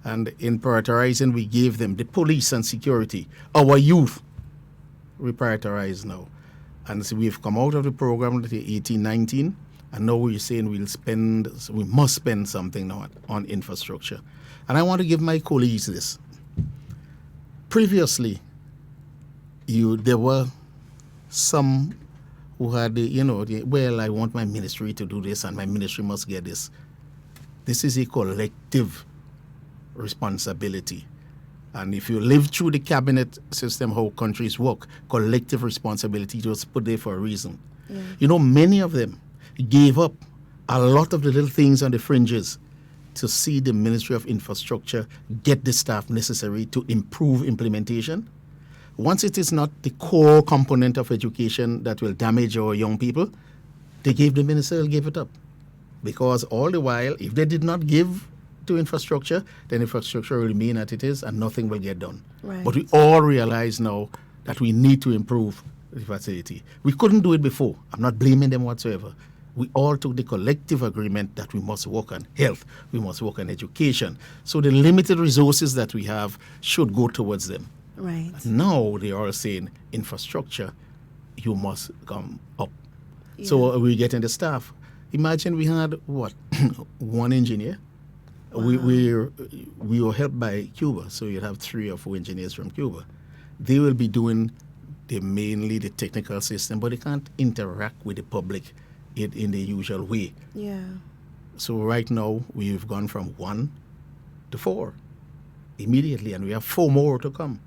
And in prioritizing, we gave them the police and security. Our youth, we prioritize now. And so we've come out of the program, the 18-19, and now we're saying we must spend something now on infrastructure. And I want to give my colleagues this. Previously, there were some who had, well, I want my ministry to do this and my ministry must get this. This is a collective responsibility. And if you live through the cabinet system, how countries work, collective responsibility was put there for a reason. Yeah. Many of them gave up a lot of the little things on the fringes to see the Ministry of Infrastructure get the staff necessary to improve implementation. Once it is not the core component of education that will damage our young people, they gave the minister, they'll give it up. Because all the while, if they did not give to infrastructure, then infrastructure will remain as it is and nothing will get done. Right. But we all realize now that we need to improve the facility. We couldn't do it before. I'm not blaming them whatsoever. We all took the collective agreement that we must work on health, we must work on education. So the limited resources that we have should go towards them. Right. Now they are saying infrastructure, you must come up. So we're getting the staff. Imagine we had, one engineer. Wow. We were helped by Cuba, so you'd have 3 or 4 engineers from Cuba. They will be doing mainly the technical system, but they can't interact with the public in the usual way. Yeah. So right now, we've gone from 1 to 4 immediately, and we have 4 more to come.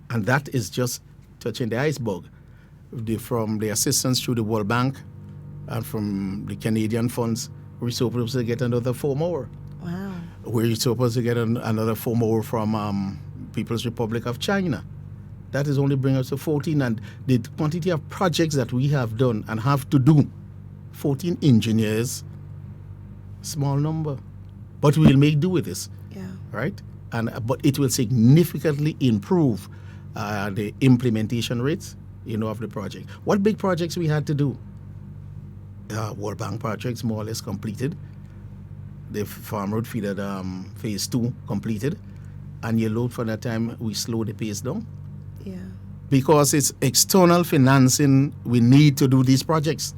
And that is just touching the iceberg. From the assistance through the World Bank and from the Canadian funds, we're supposed to get another 4 more. Wow. We're supposed to get another 4 more from People's Republic of China. That is only bringing us to 14. And the quantity of projects that we have done and have to do, 14 engineers, small number. But we'll make do with this. Yeah. Right? But it will significantly improve the implementation rates, of the project. What big projects we had to do? World Bank projects more or less completed. The Farm Road Feeder Phase 2 completed. And you load for that time, we slow the pace down. Yeah. Because it's external financing we need to do these projects.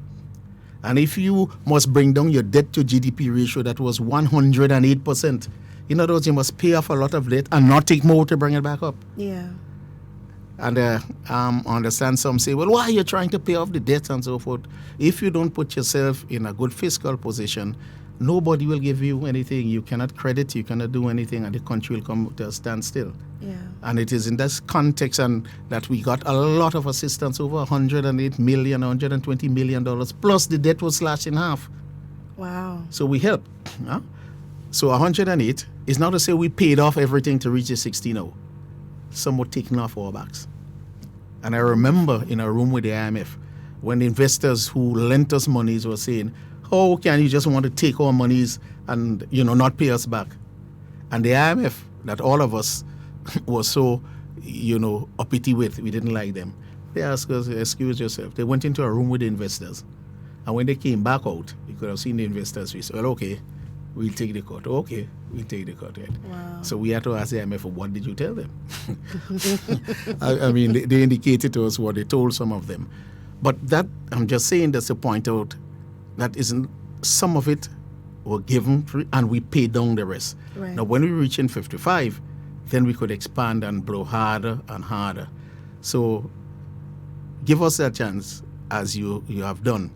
And if you must bring down your debt to GDP ratio that was 108%, in other words, you must pay off a lot of debt and not take more to bring it back up. Yeah. And I understand some say, well, why are you trying to pay off the debt and so forth? If you don't put yourself in a good fiscal position, nobody will give you anything. You cannot credit, you cannot do anything, and the country will come to a standstill. Yeah. And it is in this context and that we got a lot of assistance, over $108 million, $120 million, plus the debt was slashed in half. Wow. So we helped. Huh? So 108 is not to say we paid off everything to reach the 60 now. Some were taken off our backs. And I remember in a room with the IMF, when the investors who lent us monies were saying, how can you just want to take our monies and, not pay us back? And the IMF, that all of us were so, uppity with, we didn't like them. They asked us, excuse yourself. They went into a room with the investors. And when they came back out, you could have seen the investors. We said, well, okay, we'll take the cut. Okay, we'll take the cut. Right? Wow. So we had to ask the IMF, what did you tell them? I mean, they indicated to us what they told some of them. But that, I'm just saying that's to point out that isn't, some of it were given free and we paid down the rest. Right. Now, when we reach in 55, then we could expand and blow harder and harder. So give us that chance as you have done,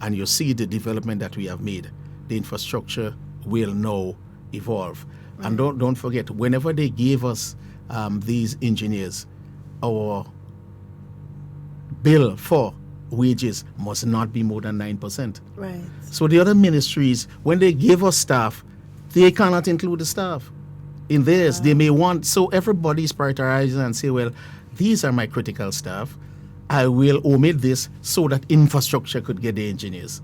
and you see the development that we have made. The infrastructure will now evolve. Right. And don't forget, whenever they gave us these engineers, our bill for wages must not be more than 9%. Right. So the other ministries, when they give us staff, they cannot include the staff in theirs. They may want, so everybody's prioritizing and say, well, these are my critical staff. I will omit this so that infrastructure could get the engineers.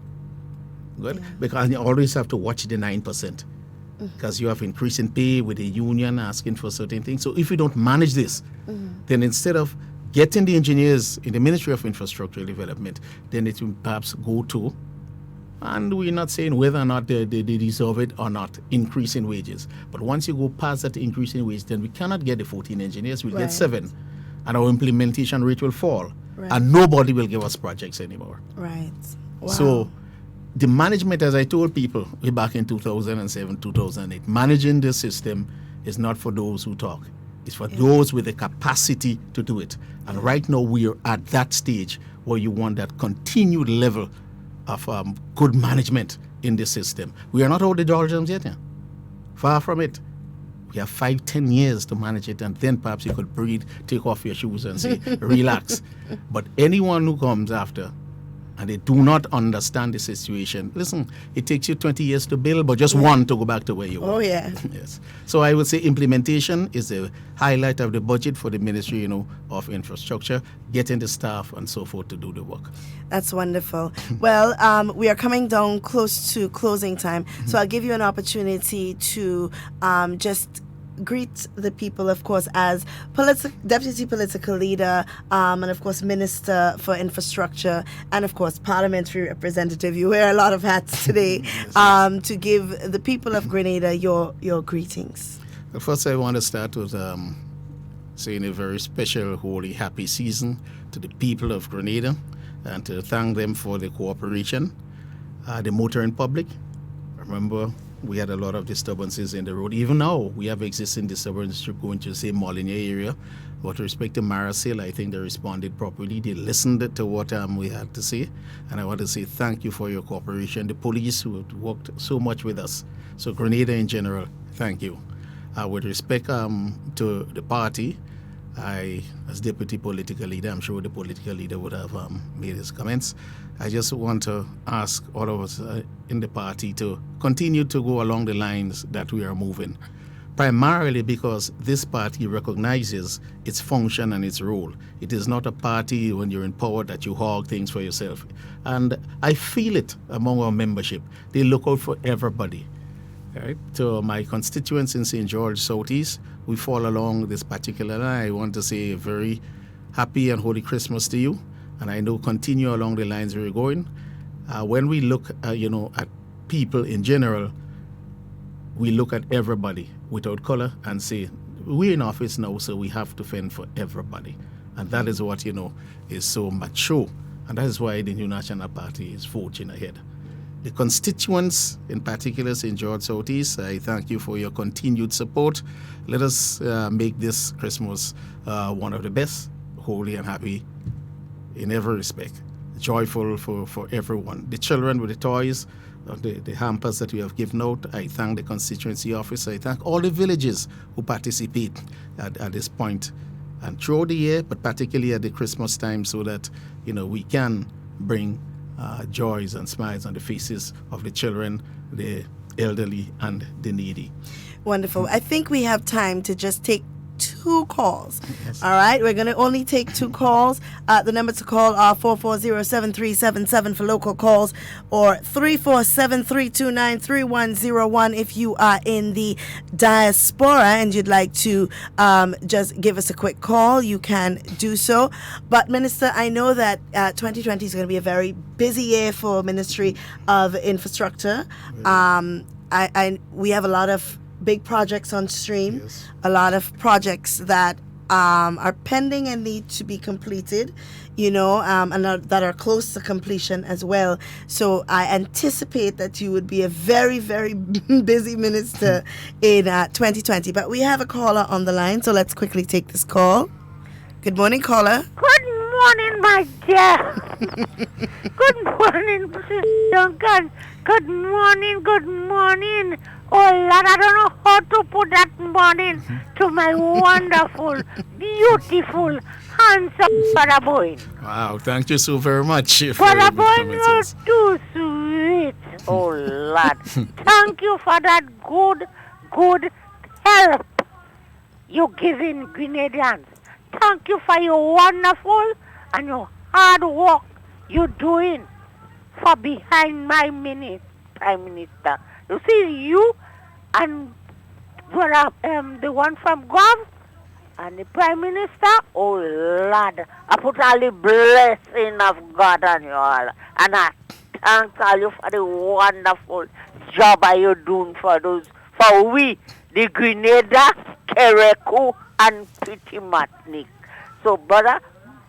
Good? Yeah. Because you always have to watch the 9%. Because you have increase in pay with the union asking for certain things. So if you don't manage this, then instead of getting the engineers in the Ministry of Infrastructure Development, then it will perhaps go to, and we're not saying whether or not they deserve it or not, increase in wages. But once you go past that increase in wages, then we cannot get the 14 engineers, we'll get 7. And our implementation rate will fall. Right. And nobody will give us projects anymore. Right. Wow. So the management, as I told people way back in 2007, 2008, managing the system is not for those who talk. It's for those with the capacity to do it. And right now we are at that stage where you want that continued level of good management in the system. We are not out the doldrums yet. Far from it. We have 5-10 years to manage it, and then perhaps you could breathe, take off your shoes and say, relax. But anyone who comes after and they do not understand the situation, listen, it takes you 20 years to build, but just one to go back to where you were. Oh, yeah. Yes. So I would say implementation is the highlight of the budget for the Ministry, of Infrastructure, getting the staff and so forth to do the work. That's wonderful. Well, we are coming down close to closing time, so I'll give you an opportunity to just greet the people, of course, as Deputy Political Leader and, of course, Minister for Infrastructure and, of course, Parliamentary Representative. You wear a lot of hats today. To give the people of Grenada your greetings. First, I want to start with saying a very special, holy, happy season to the people of Grenada and to thank them for the cooperation. The motoring public, remember, we had a lot of disturbances in the road. Even now, we have existing disturbances going to, say, Molyneux area. With respect to Marasil, I think they responded properly. They listened to what we had to say. And I want to say thank you for your cooperation. The police who have worked so much with us. So Grenada in general, thank you. With respect to the party, I, as Deputy Political Leader, I'm sure the Political Leader would have made his comments. I just want to ask all of us in the party to continue to go along the lines that we are moving, primarily because this party recognizes its function and its role. It is not a party when you're in power that you hog things for yourself. And I feel it among our membership. They look out for everybody. Right? To my constituents in St. George Southeast, we fall along this particular line. I want to say a very happy and holy Christmas to you. And I know continue along the lines we're going. When we look, at people in general, we look at everybody without color and say, we're in office now, so we have to fend for everybody. And that is what, is so mature. And that is why the New National Party is forging ahead. The constituents, in particular St. George Southeast, I thank you for your continued support. Let us make this Christmas one of the best, holy and happy in every respect, joyful for everyone. The children with the toys, the hampers that we have given out. I thank the constituency officer. I thank all the villages who participate at this point and throughout the year, but particularly at the Christmas time, so that we can bring joys and smiles on the faces of the children, the elderly, and the needy. Wonderful. I think we have time to just take 2 calls. Yes. All right, we're going to only take 2 calls. The number to call are 440-7377 for local calls, or 347-329-3101 if you are in the diaspora and you'd like to just give us a quick call. You can do so. But Minister, I know that 2020 is going to be a very busy year for Ministry of Infrastructure. We have a lot of big projects on stream, yes. A lot of projects that are pending and need to be completed, and that are close to completion as well. So I anticipate that you would be a very, very busy minister in 2020. But we have a caller on the line, so let's quickly take this call. Good morning, caller. Good morning, my dear. Good morning, Mrs. Duncan. Good morning. Oh, Lord, I don't know how to put that morning to my wonderful, beautiful, handsome Brother Boyne. Wow, thank you so very much. Brother Boyne, you're too sweet. Oh, Lord. Thank you for that good help you're giving Grenadians. Thank you for your wonderful and your hard work you're doing for behind my Prime Minister. You see, you and the one from Gov and the Prime Minister, oh Lord, I put all the blessing of God on you all. And I thank all you for the wonderful job you're doing for we, the Grenada, Carriacou, and Petit Martinique. So, brother,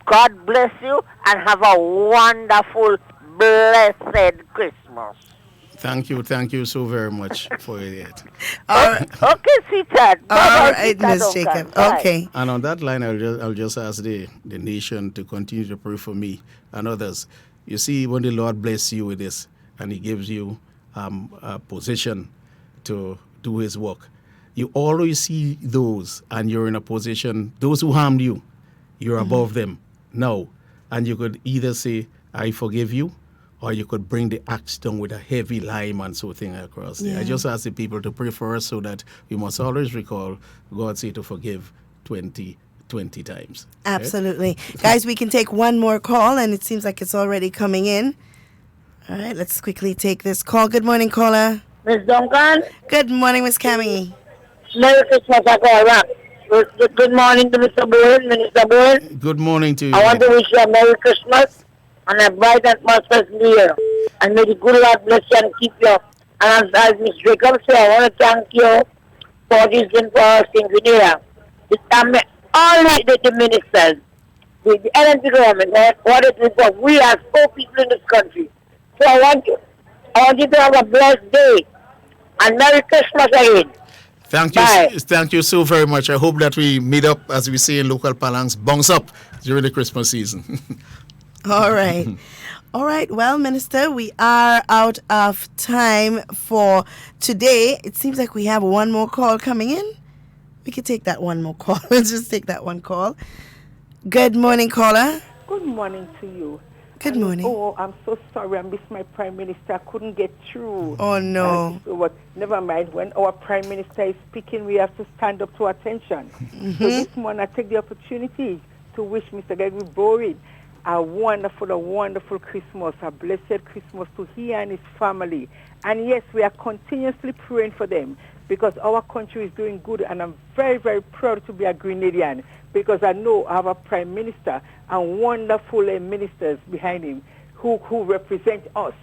God bless you and have a wonderful, blessed Christmas. Thank you so very much for it. Okay, sweetheart. All right, Ms. Jacob. Okay. And on that line, I'll just ask the nation to continue to pray for me and others. You see, when the Lord bless you with this and He gives you a position to do His work, you always see those, and you're in a position, those who harmed you, you're above them now. And you could either say, I forgive you, or you could bring the axe down with a heavy lime and so thing across there. I just ask the people to pray for us so that we must always recall God say to forgive 20 times. Absolutely. Guys, we can take one more call, and it seems like it's already coming in. All right, let's quickly take this call. Good morning, caller. Miss Duncan. Good morning, Miss Cammy. Merry Christmas, Good morning to Mr. Boyne, Minister Boyne. Good morning to you. I want to wish you a Merry Christmas and a bright and prosperous new year. And may the good Lord bless you and keep you. And as Ms. Jacob said, I want to thank you for this thing for us in Grenada. All the ministers, the LNP government, what it is for. We are 4 people in this country. So I want you to have a blessed day. And Merry Christmas again. Thank you so very much. I hope that we meet up, as we say in local parlance, bounce up during the Christmas season. All right. All right. Well, Minister, we are out of time for today. It seems like we have one more call coming in. We could take that one more call. Let's just take that one call. Good morning, caller. Good morning to you. Good morning. Oh, I'm so sorry. I missed my Prime Minister. I couldn't get through. Oh, no. But never mind. When our Prime Minister is speaking, we have to stand up to attention. So this morning, I take the opportunity to wish Mr. Gregory Bowen a wonderful Christmas, a blessed Christmas to he and his family. And yes, we are continuously praying for them because our country is doing good, and I'm very, very proud to be a Grenadian because I know I have a Prime Minister and wonderful ministers behind him who represent us.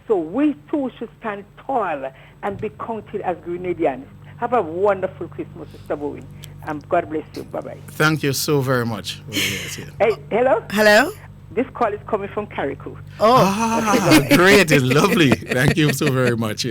So we too should stand tall and be counted as Grenadians. Have a wonderful Christmas, Mr. Bowen. And God bless you. Bye-bye. Thank you so very much. Hey, hello? Hello? This call is coming from Carriacou. Great. It's lovely. Thank you so very much.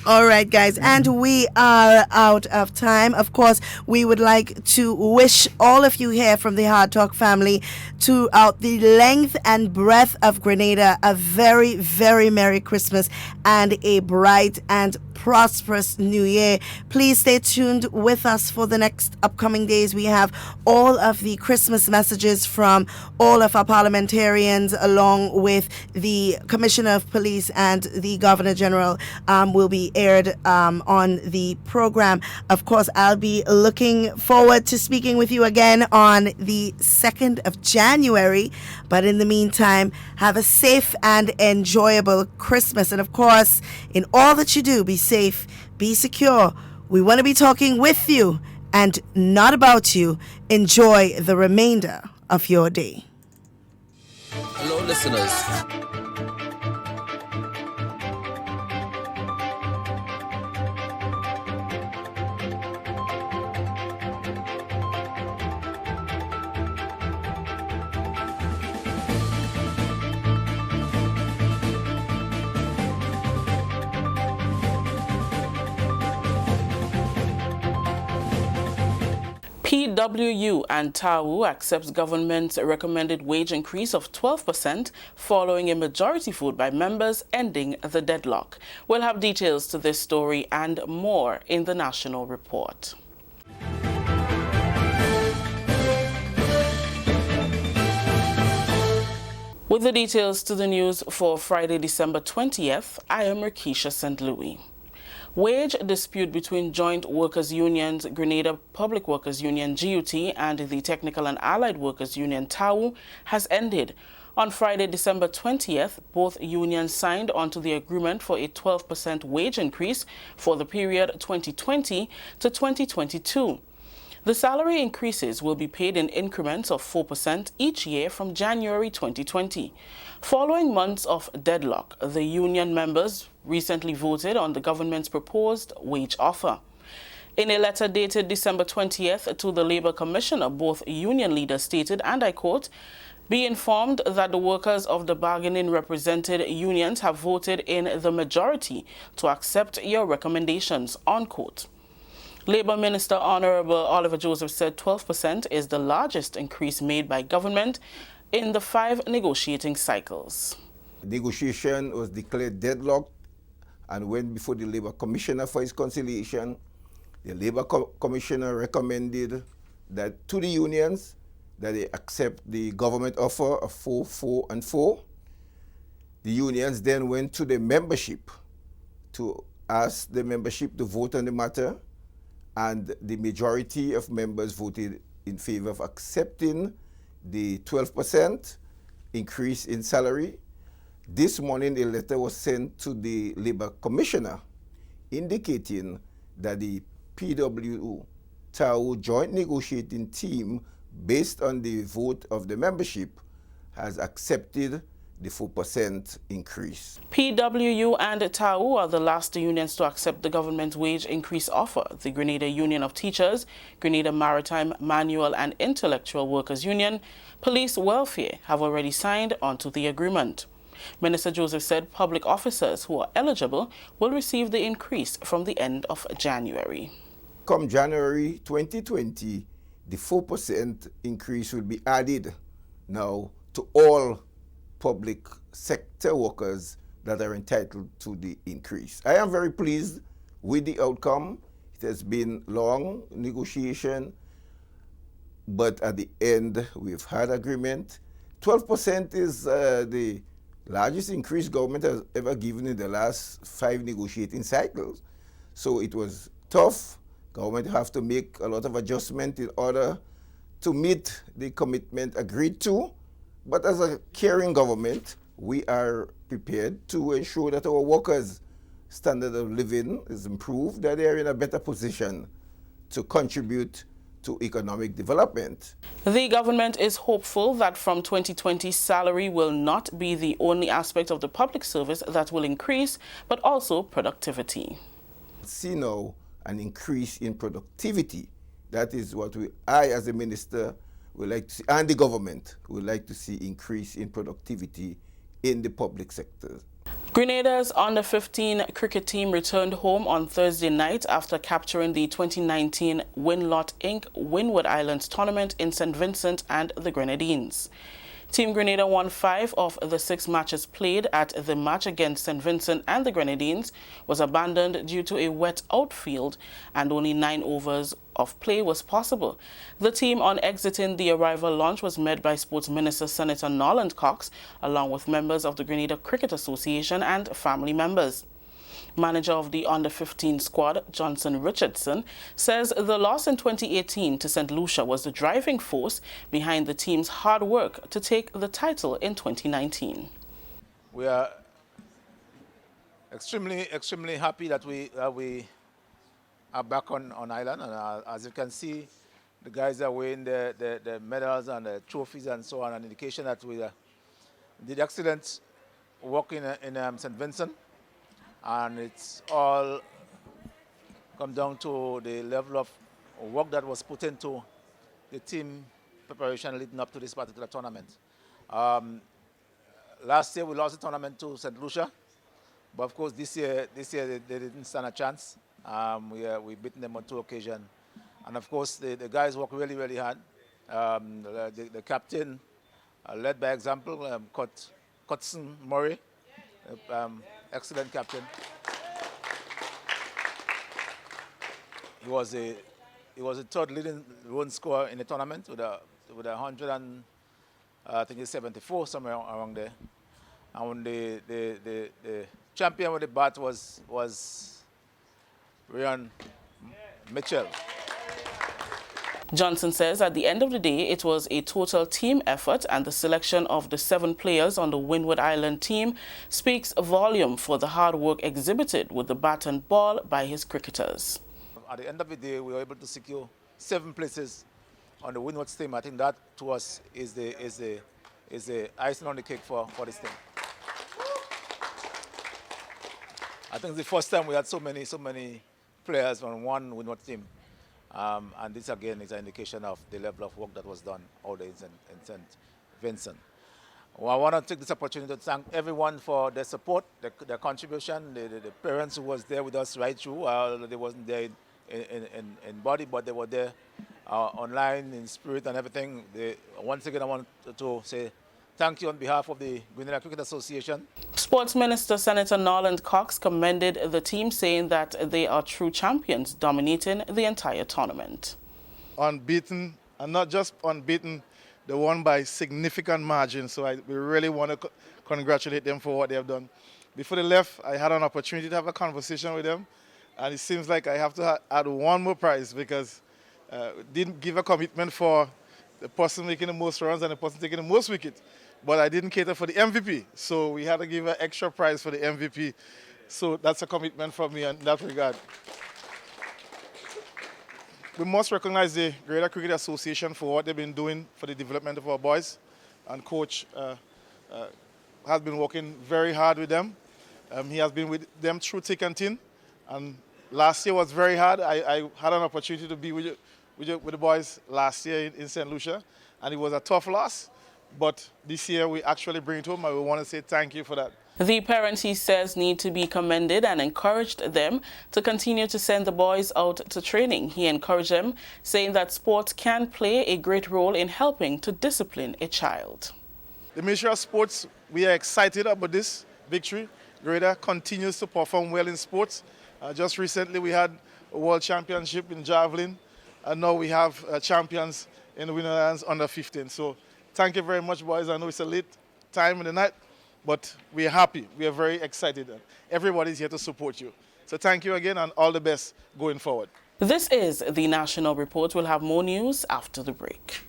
All right, guys. And we are out of time. Of course, we would like to wish all of you here from the Hard Talk family throughout the length and breadth of Grenada a very, very Merry Christmas and a bright and prosperous New Year. Please stay tuned with us for the next upcoming days. We have all of the Christmas messages from all of our parliamentarians, along with the Commissioner of Police and the Governor General, will be aired on the program. Of course, I'll be looking forward to speaking with you again on the 2nd of January. But in the meantime, have a safe and enjoyable Christmas. And of course, in all that you do, be safe, be secure. We want to be talking with you and not about you. Enjoy the remainder of your day. Hello, listeners. PWU and TAU accepts government's recommended wage increase of 12% following a majority vote by members ending the deadlock. We'll have details to this story and more in the National Report. With the details to the news for Friday, December 20th, I am Rakisha St. Louis. Wage dispute between Joint Workers Unions, Grenada Public Workers Union, GUT, and the Technical and Allied Workers Union, TAU, has ended. On Friday, December 20th, both unions signed onto the agreement for a 12% wage increase for the period 2020 to 2022. The salary increases will be paid in increments of 4% each year from January 2020. Following months of deadlock, the union members recently voted on the government's proposed wage offer. In a letter dated December 20th to the Labour Commissioner, both union leaders stated, and I quote, "Be informed that the workers of the bargaining represented unions have voted in the majority to accept your recommendations," unquote. Labour Minister Honourable Oliver Joseph said 12% is the largest increase made by government in the 5 negotiating cycles. Negotiation was declared deadlocked and went before the Labour Commissioner for his conciliation. The Labour Commissioner recommended that to the unions that they accept the government offer of 4, 4, and 4. The unions then went to the membership to ask the membership to vote on the matter, and the majority of members voted in favor of accepting the 12% increase in salary. This morning, a letter was sent to the Labour Commissioner indicating that the PWU-TAU joint negotiating team, based on the vote of the membership, has accepted the 4% increase. PWU and TAU are the last unions to accept the government's wage increase offer. The Grenada Union of Teachers, Grenada Maritime, Manual and Intellectual Workers Union, Police Welfare have already signed onto the agreement. Minister Joseph said public officers who are eligible will receive the increase from the end of January. Come January 2020, the 4% increase will be added now to all public sector workers that are entitled to the increase. I am very pleased with the outcome. It has been long negotiation, but at the end we've had agreement. 12% is the largest increase government has ever given in the last 5 negotiating cycles. So it was tough. Government have to make a lot of adjustment in order to meet the commitment agreed to. But as a caring government, we are prepared to ensure that our workers' standard of living is improved, that they are in a better position to contribute to economic development. The government is hopeful that from 2020, salary will not be the only aspect of the public service that will increase, but also productivity. See now an increase in productivity. That is what I, as a minister, we like to see, and the government would like to see increase in productivity in the public sector. Grenada's under-15 cricket team returned home on Thursday night after capturing the 2019 Winlot Inc. Windward Islands tournament in St. Vincent and the Grenadines. Team Grenada won 5 of the 6 matches played at the match against St. Vincent and the Grenadines was abandoned due to a wet outfield and only 9 overs of play was possible. The team on exiting the arrival launch was met by Sports Minister Senator Norland Cox along with members of the Grenada Cricket Association and family members. Manager of the under-15 squad, Johnson Richardson, says the loss in 2018 to St. Lucia was the driving force behind the team's hard work to take the title in 2019. We are extremely happy that we are back on island, and as you can see, the guys are weighing the medals and the trophies and so on, an indication that we did excellent work in St. Vincent. And it's all come down to the level of work that was put into the team preparation leading up to this particular tournament. Last year we lost the tournament to St. Lucia, but of course this year they didn't stand a chance. We beat them on 2 occasions, and of course the guys work really hard. The captain led by example, Cotson Murray. Excellent captain. He was a third leading run scorer in the tournament with a 100 and I think it's 74 somewhere around there. And when the champion with the bat was Ryan Mitchell. Johnson says at the end of the day, it was a total team effort and the selection of the 7 players on the Windward Island team speaks a volume for the hard work exhibited with the bat and ball by his cricketers. At the end of the day, we were able to secure 7 places on the Windward team. I think that to us is the icing on the cake for this team. I think it's the first time we had so many players on one Windward team. And this again is an indication of the level of work that was done all day in St. Vincent. Well, I want to take this opportunity to thank everyone for their support, their contribution, the parents who was there with us right through. They wasn't there in body, but they were there online, in spirit and everything. Once again, I want to say thank you on behalf of the Grenada Cricket Association. Sports Minister Senator Norland Cox commended the team, saying that they are true champions, dominating the entire tournament. Unbeaten, and not just unbeaten, they won by significant margin, so we really want to congratulate them for what they have done. Before they left, I had an opportunity to have a conversation with them, and it seems like I have to add one more prize because didn't give a commitment for the person making the most runs and the person taking the most wickets. But I didn't cater for the MVP, so we had to give an extra prize for the MVP. So that's a commitment from me in that regard. We must recognize the Grenada Cricket Association for what they've been doing for the development of our boys. And Coach has been working very hard with them. He has been with them through thick and thin. And last year was very hard. I had an opportunity to be with the boys last year in St. Lucia, and it was a tough loss. But this year we actually bring it home, and we want to say thank you for that. The parents, he says, need to be commended and encouraged them to continue to send the boys out to training. He encouraged them, saying that sports can play a great role in helping to discipline a child. The Ministry of Sports, we are excited about this victory. Grenada continues to perform well in sports. Just recently we had a World Championship in javelin, and now we have champions in the Windward Islands under 15. So thank you very much, boys. I know it's a late time in the night, but we are happy. We are very excited. Everybody's here to support you. So thank you again, and all the best going forward. This is the National Report. We'll have more news after the break.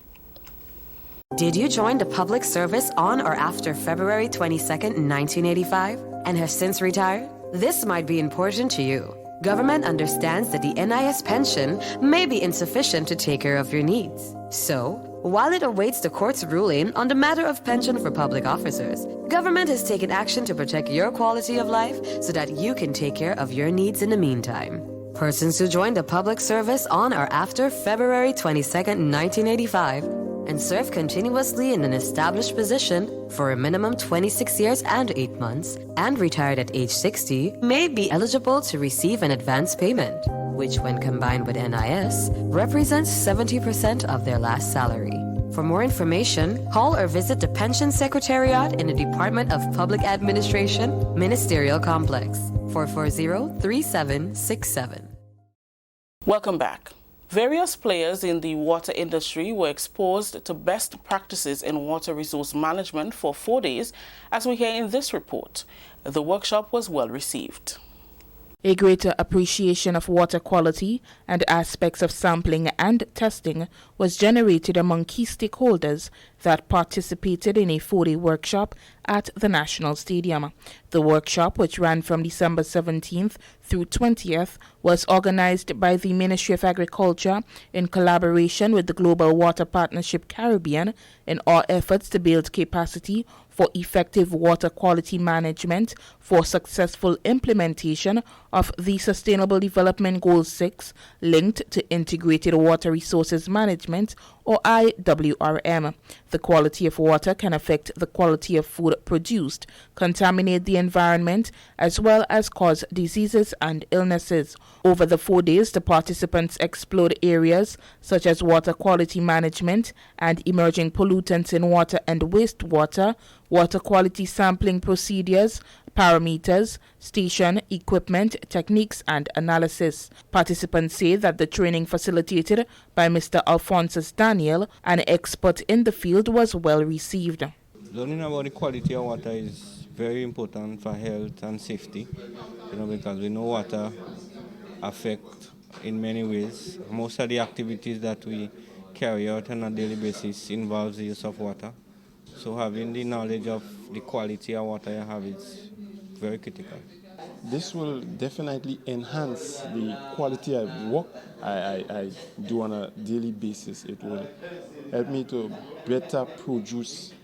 Did you join the public service on or after February 22nd, 1985, and have since retired? This might be important to you. Government understands that the NIS pension may be insufficient to take care of your needs. So, while it awaits the court's ruling on the matter of pension for public officers, government has taken action to protect your quality of life so that you can take care of your needs in the meantime. Persons who joined the public service on or after February 22nd, 1985 and serve continuously in an established position for a minimum 26 years and 8 months and retired at age 60 may be eligible to receive an advance payment, which when combined with NIS represents 70% of their last salary. For more information, call or visit the Pension Secretariat in the Department of Public Administration, Ministerial Complex, 440-3767. Welcome back. Various players in the water industry were exposed to best practices in water resource management for 4 days, as we hear in this report. The workshop was well received. A greater appreciation of water quality and aspects of sampling and testing was generated among key stakeholders that participated in a 4-day workshop at the National Stadium. The workshop, which ran from December 17th through 20th, was organized by the Ministry of Agriculture in collaboration with the Global Water Partnership Caribbean in our efforts to build capacity for effective water quality management for successful implementation of the Sustainable Development Goal 6 linked to Integrated Water Resources Management, or IWRM. The quality of water can affect the quality of food produced, contaminate the environment, as well as cause diseases and illnesses. Over the 4 days, the participants explored areas such as water quality management and emerging pollutants in water and wastewater, water quality sampling procedures, parameters, station, equipment, techniques, and analysis. Participants say that the training facilitated by Mr. Alphonsus Daniel, an expert in the field, was well received. Learning about the quality of water is very important for health and safety, because we know water affects in many ways. Most of the activities that we carry out on a daily basis involves the use of water. So having the knowledge of the quality of water you have is very critical. This will definitely enhance the quality of work I do on a daily basis. It will help me to better produce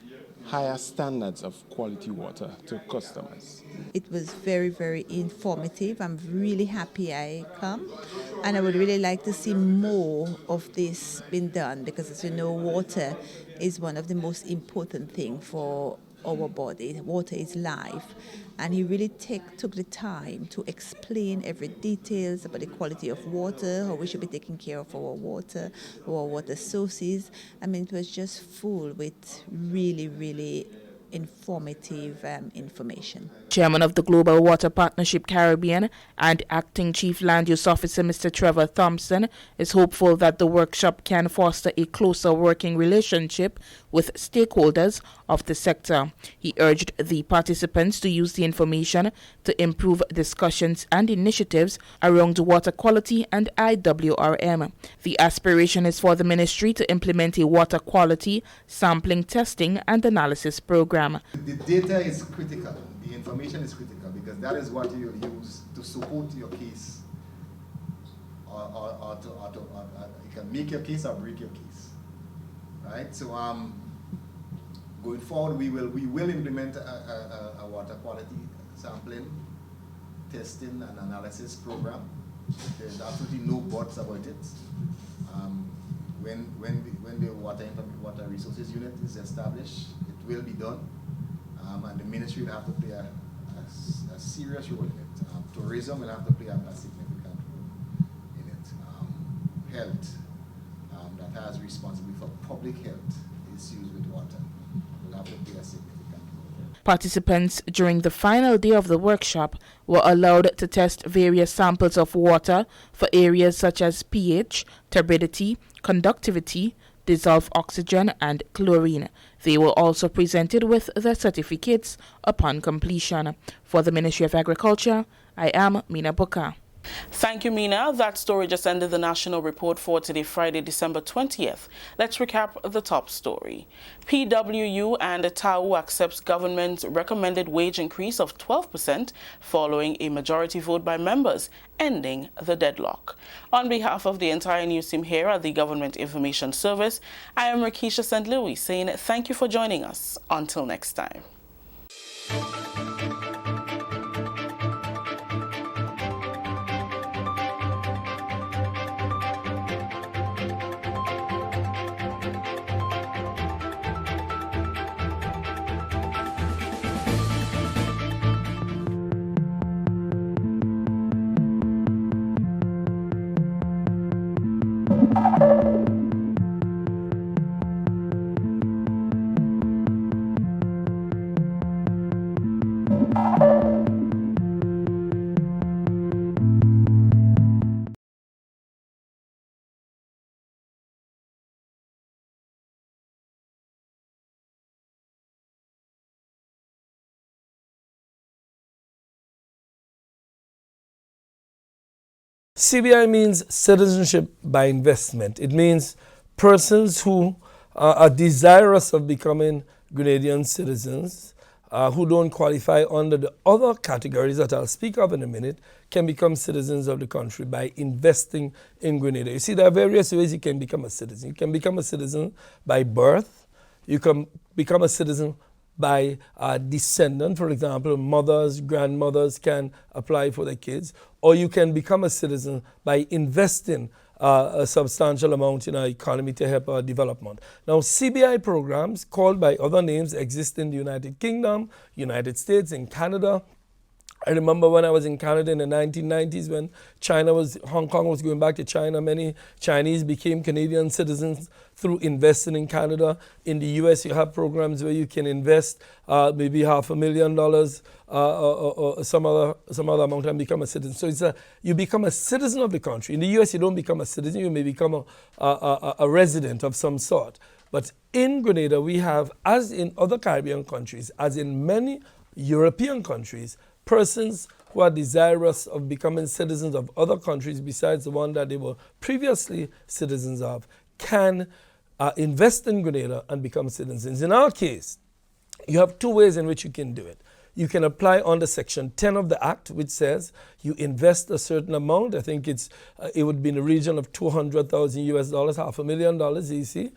higher standards of quality water to customers. It was very, very informative. I'm really happy I come, and I would really like to see more of this being done, because as you know, water is one of the most important things for our body. Water is life, and he really took the time to explain every details about the quality of water, how we should be taking care of our water sources. I mean, it was just full with really, really informative information. Chairman of the Global Water Partnership Caribbean and Acting Chief Land Use Officer Mr. Trevor Thompson is hopeful that the workshop can foster a closer working relationship with stakeholders of the sector. He urged the participants to use the information to improve discussions and initiatives around water quality and IWRM. The aspiration is for the ministry to implement a water quality sampling, testing and analysis program. The data is critical. The information is critical, because that is what you use to support your case, or you can make your case or break your case, right? So going forward, we will implement a water quality sampling, testing and analysis program. There's absolutely no buts about it. When the water resources unit is established, it will be done. And the ministry will have to play a serious role in it. Tourism will have to play a significant role in it. Health, that has responsibility for public health issues with water, will have to play a significant role. Participants during the final day of the workshop were allowed to test various samples of water for areas such as pH, turbidity, conductivity, dissolved oxygen and chlorine. They were also presented with their certificates upon completion. For the Ministry of Agriculture, I am Mina Buka. Thank you, Mina. That story just ended the national report for today, Friday, December 20th. Let's recap the top story. PWU and TAU accepts government's recommended wage increase of 12% following a majority vote by members, ending the deadlock. On behalf of the entire news team here at the Government Information Service, I am Rakisha St. Louis saying thank you for joining us. Until next time. CBI means citizenship by investment. It means persons who are desirous of becoming Grenadian citizens, who don't qualify under the other categories that I'll speak of in a minute, can become citizens of the country by investing in Grenada. You see, there are various ways you can become a citizen. You can become a citizen by birth. You can become a citizen by descendant. For example, mothers, grandmothers can apply for their kids. Or you can become a citizen by investing a substantial amount in our economy to help our development. Now, CBI programs, called by other names, exist in the United Kingdom, United States, and Canada. I remember when I was in Canada in the 1990s when Hong Kong was going back to China, many Chinese became Canadian citizens through investing in Canada. In the US, you have programs where you can invest maybe $500,000 or some other amount and become a citizen. So you become a citizen of the country. In the US, you don't become a citizen, you may become a resident of some sort. But in Grenada, we have, as in other Caribbean countries, as in many European countries, persons who are desirous of becoming citizens of other countries besides the one that they were previously citizens of can invest in Grenada and become citizens. In our case, you have two ways in which you can do it. You can apply under Section 10 of the Act, which says you invest a certain amount. I think it would be in the region of $200,000 US, $500,000 EC,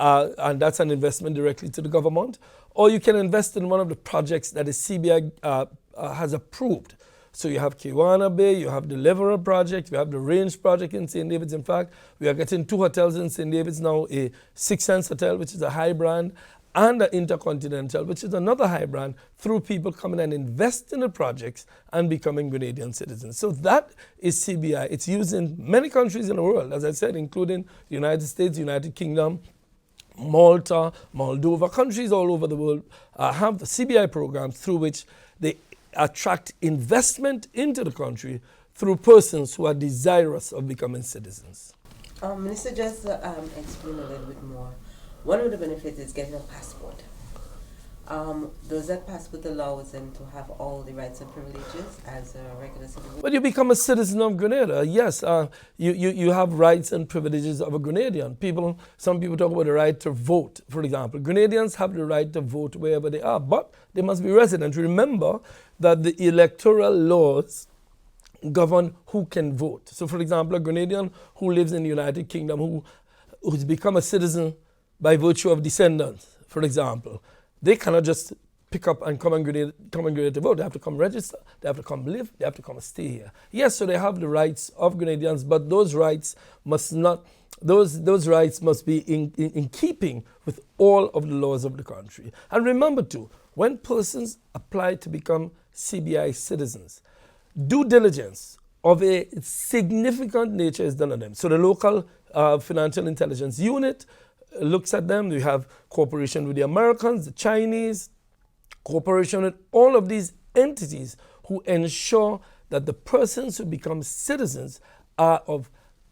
and that's an investment directly to the government. Or you can invest in one of the projects that the CBI has approved. So you have Kiwana Bay, you have the Leverer project, we have the Range project in St. David's. In fact, we are getting 2 hotels in St. David's now, a Six Sense Hotel, which is a high brand, and the Intercontinental, which is another high brand, through people coming and investing in the projects and becoming Grenadian citizens. So that is CBI. It's used in many countries in the world, as I said, including the United States, United Kingdom, Malta, Moldova. Countries all over the world have the CBI programs through which they attract investment into the country through persons who are desirous of becoming citizens. Minister, just explain a little bit more. One of the benefits is getting a passport. Does that passport allow them to have all the rights and privileges as a regular citizen? When you become a citizen of Grenada, yes, you have rights and privileges of a Grenadian. Some people talk about the right to vote, for example. Grenadians have the right to vote wherever they are, but they must be resident. Remember that the electoral laws govern who can vote. So, for example, a Grenadian who lives in the United Kingdom, who's become a citizen by virtue of descendants, for example, they cannot just pick up and come and Grenada to vote. They have to come register, they have to come live, they have to come stay here. Yes, so they have the rights of Grenadians, but those rights must be in keeping with all of the laws of the country. And remember too, when persons apply to become CBI citizens, due diligence of a significant nature is done on them. So the local financial intelligence unit looks at them. We have cooperation with the Americans, the Chinese, cooperation with all of these entities who ensure that the persons who become citizens are of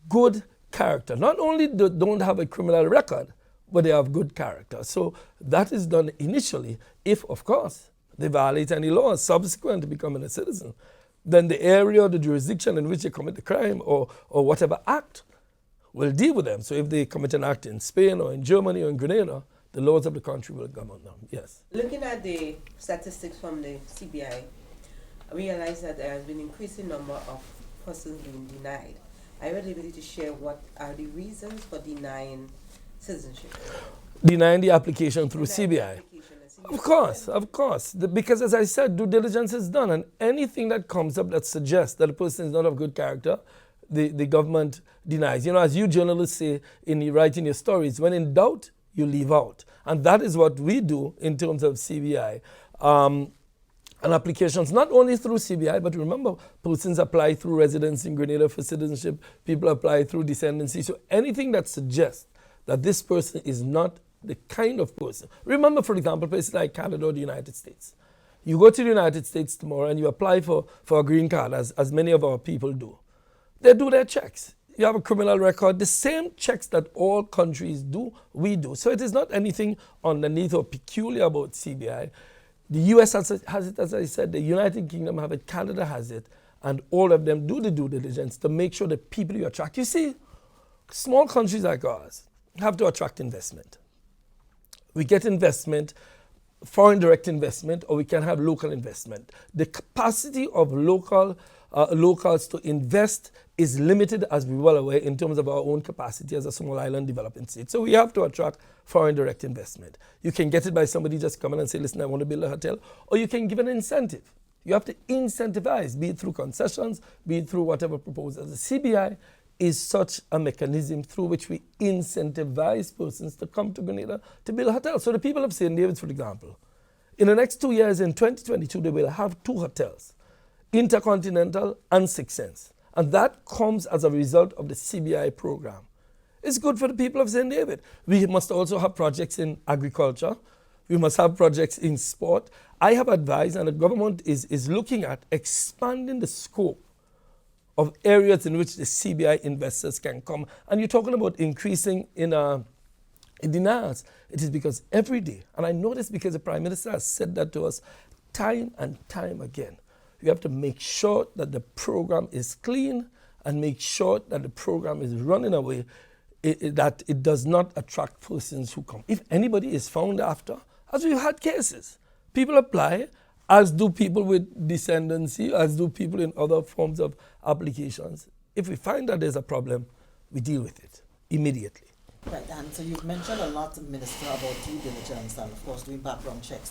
good character. Not only don't have a criminal record, but they have good character. So that is done initially if, of course, they violate any laws subsequent to becoming a citizen. Then the area or the jurisdiction in which they commit the crime or whatever act will deal with them. So if they commit an act in Spain or in Germany or in Grenada, the laws of the country will govern them, yes. Looking at the statistics from the CBI, I realize that there has been an increasing number of persons being denied. Are you able to share what are the reasons for denying citizenship? Denying the application through CBI? Of course. Because as I said, due diligence is done, and anything that comes up that suggests that a person is not of good character, the government denies. You know, as you journalists say in writing your stories, when in doubt, you leave out. And that is what we do in terms of CBI. And applications, not only through CBI, but remember, persons apply through residence in Grenada for citizenship, people apply through descendancy. So anything that suggests that this person is not the kind of person. Remember, for example, places like Canada or the United States. You go to the United States tomorrow and you apply for a green card, as many of our people do. They do their checks. You have a criminal record. The same checks that all countries do, we do. So it is not anything underneath or peculiar about CBI. The US has it, as I said, the United Kingdom have it, Canada has it, and all of them do the due diligence to make sure the people you attract. You see, small countries like ours have to attract investment. We get investment, foreign direct investment, or we can have local investment. The capacity of locals to invest is limited, as we're well aware, in terms of our own capacity as a small island developing state. So we have to attract foreign direct investment. You can get it by somebody just coming and say, listen, I want to build a hotel, or you can give an incentive. You have to incentivize, be it through concessions, be it through whatever proposals. The CBI is such a mechanism through which we incentivize persons to come to Grenada to build hotels. So the people of St. David's, for example, in the next 2 years, in 2022, they will have 2 hotels, Intercontinental and Six Sense. And that comes as a result of the CBI program. It's good for the people of St. David. We must also have projects in agriculture. We must have projects in sport. I have advised, and the government is looking at expanding the scope of areas in which the CBI investors can come. And you're talking about increasing in denials. It is because every day, and I know this because the Prime Minister has said that to us time and time again, you have to make sure that the program is clean and make sure that the program is run in a way that it does not attract persons who come. If anybody is found after, as we've had cases, people apply, as do people with descendancy, as do people in other forms of applications. If we find that there's a problem, we deal with it immediately. Right, and so you've mentioned a lot, Minister, about due diligence and, of course, doing background checks.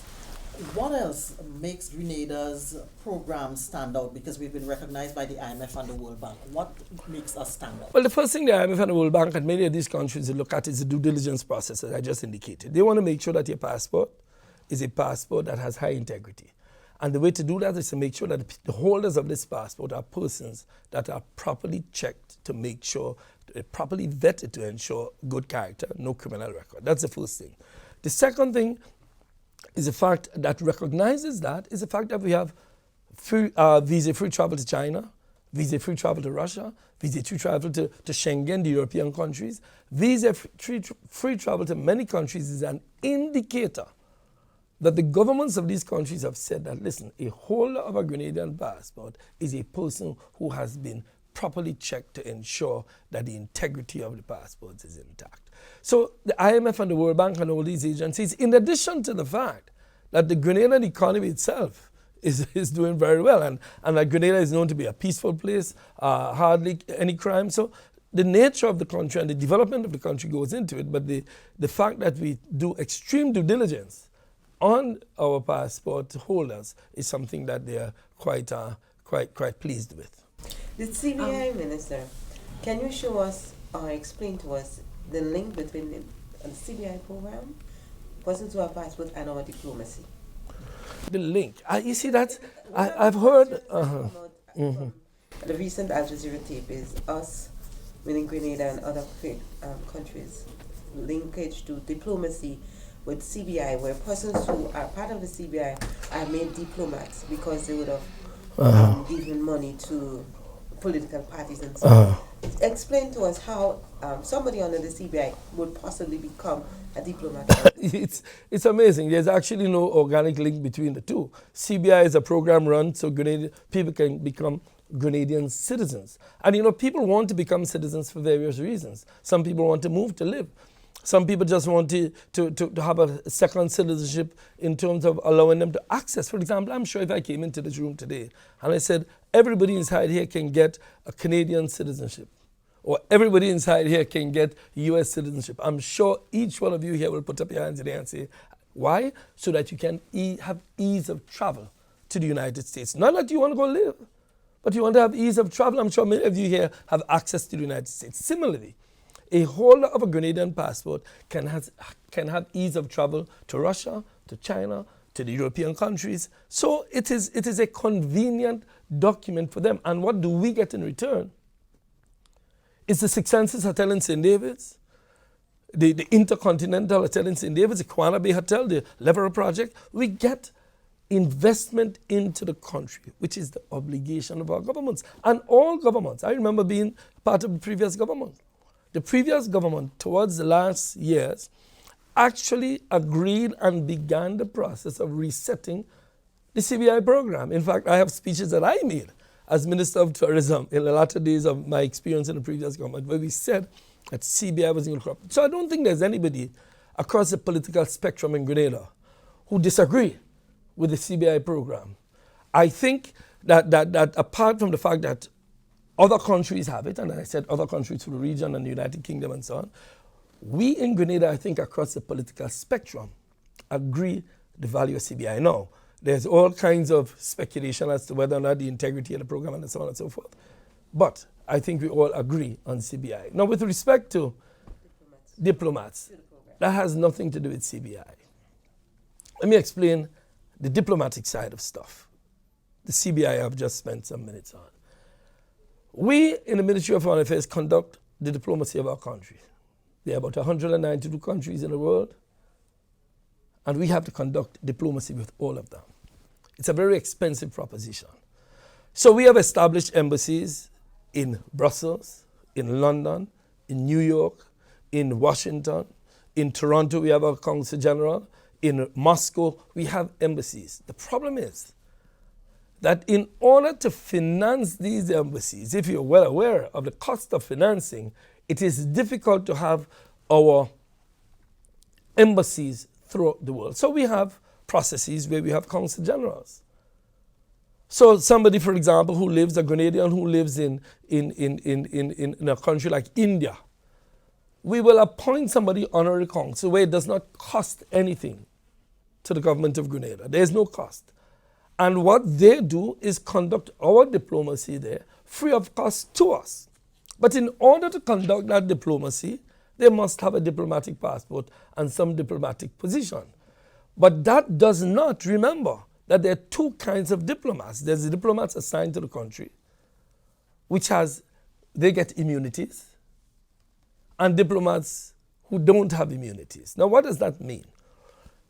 What else makes Grenada's program stand out? Because we've been recognized by the IMF and the World Bank. What makes us stand out? Well, the first thing the IMF and the World Bank and many of these countries look at is the due diligence process, as I just indicated. They want to make sure that your passport is a passport that has high integrity. And the way to do that is to make sure that the holders of this passport are persons that are properly checked to make sure, properly vetted to ensure good character, no criminal record. That's the first thing. The second thing is the fact that recognizes that is the fact that we have visa-free travel to China, visa-free travel to Russia, visa-free travel to Schengen, the European countries. Visa-free travel to many countries is an indicator that the governments of these countries have said that, listen, a holder of a Grenadian passport is a person who has been properly checked to ensure that the integrity of the passports is intact. So the IMF and the World Bank and all these agencies, in addition to the fact that the Grenadian economy itself is doing very well, and that Grenada is known to be a peaceful place, hardly any crime. So the nature of the country and the development of the country goes into it, but the fact that we do extreme due diligence on our passport holders is something that they are quite pleased with. The CBI Minister, can you show us or explain to us the link between the CBI program, persons who have passport, and our diplomacy? The link. You see that? I've heard. The recent Al Jazeera tape is us, meaning Grenada and other countries, linkage to diplomacy with CBI, where persons who are part of the CBI are made diplomats because they would have given money to political parties and so on. Explain to us how somebody under the CBI would possibly become a diplomat. It's amazing. There's actually no organic link between the two. CBI is a program run so people can become Grenadian citizens. And people want to become citizens for various reasons. Some people want to move to live. Some people just want to have a second citizenship in terms of allowing them to access. For example, I'm sure if I came into this room today and I said, everybody inside here can get a Canadian citizenship, or everybody inside here can get US citizenship, I'm sure each one of you here will put up your hands in the air and say, why? So that you can have ease of travel to the United States. Not that you want to go live, but you want to have ease of travel. I'm sure many of you here have access to the United States. Similarly, a holder of a Grenadian passport can have ease of travel to Russia, to China, to the European countries. So it is a convenient document for them. And what do we get in return? It's the Six Senses Hotel in St. David's, the Intercontinental Hotel in St. David's, the Kwana Bay Hotel, the Leverer Project. We get investment into the country, which is the obligation of our governments. And all governments. I remember being part of the previous government. The previous government, towards the last years, actually agreed and began the process of resetting the CBI program. In fact, I have speeches that I made as Minister of Tourism in the latter days of my experience in the previous government, where we said that CBI was incorrupt. So I don't think there's anybody across the political spectrum in Grenada who disagree with the CBI program. I think that apart from the fact that other countries have it, and I said other countries through the region and the United Kingdom and so on, we in Grenada, I think across the political spectrum, agree the value of CBI. Now, there's all kinds of speculation as to whether or not the integrity of the program and so on and so forth. But I think we all agree on CBI. Now, with respect to diplomats, that has nothing to do with CBI. Let me explain the diplomatic side of stuff. The CBI I've just spent some minutes on. We in the Ministry of Foreign Affairs conduct the diplomacy of our country. There are about 192 countries in the world, and we have to conduct diplomacy with all of them. It's a very expensive proposition. So we have established embassies in Brussels, in London, in New York, in Washington, in Toronto we have our Consul General, in Moscow we have embassies. The problem is that in order to finance these embassies, if you're well aware of the cost of financing, it is difficult to have our embassies throughout the world. So we have processes where we have consul generals. So somebody, for example, who lives, a Grenadian who lives in a country like India, we will appoint somebody honorary consul where it does not cost anything to the government of Grenada. There is no cost. And what they do is conduct our diplomacy there free of cost to us. But in order to conduct that diplomacy, they must have a diplomatic passport and some diplomatic position. But that does not, remember, that there are two kinds of diplomats. There's the diplomats assigned to the country, they get immunities, and diplomats who don't have immunities. Now, what does that mean?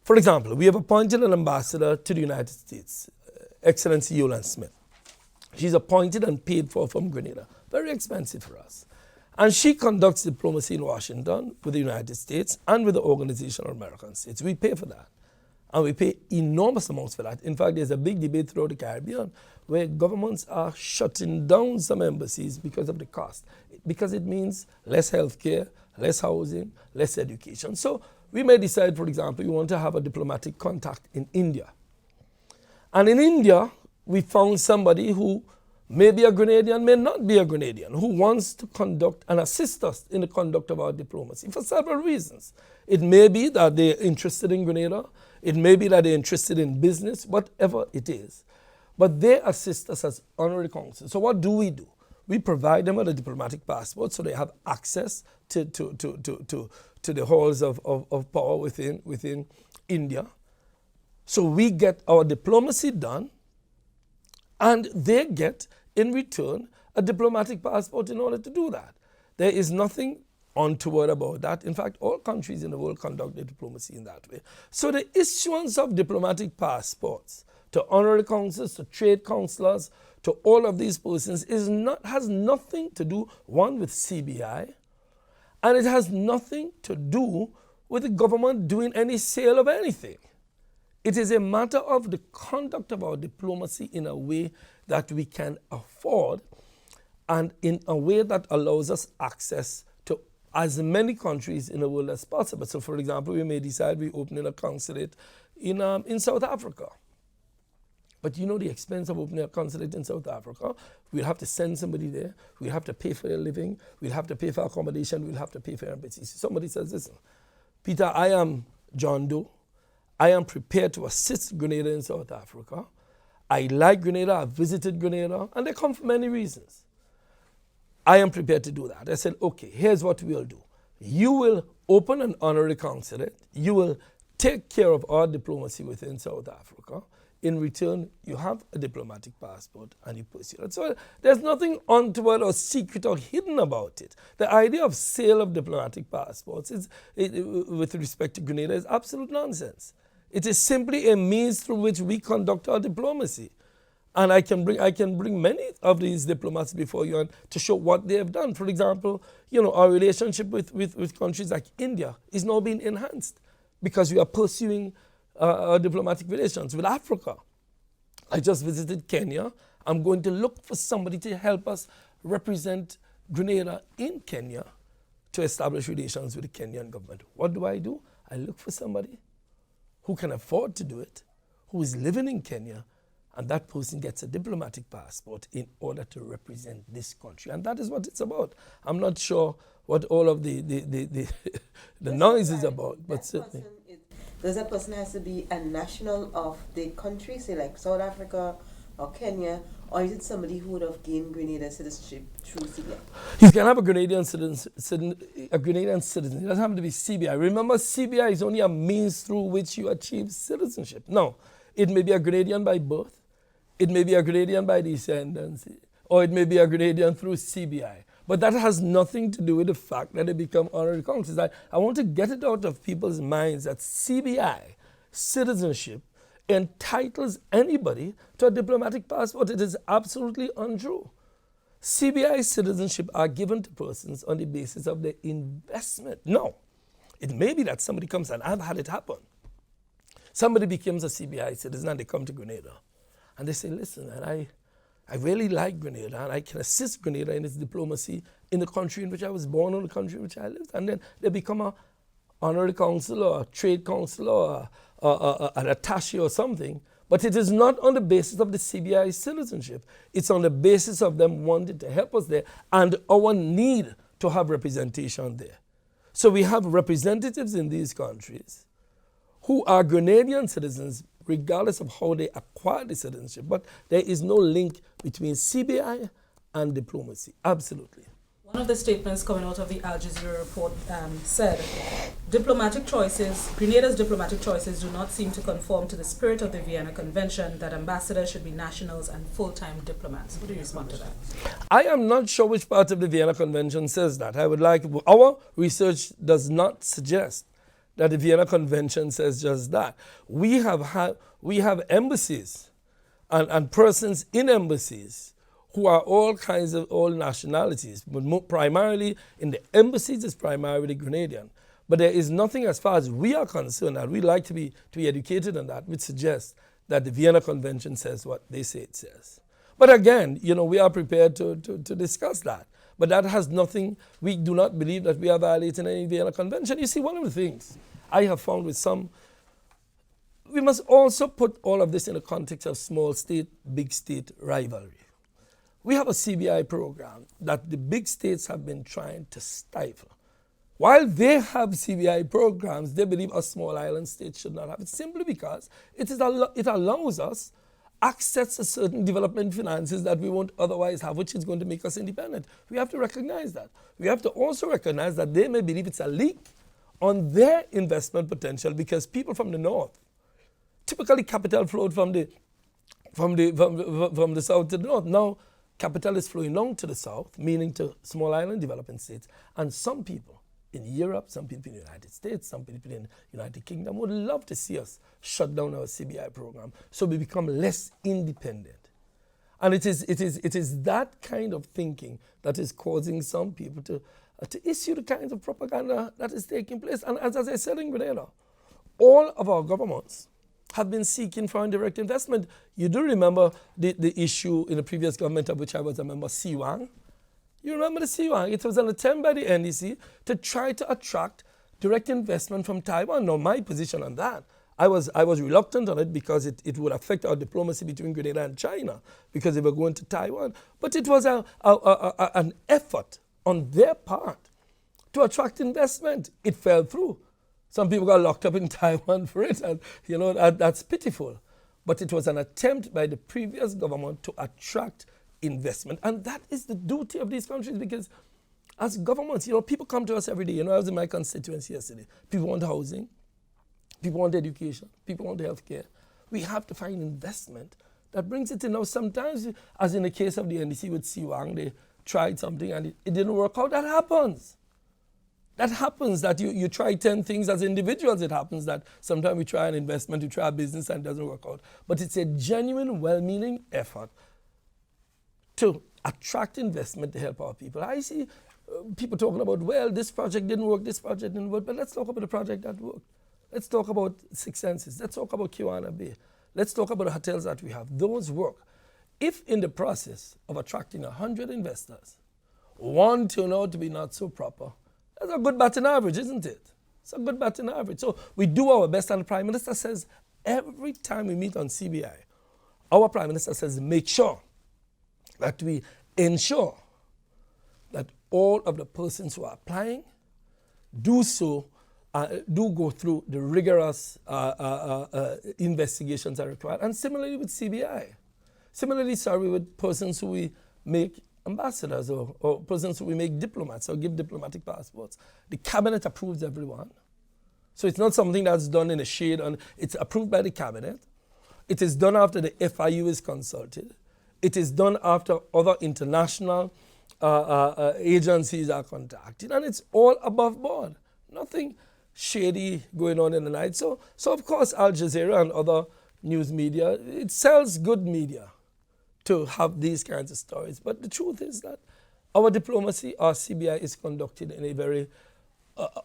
For example, we have appointed an ambassador to the United States, Excellency Yolan Smith. She's appointed and paid for from Grenada. Very expensive for us. And she conducts diplomacy in Washington with the United States and with the Organization of American States. We pay for that. And we pay enormous amounts for that. In fact, there's a big debate throughout the Caribbean where governments are shutting down some embassies because of the cost. Because it means less health care, less housing, less education. So we may decide, for example, we want to have a diplomatic contact in India. And in India, we found somebody who may be a Grenadian, may not be a Grenadian, who wants to conduct and assist us in the conduct of our diplomacy for several reasons. It may be that they're interested in Grenada. It may be that they're interested in business, whatever it is. But they assist us as honorary consuls. So what do? We provide them with a diplomatic passport so they have access to the halls of power within India. So we get our diplomacy done, and they get, in return, a diplomatic passport in order to do that. There is nothing untoward about that. In fact, all countries in the world conduct their diplomacy in that way. So the issuance of diplomatic passports to honorary consuls, to trade consulars, to all of these persons has nothing to do, one, with CBI, and it has nothing to do with the government doing any sale of anything. It is a matter of the conduct of our diplomacy in a way that we can afford and in a way that allows us access to as many countries in the world as possible. So, for example, we may decide we're opening a consulate in South Africa. But you know the expense of opening a consulate in South Africa? We'll have to send somebody there. We'll have to pay for their living. We'll have to pay for accommodation. We'll have to pay for embassies. Somebody says, listen, Peter, I am John Doe. I am prepared to assist Grenada in South Africa. I like Grenada. I've visited Grenada. And they come for many reasons. I am prepared to do that. I said, okay, here's what we'll do. You will open an honorary consulate. You will take care of our diplomacy within South Africa. In return, you have a diplomatic passport and you pursue it. So there's nothing untoward or secret or hidden about it. The idea of sale of diplomatic passports with respect to Grenada is absolute nonsense. It is simply a means through which we conduct our diplomacy. And I can bring many of these diplomats before you to show what they have done. For example, our relationship with countries like India is now being enhanced because we are pursuing diplomatic relations with Africa. I just visited Kenya I'm going to look for somebody to help us represent Grenada in Kenya to establish relations with the Kenyan government. What do? I look for somebody who can afford to do it, who is living in Kenya, and that person gets a diplomatic passport in order to represent this country. And that is what it's about. I'm not sure what all of the noise is about, but certainly. Does that person has to be a national of the country, say like South Africa or Kenya, or is it somebody who would have gained Grenadian citizenship through CBI? You can have a Grenadian citizen. It doesn't have to be CBI. Remember, CBI is only a means through which you achieve citizenship. No, it may be a Grenadian by birth, it may be a Grenadian by descendancy, or it may be a Grenadian through CBI. But that has nothing to do with the fact that they become honorary consuls. I want to get it out of people's minds that CBI, citizenship, entitles anybody to a diplomatic passport. It is absolutely untrue. CBI citizenship are given to persons on the basis of their investment. No, it may be that somebody comes, and I've had it happen. Somebody becomes a CBI citizen and they come to Grenada. And they say, listen, and I really like Grenada, and I can assist Grenada in its diplomacy in the country in which I was born, or the country in which I lived. And then they become an honorary consul or a trade consul or an attaché or something. But it is not on the basis of the CBI citizenship. It's on the basis of them wanting to help us there and our need to have representation there. So we have representatives in these countries who are Grenadian citizens regardless of how they acquire the citizenship. But there is no link between CBI and diplomacy. Absolutely. One of the statements coming out of the Al Jazeera report said, Grenada's diplomatic choices do not seem to conform to the spirit of the Vienna Convention, that ambassadors should be nationals and full-time diplomats. What do you respond to that? I am not sure which part of the Vienna Convention says that. Our research does not suggest that the Vienna Convention says just that. We have embassies and persons in embassies who are all nationalities, but primarily in the embassies is primarily Grenadian. But there is nothing, as far as we are concerned, and we like to be educated on that, which suggests that the Vienna Convention says what they say it says. But again, we are prepared to discuss that. But that has nothing, we do not believe that we are violating any Vienna Convention. You see, one of the things I have found with we must also put all of this in the context of small state, big state rivalry. We have a CBI program that the big states have been trying to stifle. While they have CBI programs, they believe a small island state should not have it, simply because it allows us access to certain development finances that we won't otherwise have, which is going to make us independent. We have to recognize that. We have to also recognize that they may believe it's a leak on their investment potential, because people from the north, typically capital flowed from the south to the north. Now capital is flowing down to the south, meaning to small island developing states. And some people in Europe, some people in the United States, some people in the United Kingdom would love to see us shut down our CBI program so we become less independent. And it is that kind of thinking that is causing some people to issue the kinds of propaganda that is taking place. And as I said in Grenada, all of our governments have been seeking foreign direct investment. You do remember the issue in the previous government of which I was a member, CWANG. You remember the CWANG? It was an attempt by the NDC to try to attract direct investment from Taiwan. Now, my position on that, I was reluctant on it because it would affect our diplomacy between Grenada and China, because they were going to Taiwan. But it was an effort on their part to attract investment. It fell through. Some people got locked up in Taiwan for it, and that's pitiful. But it was an attempt by the previous government to attract investment. And that is the duty of these countries, because as governments, people come to us every day. I was in my constituency yesterday. People want housing, people want education, people want healthcare. We have to find investment that brings it in. Now, sometimes, as in the case of the NDC with CWANG, they tried something and it didn't work out. That happens. That happens, that you try 10 things as individuals. It happens that sometimes we try an investment, we try a business and it doesn't work out. But it's a genuine, well-meaning effort to attract investment to help our people. I see people talking about, well, this project didn't work, but let's talk about the project that worked. Let's talk about Six Senses. Let's talk about Kiwana Bay. Let's talk about the hotels that we have. Those work. if in the process of attracting 100 investors, one turn out to be not so proper, that's a good batting average, isn't it? It's a good batting average. So we do our best, and the Prime Minister says every time we meet on CBI, our Prime Minister says make sure that we ensure that all of the persons who are applying do so, do go through the rigorous investigations that are required. And similarly with CBI. Similarly, sorry, with persons who we make ambassadors or persons who we make diplomats or give diplomatic passports. The cabinet approves everyone. So it's not something that's done in a shade. It's approved by the cabinet. It is done after the FIU is consulted. It is done after other international agencies are contacted. And it's all above board. Nothing shady going on in the night. So of course, Al Jazeera and other news media, it sells good media to have these kinds of stories. But the truth is that our diplomacy, our CBI, is conducted in a very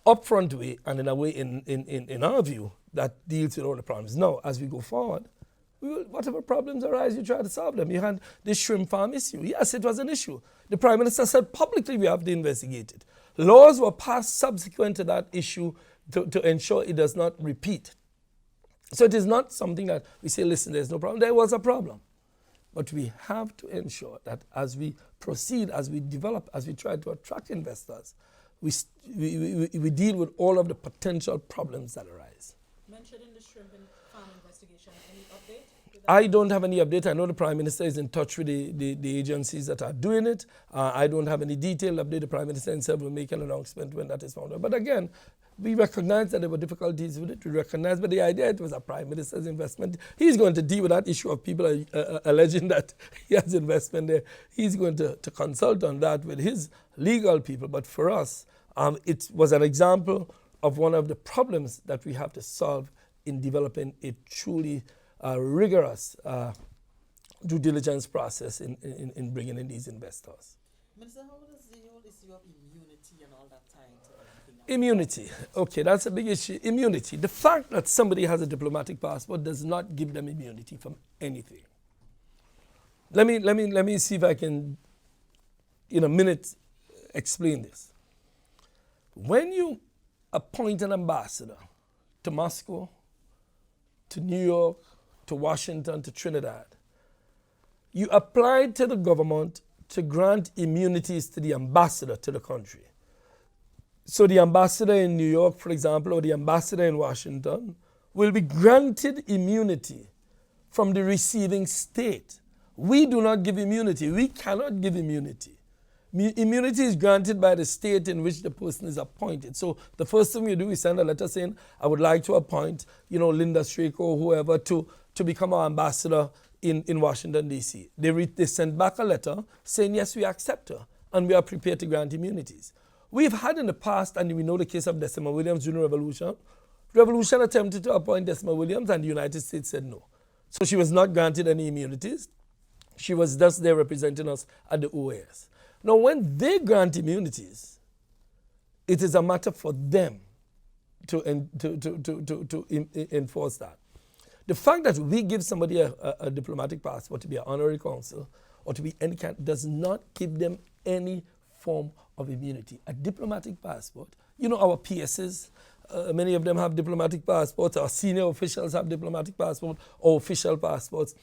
upfront way and in a way, in our view, that deals with all the problems. Now, as we go forward, whatever problems arise, you try to solve them. You had the shrimp farm issue. Yes, it was an issue. The Prime Minister said publicly we have to investigate it. Laws were passed subsequent to that issue to ensure it does not repeat. So it is not something that we say, listen, there's no problem. There was a problem. But we have to ensure that as we proceed, as we develop, as we try to attract investors, we deal with all of the potential problems that arise. Mentioned in the shrimp and farm investigation, any update? I don't have any update. I know the Prime Minister is in touch with the agencies that are doing it. I don't have any detailed update. The Prime Minister himself will make an announcement when that is found out. But again, we recognize that there were difficulties with it. We recognize, but the idea it was a Prime Minister's investment. He's going to deal with that issue of people alleging that he has investment there. He's going to consult on that with his legal people. But for us, it was an example of one of the problems that we have to solve in developing a truly rigorous due diligence process in bringing in these investors. Minister, how does the whole issue of immunity and all that tie into everything? Immunity. Okay, that's a big issue. Immunity. The fact that somebody has a diplomatic passport does not give them immunity from anything. Let me see if I can, in a minute, explain this. When you appoint an ambassador to Moscow, to New York, to Washington, to Trinidad, you applied to the government to grant immunities to the ambassador to the country. So the ambassador in New York, for example, or the ambassador in Washington will be granted immunity from the receiving state. We do not give immunity. We cannot give immunity. Immunity is granted by the state in which the person is appointed. So the first thing you do is send a letter saying, I would like to appoint, Linda Strako or whoever to become our ambassador in Washington, D.C. They send back a letter saying, yes, we accept her and we are prepared to grant immunities. We've had in the past, and we know the case of Decima Williams during the Revolution. Revolution attempted to appoint Decima Williams and the United States said no. So she was not granted any immunities. She was thus there representing us at the OAS. Now, when they grant immunities, it is a matter for them to enforce that. The fact that we give somebody a diplomatic passport to be an honorary consul or to be any kind does not give them any form of immunity. A diplomatic passport, our PSs, many of them have diplomatic passports, our senior officials have diplomatic passports or official passports.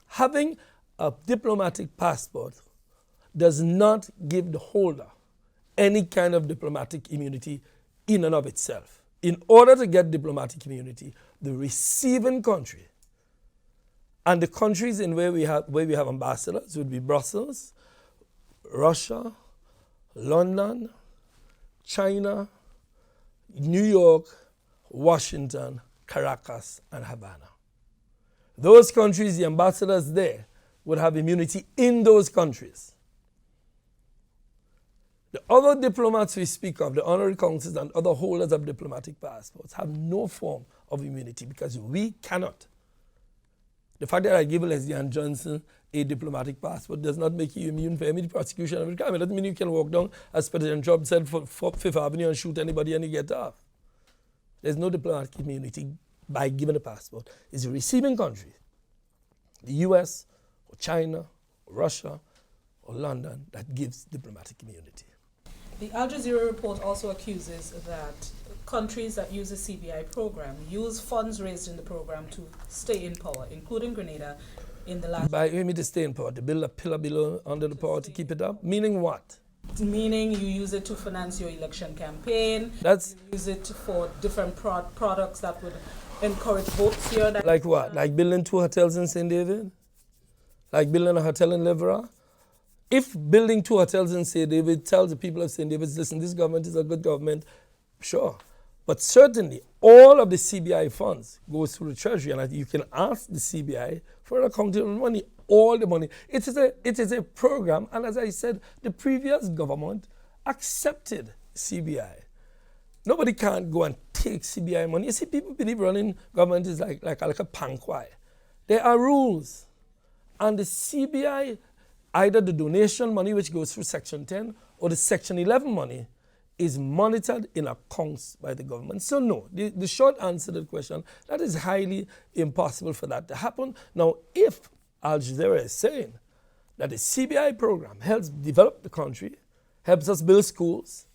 Having a diplomatic passport does not give the holder any kind of diplomatic immunity in and of itself. In order to get diplomatic immunity, the receiving country and the countries in where we have ambassadors would be Brussels, Russia, London, China, New York, Washington, Caracas, and Havana. Those countries, the ambassadors there would have immunity in those countries. The other diplomats we speak of, the honorary consuls and other holders of diplomatic passports, have no form of immunity because we cannot. The fact that I give Leslie Ann Johnson a diplomatic passport does not make you immune for any prosecution of a crime. It doesn't mean you can walk down, as President Trump said, for Fifth Avenue and shoot anybody and you get off. There's no diplomatic immunity by giving a passport. It's a receiving country, the US or China Russia or London that gives diplomatic immunity. The Al Jazeera report also accuses that countries that use the CBI program use funds raised in the program to stay in power, including Grenada in the last... By aiming to stay in power, to build a pillar below under the power to keep it up? Meaning what? Meaning you use it to finance your election campaign. That's... You use it for different products that would encourage votes here. Like what? Like building 2 hotels in St. David? Like building a hotel in Levera? If building 2 hotels in St. David tells the people of St. David, listen, this government is a good government, sure. But certainly, all of the CBI funds goes through the Treasury, and you can ask the CBI for accounting of money, all the money. It is a program, and as I said, the previous government accepted CBI. Nobody can't go and take CBI money. You see, people believe running government is like a pankwai. There are rules, and the CBI, either the donation money, which goes through Section 10, or the Section 11 money, is monitored in accounts by the government. So no, the short answer to the question, that is highly impossible for that to happen. Now, if Al Jazeera is saying that the CBI program helps develop the country, helps us build schools,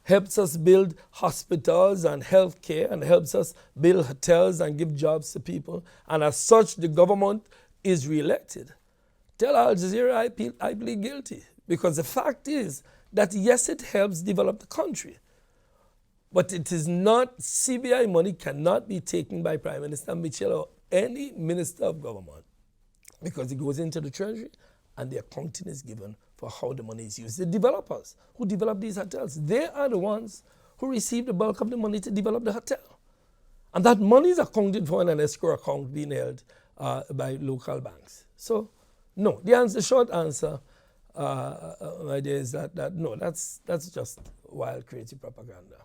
helps us build hospitals and health care, and helps us build hotels and give jobs to people, and as such the government is re-elected, tell Al Jazeera I plead guilty. Because the fact is that yes, it helps develop the country, but it is not, CBI money cannot be taken by Prime Minister Mitchell or any minister of government, because it goes into the Treasury and the accounting is given for how the money is used. The developers who develop these hotels, they are the ones who receive the bulk of the money to develop the hotel. And that money is accounted for in an escrow account being held by local banks. So, no, the short answer, my dear, is that no, that's just wild, creative propaganda.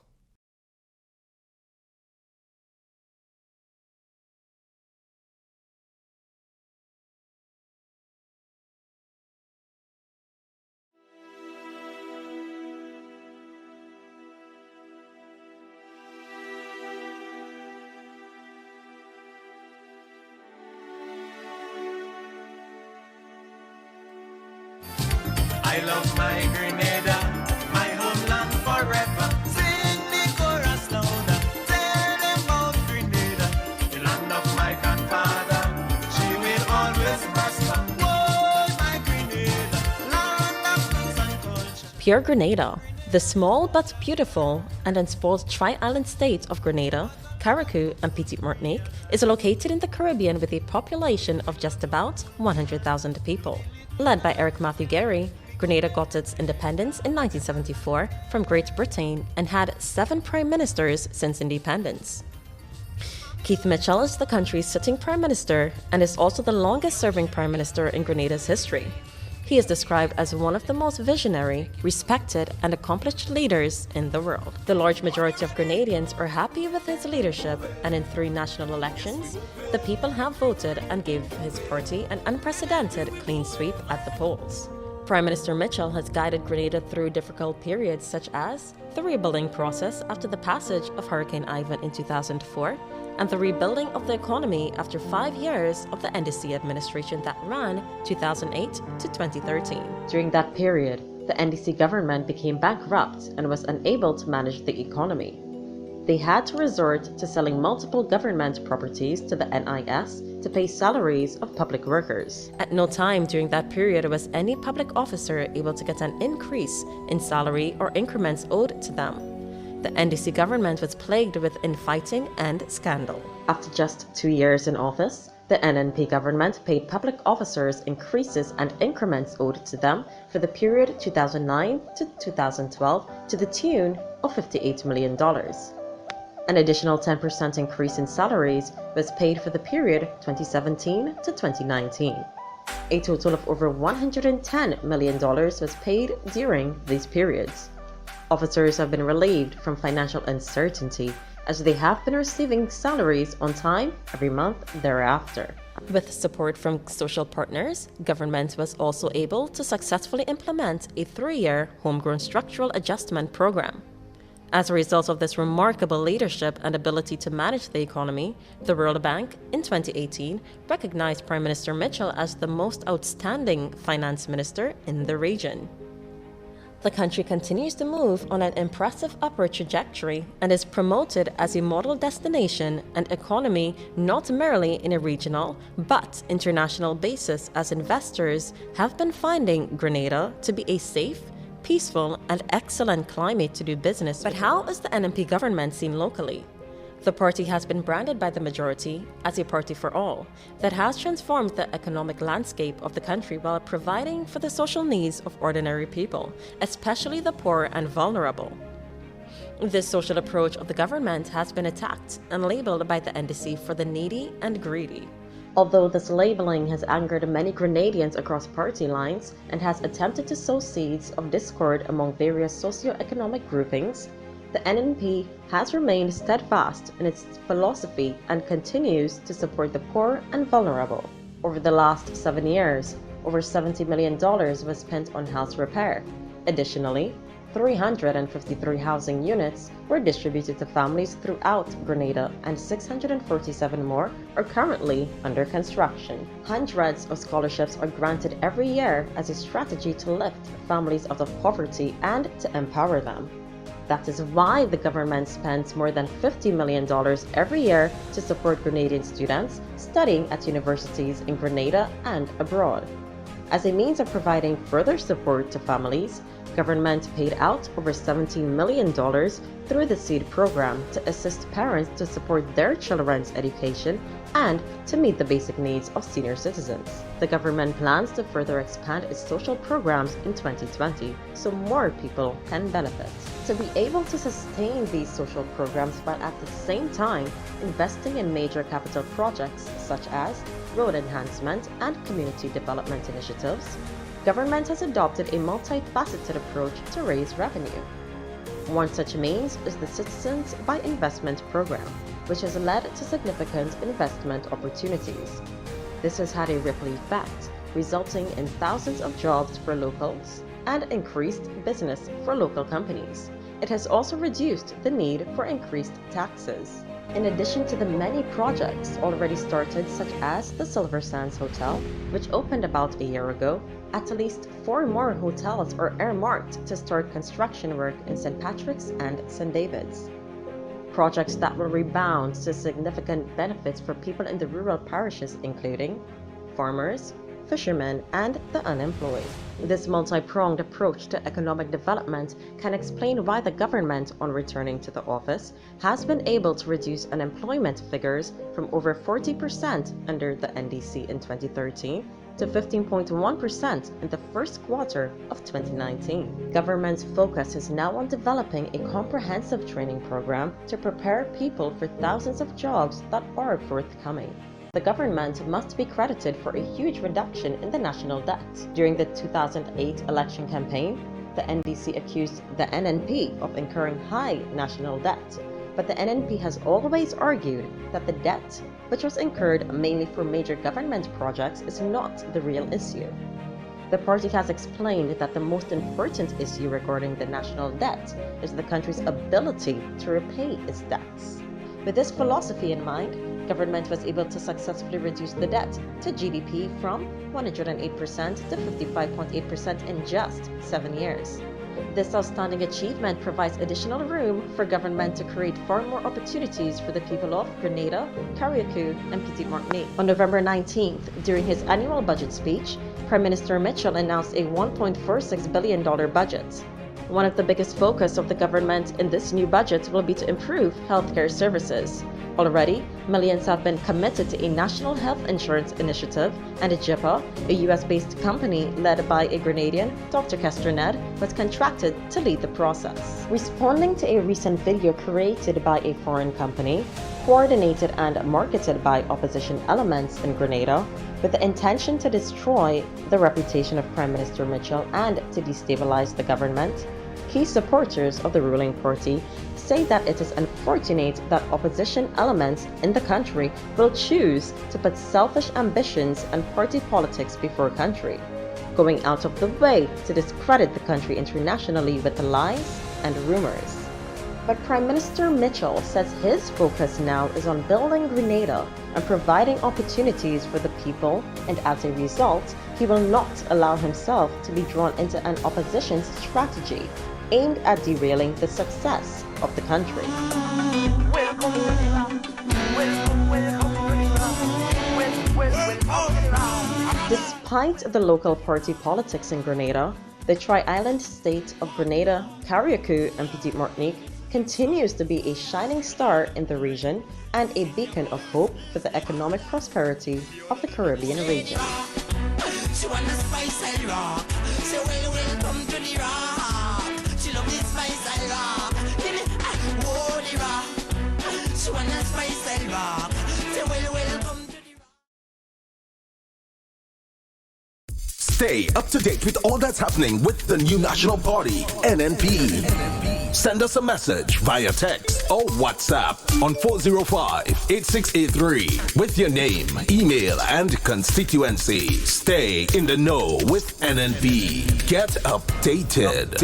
I love my Grenada, my homeland forever. Sing the chorus louder, tell them about Grenada, the land of my grandfather. She will always prosper. Oh, my Grenada, land of kings and culture. Pure Grenada, the small but beautiful and unspoiled tri-island state of Grenada, Carriacou and Petite Martinique, is located in the Caribbean with a population of just about 100,000 people. Led by Eric Matthew Gary, Grenada got its independence in 1974 from Great Britain and had 7 prime ministers since independence. Keith Mitchell is the country's sitting prime minister and is also the longest-serving prime minister in Grenada's history. He is described as one of the most visionary, respected, and accomplished leaders in the world. The large majority of Grenadians are happy with his leadership, and in 3 national elections, the people have voted and gave his party an unprecedented clean sweep at the polls. Prime Minister Mitchell has guided Grenada through difficult periods such as the rebuilding process after the passage of Hurricane Ivan in 2004 and the rebuilding of the economy after 5 years of the NDC administration that ran 2008 to 2013. During that period, the NDC government became bankrupt and was unable to manage the economy. They had to resort to selling multiple government properties to the NIS to pay salaries of public workers. At no time during that period was any public officer able to get an increase in salary or increments owed to them. The NDC government was plagued with infighting and scandal. After just 2 years in office, the NNP government paid public officers increases and increments owed to them for the period 2009 to 2012 to the tune of $58 million. An additional 10% increase in salaries was paid for the period 2017 to 2019. A total of over $110 million was paid during these periods. Officers have been relieved from financial uncertainty as they have been receiving salaries on time every month thereafter. With support from social partners, government was also able to successfully implement a 3-year homegrown structural adjustment program. As a result of this remarkable leadership and ability to manage the economy, the World Bank, in 2018, recognized Prime Minister Mitchell as the most outstanding finance minister in the region. The country continues to move on an impressive upward trajectory and is promoted as a model destination and economy not merely in a regional but international basis, as investors have been finding Grenada to be a safe, peaceful and excellent climate to do business. But how is the NNP government seen locally? The party has been branded by the majority as a party for all that has transformed the economic landscape of the country while providing for the social needs of ordinary people, especially the poor and vulnerable. This social approach of the government has been attacked and labeled by the NDC for the needy and greedy. Although this labeling has angered many Grenadians across party lines and has attempted to sow seeds of discord among various socio-economic groupings, the NNP has remained steadfast in its philosophy and continues to support the poor and vulnerable. Over the last 7 years, over $70 million was spent on house repair. Additionally, 353 housing units were distributed to families throughout Grenada, and 647 more are currently under construction. Hundreds of scholarships are granted every year as a strategy to lift families out of poverty and to empower them. That is why the government spends more than $50 million every year to support Grenadian students studying at universities in Grenada and abroad. As a means of providing further support to families, government paid out over $17 million through the SEED program to assist parents to support their children's education and to meet the basic needs of senior citizens. The government plans to further expand its social programs in 2020 so more people can benefit. To be able to sustain these social programs while at the same time investing in major capital projects such as road enhancement and community development initiatives, government has adopted a multifaceted approach to raise revenue. One such means is the Citizens by Investment program, which has led to significant investment opportunities. This has had a ripple effect, resulting in thousands of jobs for locals and increased business for local companies. It has also reduced the need for increased taxes. In addition to the many projects already started, such as the Silver Sands Hotel, which opened about a year ago, at least 4 more hotels are earmarked to start construction work in St. Patrick's and St. David's. Projects that will rebound to significant benefits for people in the rural parishes, including farmers, fishermen, and the unemployed. This multi-pronged approach to economic development can explain why the government, on returning to the office, has been able to reduce unemployment figures from over 40% under the NDC in 2013 to 15.1% in the first quarter of 2019. Government's focus is now on developing a comprehensive training program to prepare people for thousands of jobs that are forthcoming. The government must be credited for a huge reduction in the national debt. During the 2008 election campaign, the NDC accused the NNP of incurring high national debt, but the NNP has always argued that the debt, which was incurred mainly for major government projects, is not the real issue. The party has explained that the most important issue regarding the national debt is the country's ability to repay its debts. With this philosophy in mind, government was able to successfully reduce the debt to GDP from 108% to 55.8% in just 7 years. This outstanding achievement provides additional room for government to create far more opportunities for the people of Grenada, Carriacou, and Petite-Martinique. On November 19th, during his annual budget speech, Prime Minister Mitchell announced a $1.46 billion budget. One of the biggest focus of the government in this new budget will be to improve healthcare services. Already, millions have been committed to a national health insurance initiative, and JIPA, a US-based company led by a Grenadian, Dr. Castroned, was contracted to lead the process. Responding to a recent video created by a foreign company, coordinated and marketed by opposition elements in Grenada, with the intention to destroy the reputation of Prime Minister Mitchell and to destabilize the government, key supporters of the ruling party say that it is unfortunate that opposition elements in the country will choose to put selfish ambitions and party politics before country, going out of the way to discredit the country internationally with lies and rumors. But Prime Minister Mitchell says his focus now is on building Grenada and providing opportunities for the people, and as a result, he will not allow himself to be drawn into an opposition's strategy aimed at derailing the success of the country. Despite the local party politics in Grenada, the tri-island state of Grenada, Carriacou and Petite Martinique continues to be a shining star in the region and a beacon of hope for the economic prosperity of the Caribbean region. Stay up to date with all that's happening with the new national party, NNP. Send us a message via text or WhatsApp on 405-8683 with your name, email, and constituency. Stay in the know with NNP. Get updated.